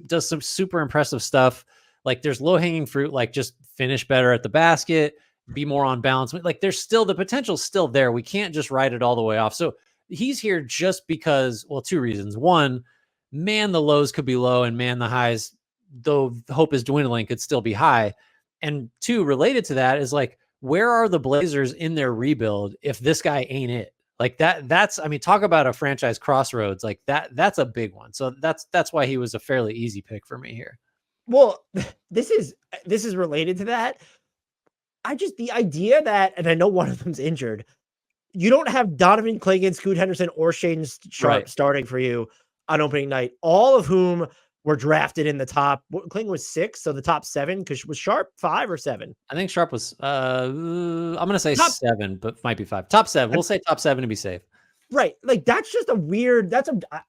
[SPEAKER 2] does some super impressive stuff. Like there's low hanging fruit, like just finish better at the basket, be more on balance. Like there's still the potential still there. We can't just write it all the way off. So he's here just because, well, 2 reasons. 1, man, the lows could be low, and man, the highs, though hope is dwindling, could still be high. And 2, related to that is like, where are the Blazers in their rebuild if this guy ain't it? Like that's, I mean, talk about a franchise crossroads. Like that's a big one. So that's why he was a fairly easy pick for me here.
[SPEAKER 1] Well, this is related to that. The idea that, and I know one of them's injured, you don't have Donovan Clingan, Scoot Henderson, or Shaden Sharp starting for you on opening night, all of whom were drafted in the top. Clingan was 6, so the top 7, because was Sharp 5 or 7?
[SPEAKER 2] I think Sharp was, I'm going to say 7, but might be 5. Top 7. We'll say top 7 to be safe.
[SPEAKER 1] Right. Like, that's just a weird,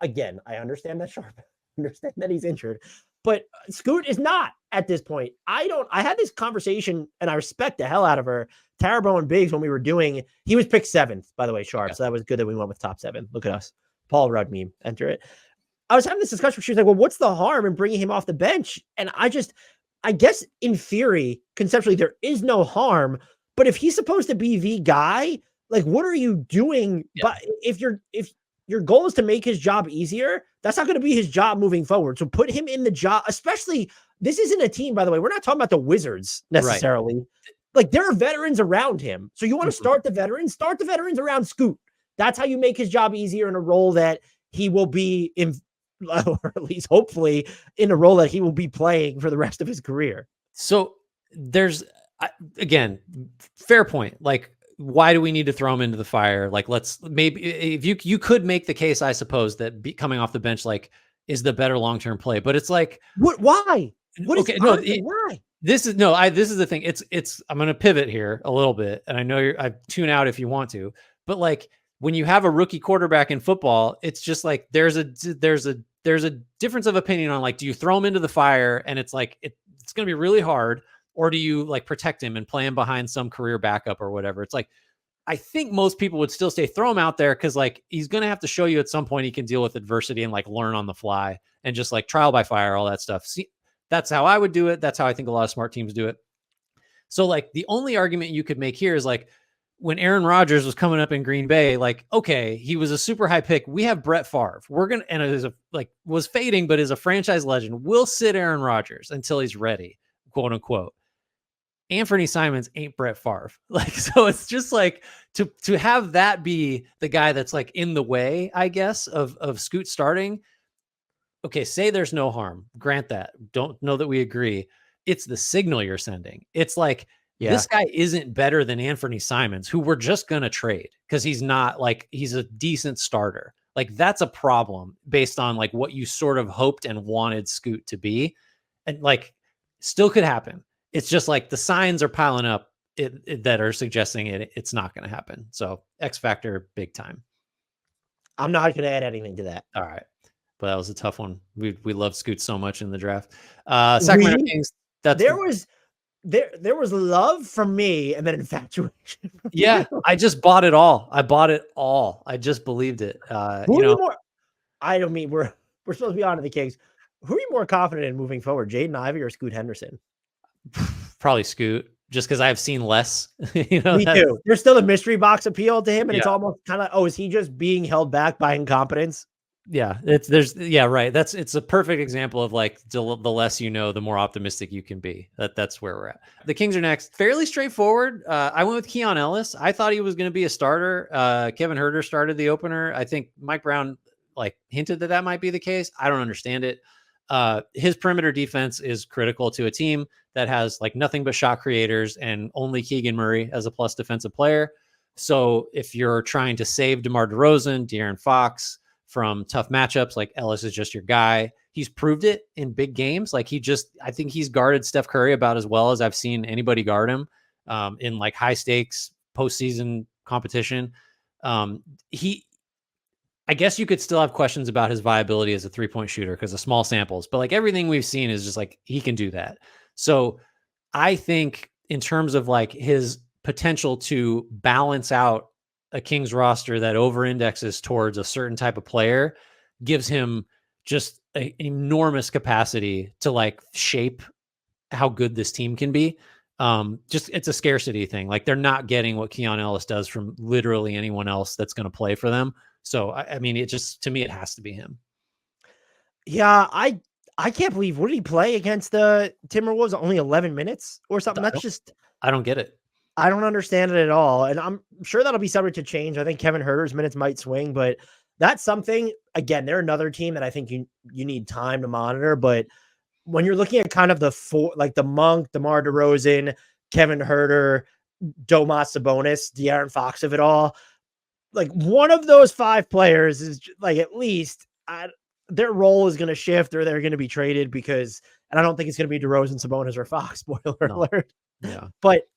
[SPEAKER 1] again, I understand that Sharp, understand that he's injured, but Scoot is not at this point. I had this conversation, and I respect the hell out of her, Tarabo and Biggs, when we were doing, he was picked 7th, by the way, Sharp. Yeah. So that was good that we went with top 7. Look at us. Paul Rudd meme, enter it. I was having this discussion. She was like, well, what's the harm in bringing him off the bench? And I guess in theory, conceptually, there is no harm, but if he's supposed to be the guy, like, what are you doing? Yeah. But if your goal is to make his job easier, that's not going to be his job moving forward. So put him in the job, especially, this isn't a team, by the way, we're not talking about the Wizards necessarily. Right. Like, there are veterans around him. So you want to start the veterans around Scoot. That's how you make his job easier in a role that he will be in, or at least hopefully in a role that he will be playing for the rest of his career.
[SPEAKER 2] So there's, again, fair point. Like, why do we need to throw him into the fire? Like, let's maybe, if you could make the case, I suppose, that coming off the bench, like, is the better long-term play, but it's like,
[SPEAKER 1] why?
[SPEAKER 2] Why? This is the thing. It's, I'm going to pivot here a little bit, and I know I tune out if you want to, but like, when you have a rookie quarterback in football, it's just like, there's a difference of opinion on, like, do you throw him into the fire and it's like, it's going to be really hard, or do you like protect him and play him behind some career backup or whatever? It's like, I think most people would still say throw him out there, because like, he's going to have to show you at some point he can deal with adversity and like learn on the fly and just like trial by fire, all that stuff. See, that's how I would do it. That's how I think a lot of smart teams do it. So like, the only argument you could make here is like, when Aaron Rodgers was coming up in Green Bay, like, okay, he was a super high pick. We have Brett Favre. We're going to, and it is was fading, but is a franchise legend. We'll sit Aaron Rodgers until he's ready, quote unquote. Anthony Simons ain't Brett Favre. Like, so it's just like to have that be the guy that's like in the way, I guess, of Scoot starting. Okay, say there's no harm. Grant that. Don't know that we agree. It's the signal you're sending. It's like, this guy isn't better than Anthony Simons, who we're just going to trade because he's not like, he's a decent starter. Like, that's a problem based on like what you sort of hoped and wanted Scoot to be. And like, still could happen. It's just like the signs are piling up that are suggesting it's not going to happen. So X factor, big time.
[SPEAKER 1] I'm not going to add anything to that.
[SPEAKER 2] All right. But that was a tough one. We love Scoot so much in the draft. Sacramento Kings.
[SPEAKER 1] There was love from me and then infatuation.
[SPEAKER 2] Yeah, I just bought it all. I bought it all. I just believed it.
[SPEAKER 1] I don't mean we're supposed to be on to the Kings. Who are you more confident in moving forward, Jaden Ivey or Scoot Henderson?
[SPEAKER 2] Probably Scoot, just because I've seen less.
[SPEAKER 1] Me too. There's still a mystery box appeal to him, and it's almost kind of, is he just being held back by incompetence?
[SPEAKER 2] Yeah, right. It's a perfect example of like the less you know, the more optimistic you can be. That's where we're at. The Kings are next. Fairly straightforward. I went with Keon Ellis. I thought he was going to be a starter. Kevin Huerter started the opener. I think Mike Brown like hinted that might be the case. I don't understand it. His perimeter defense is critical to a team that has like nothing but shot creators and only Keegan Murray as a plus defensive player. So if you're trying to save DeMar DeRozan, De'Aaron Fox from tough matchups, like Ellis is just your guy. He's proved it in big games. Like I think he's guarded Steph Curry about as well as I've seen anybody guard him in like high stakes postseason competition. I guess you could still have questions about his viability as a 3-point shooter because of small samples, but like everything we've seen is just like, he can do that. So I think in terms of like his potential to balance out a Kings roster that over indexes towards a certain type of player gives him just an enormous capacity to like shape how good this team can be. It's a scarcity thing. Like they're not getting what Keon Ellis does from literally anyone else that's going to play for them. So, I mean, to me, it has to be him.
[SPEAKER 1] Yeah, I can't believe, what did he play against the Timberwolves? Only 11 minutes or something?
[SPEAKER 2] I don't get it.
[SPEAKER 1] I don't understand it at all. And I'm sure that'll be subject to change. I think Kevin Huerter's minutes might swing, but that's something, again, they're another team that I think you need time to monitor. But when you're looking at kind of the Monk, DeMar DeRozan, Kevin Huerter, Domas Sabonis, De'Aaron Fox of it all, like one of those 5 players is like, at least their role is going to shift or they're going to be traded and I don't think it's going to be DeRozan, Sabonis, or Fox, spoiler alert.
[SPEAKER 2] Yeah.
[SPEAKER 1] But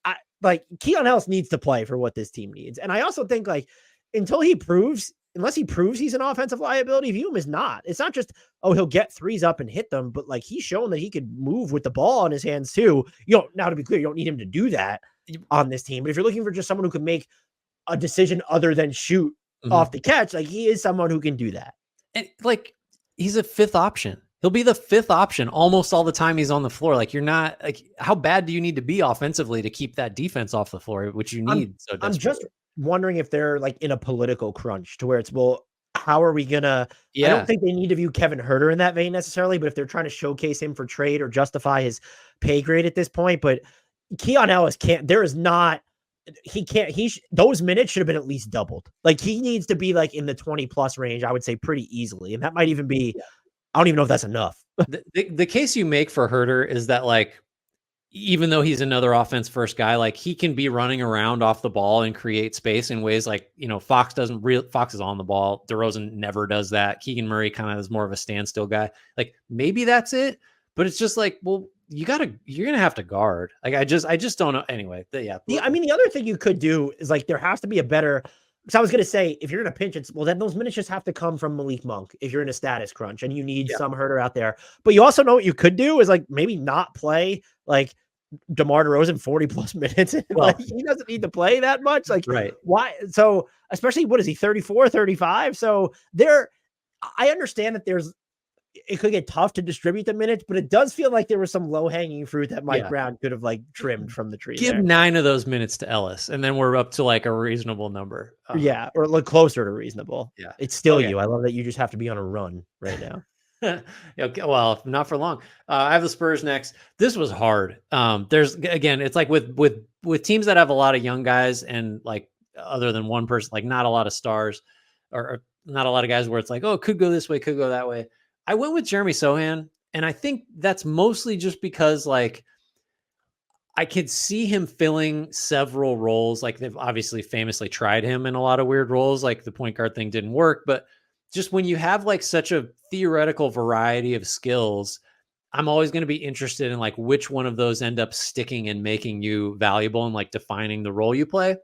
[SPEAKER 1] Keon Ellis needs to play for what this team needs. And I also think like unless he proves he's an offensive liability, view him as not. It's not just, he'll get threes up and hit them, but like he's shown that he could move with the ball in his hands too. Now to be clear, you don't need him to do that on this team. But if you're looking for just someone who can make a decision other than shoot off the catch, like he is someone who can do that.
[SPEAKER 2] And like he's a 5th option. He'll be the 5th option almost all the time he's on the floor. Like you're not like, how bad do you need to be offensively to keep that defense off the floor, which you need? I'm
[SPEAKER 1] just wondering if they're like in a political crunch to where it's, well, how are we gonna? I don't think they need to view Kevin Huerter in that vein necessarily, but if they're trying to showcase him for trade or justify his pay grade at this point, but Keon Ellis those minutes should have been at least doubled. Like he needs to be like in the 20+ range, I would say pretty easily. And that might even be, I don't even know if that's enough.
[SPEAKER 2] The case you make for Huerter is that like, even though he's another offense first guy, like he can be running around off the ball and create space in ways like, Fox is on the ball. DeRozan never does that. Keegan Murray kind of is more of a standstill guy. Like maybe that's it, but it's just like, well, you're going to have to guard. Like, I just don't know. Anyway.
[SPEAKER 1] I mean, the other thing you could do is like, there has to be a better, because I was going to say, if you're in a pinch, then those minutes just have to come from Malik Monk if you're in a status crunch and you need some Huerter out there. But you also know what you could do is like maybe not play like DeMar DeRozan 40+ minutes. Like he doesn't need to play that much. Like, why? So especially, what is he, 34, 35? So I understand that there's it could get tough to distribute the minutes, but it does feel like there was some low hanging fruit that Mike
[SPEAKER 2] Yeah.
[SPEAKER 1] Brown could have like trimmed from the tree.
[SPEAKER 2] Give
[SPEAKER 1] there.
[SPEAKER 2] 9 of those minutes to Ellis, and then we're up to like a reasonable number.
[SPEAKER 1] Yeah, or look closer to reasonable.
[SPEAKER 2] Yeah.
[SPEAKER 1] It's still
[SPEAKER 2] Okay.
[SPEAKER 1] you. I love that you just have to be on a run right now.
[SPEAKER 2] Okay, well, not for long. I have the Spurs next. This was hard. There's again, it's like with teams that have a lot of young guys and like other than one person, like not a lot of stars or not a lot of guys where it's like, oh, it could go this way, could go that way. I went with Jeremy Sohan, and I think that's mostly just because like I could see him filling several roles. Like they've obviously famously tried him in a lot of weird roles, like the point guard thing didn't work. But just when you have like such a theoretical variety of skills, I'm always going to be interested in like which one of those end up sticking and making you valuable and like defining the role you play.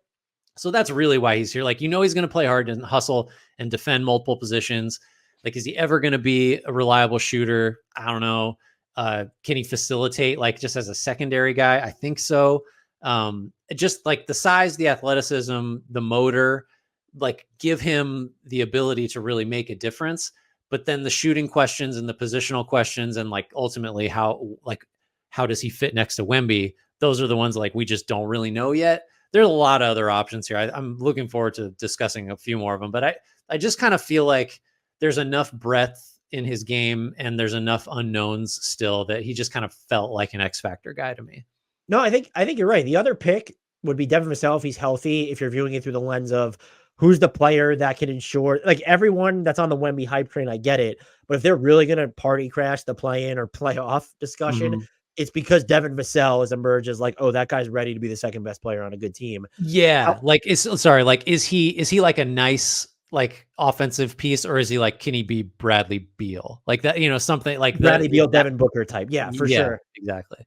[SPEAKER 2] So that's really why he's here. Like, you know, he's going to play hard and hustle and defend multiple positions. Like, is he ever going to be a reliable shooter? I don't know. Can he facilitate like just as a secondary guy? I think so. Just like the size, the athleticism, the motor, like give him the ability to really make a difference. But then the shooting questions and the positional questions and like ultimately how does he fit next to Wemby? Those are the ones like we just don't really know yet. There's a lot of other options here. I'm looking forward to discussing a few more of them, but I just kind of feel like there's enough breadth in his game and there's enough unknowns still that he just kind of felt like an X factor guy to me.
[SPEAKER 1] No, I think you're right. The other pick would be Devin Vassell if he's healthy, if you're viewing it through the lens of who's the player that can ensure, like everyone that's on the Wemby hype train, I get it. But if they're really going to party crash the play-in or playoff discussion, it's because Devin Vassell has emerged as like, oh, that guy's ready to be the second best player on a good team.
[SPEAKER 2] Yeah. Is he like a nice, like offensive piece, or is he like, can he be Bradley Beal? Like that, you know, something like
[SPEAKER 1] Bradley Beal, Devin Booker type. Yeah, for sure.
[SPEAKER 2] Exactly.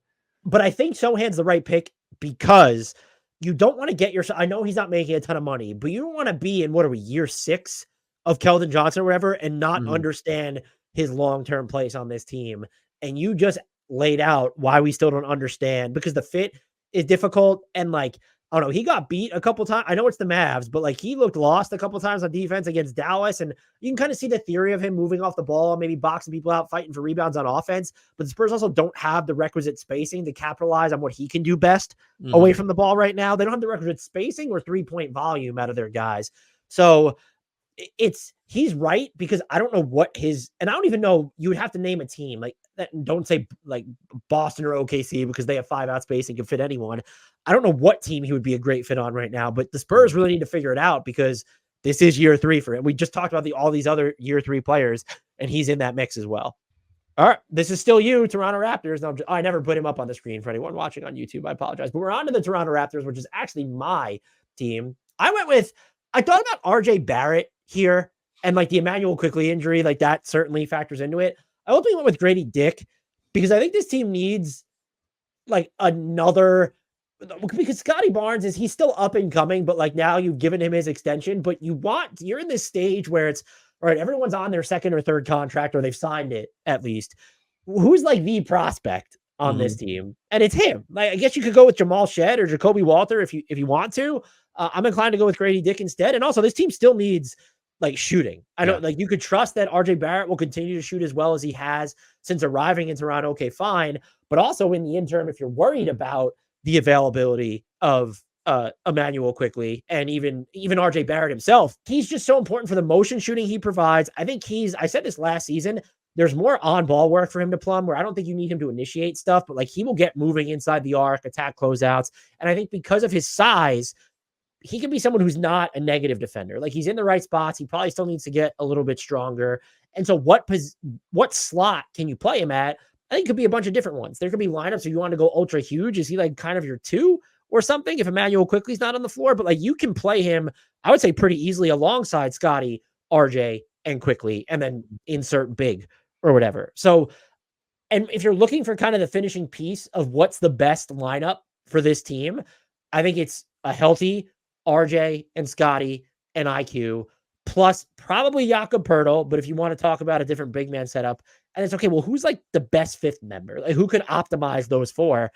[SPEAKER 1] But I think Sohan's the right pick because you don't want to get yourself. I know he's not making a ton of money, but you don't want to be in, what are we, year 6 of Keldon Johnson or whatever, and not understand his long-term place on this team. And you just laid out why we still don't understand, because the fit is difficult. And like, I don't know, he got beat a couple times. I know it's the Mavs, but like he looked lost a couple times on defense against Dallas. And you can kind of see the theory of him moving off the ball, maybe boxing people out, fighting for rebounds on offense. But the Spurs also don't have the requisite spacing to capitalize on what he can do best away from the ball right now. They don't have the requisite spacing or 3-point volume out of their guys. So he's right, because I don't know what and I don't even know, you would have to name a team like that. Don't say like Boston or OKC because they have 5 out space and can fit anyone. I don't know what team he would be a great fit on right now, but the Spurs really need to figure it out because this is year 3 for him. We just talked about all these other year 3 players, and he's in that mix as well. All right, this is still you, Toronto Raptors. No, I never put him up on the screen for anyone watching on YouTube. I apologize, but we're on to the Toronto Raptors, which is actually my team. I thought about RJ Barrett here, and like the Emmanuel Quickley injury, like that certainly factors into it. I ultimately went with Grady Dick because I think this team needs like another, because Scotty Barnes he's still up and coming, but like now you've given him his extension, but you're in this stage where it's all right, everyone's on their second or third contract, or they've signed it at least. Who's like the prospect on this team? And it's him. Like, I guess you could go with Jamal Shed or Jacoby Walter if you want to. I'm inclined to go with Grady Dick instead. And also, this team still needs like shooting. I don't like, you could trust that RJ Barrett will continue to shoot as well as he has since arriving in Toronto. Okay, fine. But also in the interim, if you're worried about the availability of Emmanuel Quickley and even RJ Barrett himself, he's just so important for the motion shooting he provides. I think I said this last season, there's more on-ball work for him to plumb, where I don't think you need him to initiate stuff, but like he will get moving inside the arc, attack closeouts. And I think because of his size, he can be someone who's not a negative defender. Like, he's in the right spots. He probably still needs to get a little bit stronger. And so what slot can you play him at? I think it could be a bunch of different ones. There could be lineups if you want to go ultra huge. Is he like kind of your 2 or something if Emmanuel Quickley's not on the floor? But like, you can play him, I would say, pretty easily alongside Scotty, RJ, and Quickley, and then insert big or whatever. So, and if you're looking for kind of the finishing piece of what's the best lineup for this team, I think it's a healthy RJ and Scotty and IQ, plus probably Jakob Poeltl. But if you want to talk about a different big man setup, and it's okay, well, who's like the best 5th member? Like, who could optimize those 4?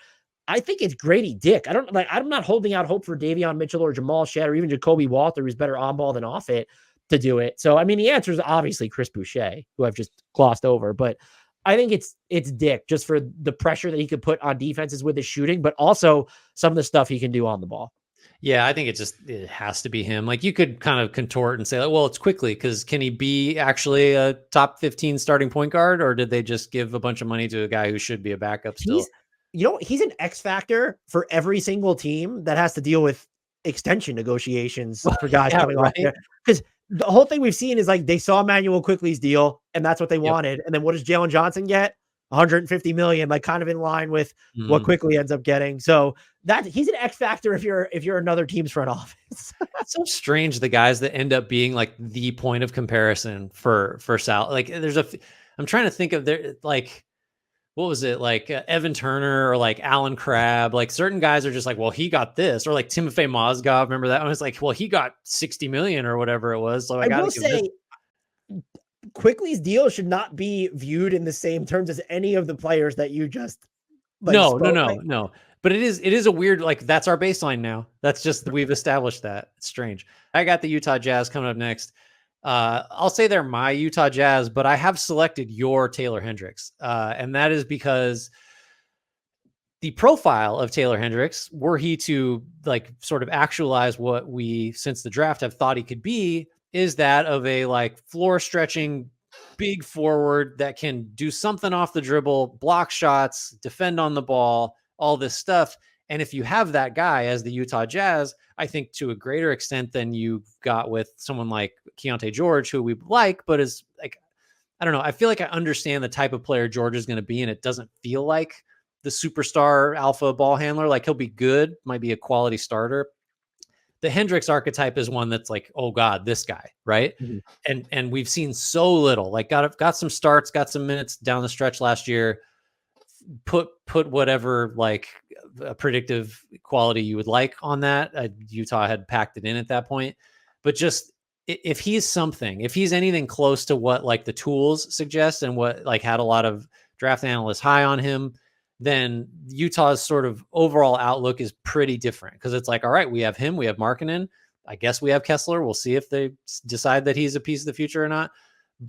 [SPEAKER 1] I think it's Grady Dick. I'm not holding out hope for Davion Mitchell or Jamal Shed or even Jacoby Walter, who's better on ball than off it. to do it. So, I mean, the answer is obviously Chris Boucher, who I've just glossed over, but I think it's Dick just for the pressure that he could put on defenses with his shooting, but also some of the stuff he can do on the ball.
[SPEAKER 2] Yeah, I think it has to be him. Like you could kind of contort and say, like, well, it's quickly because can he be actually a top 15 starting point guard, or did they just give a bunch of money to a guy who should be a backup still?
[SPEAKER 1] He's an X factor for every single team that has to deal with extension negotiations for guys coming off there. Because the whole thing we've seen is like they saw Emmanuel Quickly's deal and that's what they wanted. And then what does Jalen Johnson get? 150 million, like kind of in line with what Quickly ends up getting. So that he's an X factor if you're another team's front office.
[SPEAKER 2] It's so strange the guys that end up being like the point of comparison for Sal. Like I'm trying to think of their like what was it like Evan Turner or like Alan Crabb? Like certain guys are just like, well, he got this, or like Timofey Mozgov. Remember that one? It's like, well, he got 60 million or whatever it was. So I got to say,
[SPEAKER 1] Quickly's deal should not be viewed in the same terms as any of the players that you just
[SPEAKER 2] no. But it is a weird, like that's our baseline now. That's just we've established that. It's strange. I got the Utah Jazz coming up next. I'll say they're my Utah Jazz, but I have selected your Taylor Hendricks. And that is because the profile of Taylor Hendricks, were he to like sort of actualize what we since the draft have thought he could be, is that of a like floor stretching big forward that can do something off the dribble, block shots, defend on the ball, all this stuff. And if you have that guy as the Utah Jazz, I think to a greater extent than you got with someone like Keontae George, who we like, but is like, I don't know. I feel like I understand the type of player George is going to be, and it doesn't feel like the superstar alpha ball handler. Like he'll be good, might be a quality starter. The Hendricks archetype is one that's like, oh God, this guy, right? Mm-hmm. And we've seen so little. Like got some starts, got some minutes down the stretch last year. Put whatever like a predictive quality you would like on that. Utah had packed it in at that point, but just if he's something, if he's anything close to what like the tools suggest and what like had a lot of draft analysts high on him, then Utah's sort of overall outlook is pretty different because it's like, all right, we have him, we have Markkanen. I guess we have Kessler. We'll see if they decide that he's a piece of the future or not.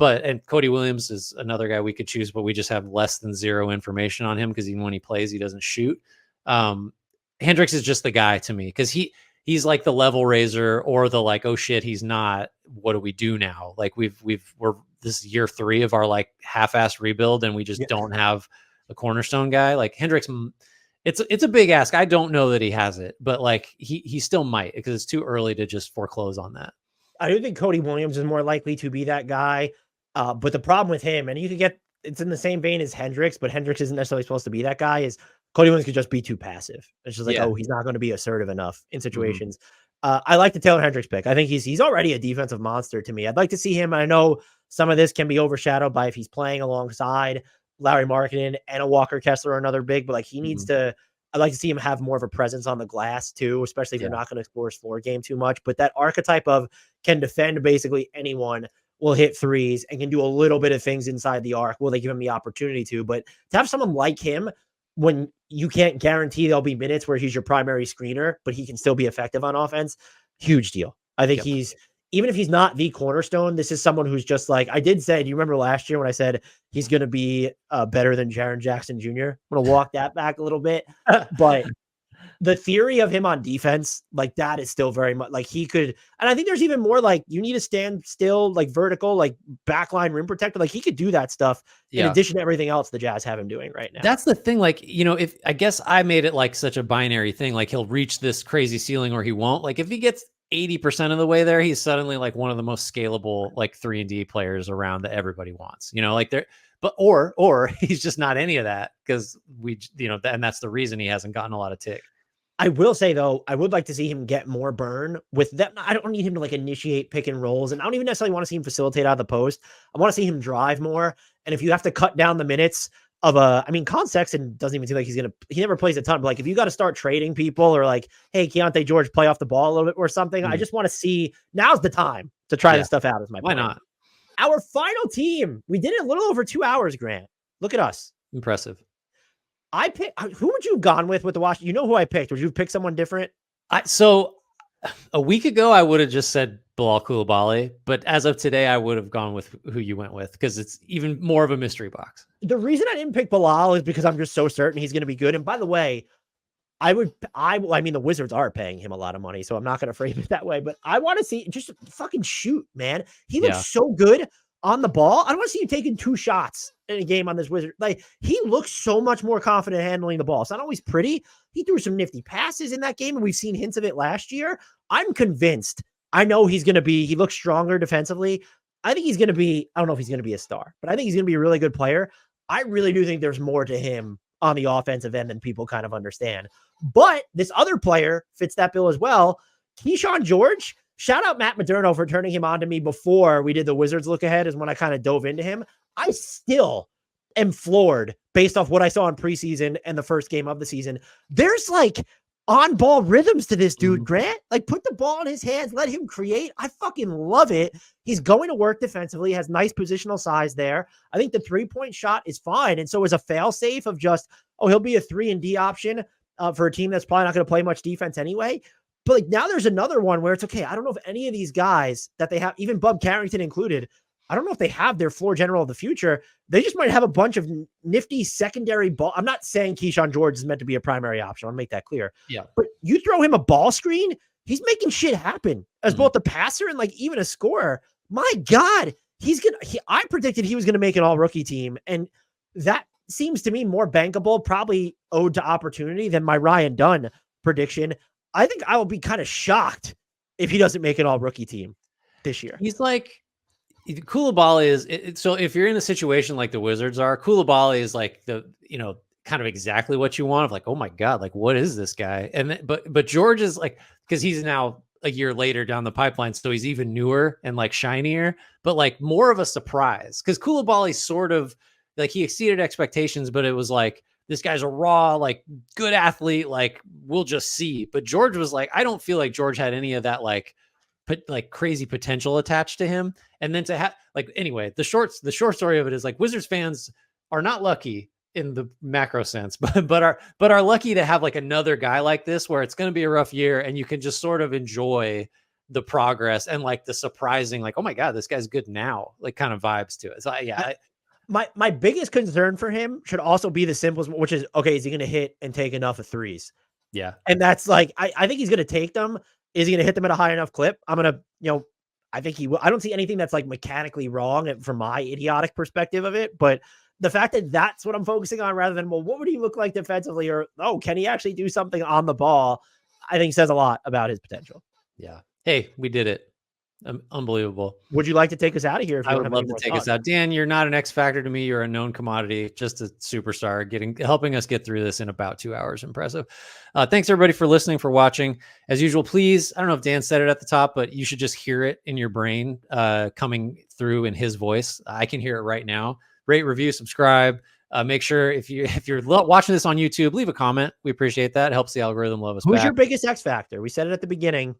[SPEAKER 2] And Cody Williams is another guy we could choose, but we just have less than zero information on him because even when he plays, he doesn't shoot. Hendricks is just the guy to me because he's like the level raiser or the like, oh shit, he's not. What do we do now? Like we're this is year 3 of our like half-assed rebuild, and we just don't have a cornerstone guy. Like Hendricks, it's a big ask. I don't know that he has it, but like he still might because it's too early to just foreclose on that.
[SPEAKER 1] I do think Cody Williams is more likely to be that guy. But the problem with him, and you could get, it's in the same vein as Hendricks, but Hendricks isn't necessarily supposed to be that guy, is Cody Williams could just be too passive. It's just like, oh, he's not going to be assertive enough in situations. Mm-hmm. I like the Taylor Hendricks pick. I think he's already a defensive monster to me. I'd like to see him. I know some of this can be overshadowed by if he's playing alongside Larry Markkanen and a Walker Kessler or another big, but like he needs to, I'd like to see him have more of a presence on the glass too, especially if you're not going to explore his floor game too much. But that archetype of can defend basically anyone, will hit threes, and can do a little bit of things inside the arc. Will they give him the opportunity to? But to have someone like him when you can't guarantee there'll be minutes where he's your primary screener, but he can still be effective on offense, huge deal. I think he's, even if he's not the cornerstone, this is someone who's just like, I did say, do you remember last year when I said he's going to be better than Jaren Jackson Jr.? I'm going to walk that back a little bit. But the theory of him on defense, like that is still very much like he could. And I think there's even more like you need to stand still, like vertical, like backline rim protector. Like he could do that stuff in addition to everything else the Jazz have him doing right now.
[SPEAKER 2] That's the thing. Like, if I guess I made it like such a binary thing, like he'll reach this crazy ceiling or he won't. Like if he gets 80% of the way there, he's suddenly like one of the most scalable like 3-and-D players around that everybody wants, like there, but or he's just not any of that because we, and that's the reason he hasn't gotten a lot of tick.
[SPEAKER 1] I will say though, I would like to see him get more burn with that. I don't need him to like initiate pick and rolls, and I don't even necessarily want to see him facilitate out of the post. I want to see him drive more. And if you have to cut down the minutes of Colin Sexton doesn't even seem like he never plays a ton, but like if you got to start trading people or like, hey, Keontae George, play off the ball a little bit or something. I just want to see now's the time to try this stuff out is my
[SPEAKER 2] point. Why not?
[SPEAKER 1] Our final team. We did it a little over 2 hours, Grant. Look at us.
[SPEAKER 2] Impressive.
[SPEAKER 1] I picked. Who would you have gone with the Washington? You know who I picked? Would you pick someone different?
[SPEAKER 2] So A week ago, I would have just said Bilal Coulibaly, but as of today, I would have gone with who you went with because it's even more of a mystery box.
[SPEAKER 1] The reason I didn't pick Bilal is because I'm just so certain he's going to be good. And by the way, I mean, the Wizards are paying him a lot of money, so I'm not going to frame it that way, but I want to see just fucking shoot, man. He looks so good on the ball. I don't want to see you taking 2 shots in a game on this Wizard. Like, he looks so much more confident handling the ball. It's not always pretty. He threw some nifty passes in that game, and we've seen hints of it last year. I'm convinced. I know he looks stronger defensively. I think he's going to be, I don't know if he's going to be a star, but I think he's going to be a really good player. I really do think there's more to him on the offensive end than people kind of understand. But this other player fits that bill as well. Keyshawn George, shout out Matt Moderno for turning him on to me before we did the Wizards look ahead, is when I kind of dove into him. I still am floored based off what I saw in preseason and the first game of the season. There's like on-ball rhythms to this dude, Grant. Like, put the ball in his hands, let him create. I fucking love it. He's going to work defensively, has nice positional size there. I think the three-point shot is fine. And so is a fail-safe of just, he'll be a 3-and-D option for a team that's probably not going to play much defense anyway. But like, now there's another one where it's okay. I don't know if any of these guys that they have, even Bub Carrington included, I don't know if they have their floor general of the future. They just might have a bunch of nifty secondary ball. I'm not saying Keyshawn George is meant to be a primary option. I'll make that clear.
[SPEAKER 2] Yeah.
[SPEAKER 1] But you throw him a ball screen, he's making shit happen as both a passer and like even a scorer. My God, I predicted he was going to make an all rookie team. And that seems to me more bankable, probably owed to opportunity than my Ryan Dunn prediction. I think I will be kind of shocked if he doesn't make an all rookie team this year.
[SPEAKER 2] He's like, Coulibaly is so if you're in a situation like the Wizards are, Coulibaly is like kind of exactly what you want, of like, oh my God, like what is this guy? And then, but George is like, because he's now a year later down the pipeline, so he's even newer and like shinier, but like more of a surprise because Coulibaly sort of like he exceeded expectations, but it was like, this guy's a raw, like good athlete, like we'll just see. But George was like, I don't feel like George had any of that like crazy potential attached to him. And then to have like, anyway, the short story of it is like Wizards fans are not lucky in the macro sense, but are lucky to have like another guy like this, where it's going to be a rough year and you can just sort of enjoy the progress and like the surprising, like, oh my God, this guy's good now, like kind of vibes to it. So yeah.
[SPEAKER 1] My biggest concern for him should also be the simplest, which is, okay, is he going to hit and take enough of threes?
[SPEAKER 2] Yeah.
[SPEAKER 1] And that's like, I think he's going to take them. Is he going to hit them at a high enough clip? I'm going to, I think he will. I don't see anything that's like mechanically wrong from my idiotic perspective of it. But the fact that that's what I'm focusing on rather than, well, what would he look like defensively? Or, can he actually do something on the ball? I think says a lot about his potential.
[SPEAKER 2] Yeah. Hey, we did it. Unbelievable.
[SPEAKER 1] Would you like to take us out of here?
[SPEAKER 2] I would love to take us out. Dan, you're not an X factor to me. You're a known commodity, just a superstar, helping us get through this in about 2 hours. Impressive. Thanks everybody for listening, for watching. As usual, please, I don't know if Dan said it at the top, but you should just hear it in your brain coming through in his voice. I can hear it right now. Rate, review, subscribe. Make sure if you're watching this on YouTube, leave a comment. We appreciate that. It helps the algorithm love us.
[SPEAKER 1] Who's your biggest X factor? We said it at the beginning.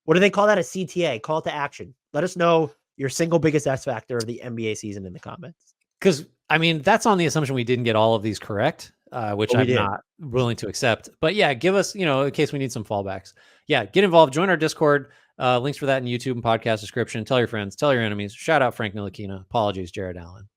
[SPEAKER 1] What do they call that? A CTA? Call to action. Let us know your single biggest X factor of the NBA season in the comments.
[SPEAKER 2] Because, I mean, that's on the assumption we didn't get all of these correct, which I'm not willing to accept. But yeah, give us, in case we need some fallbacks. Yeah, get involved. Join our Discord. Links for that in YouTube and podcast description. Tell your friends. Tell your enemies. Shout out Frank Ntilikina. Apologies, Jared Allen.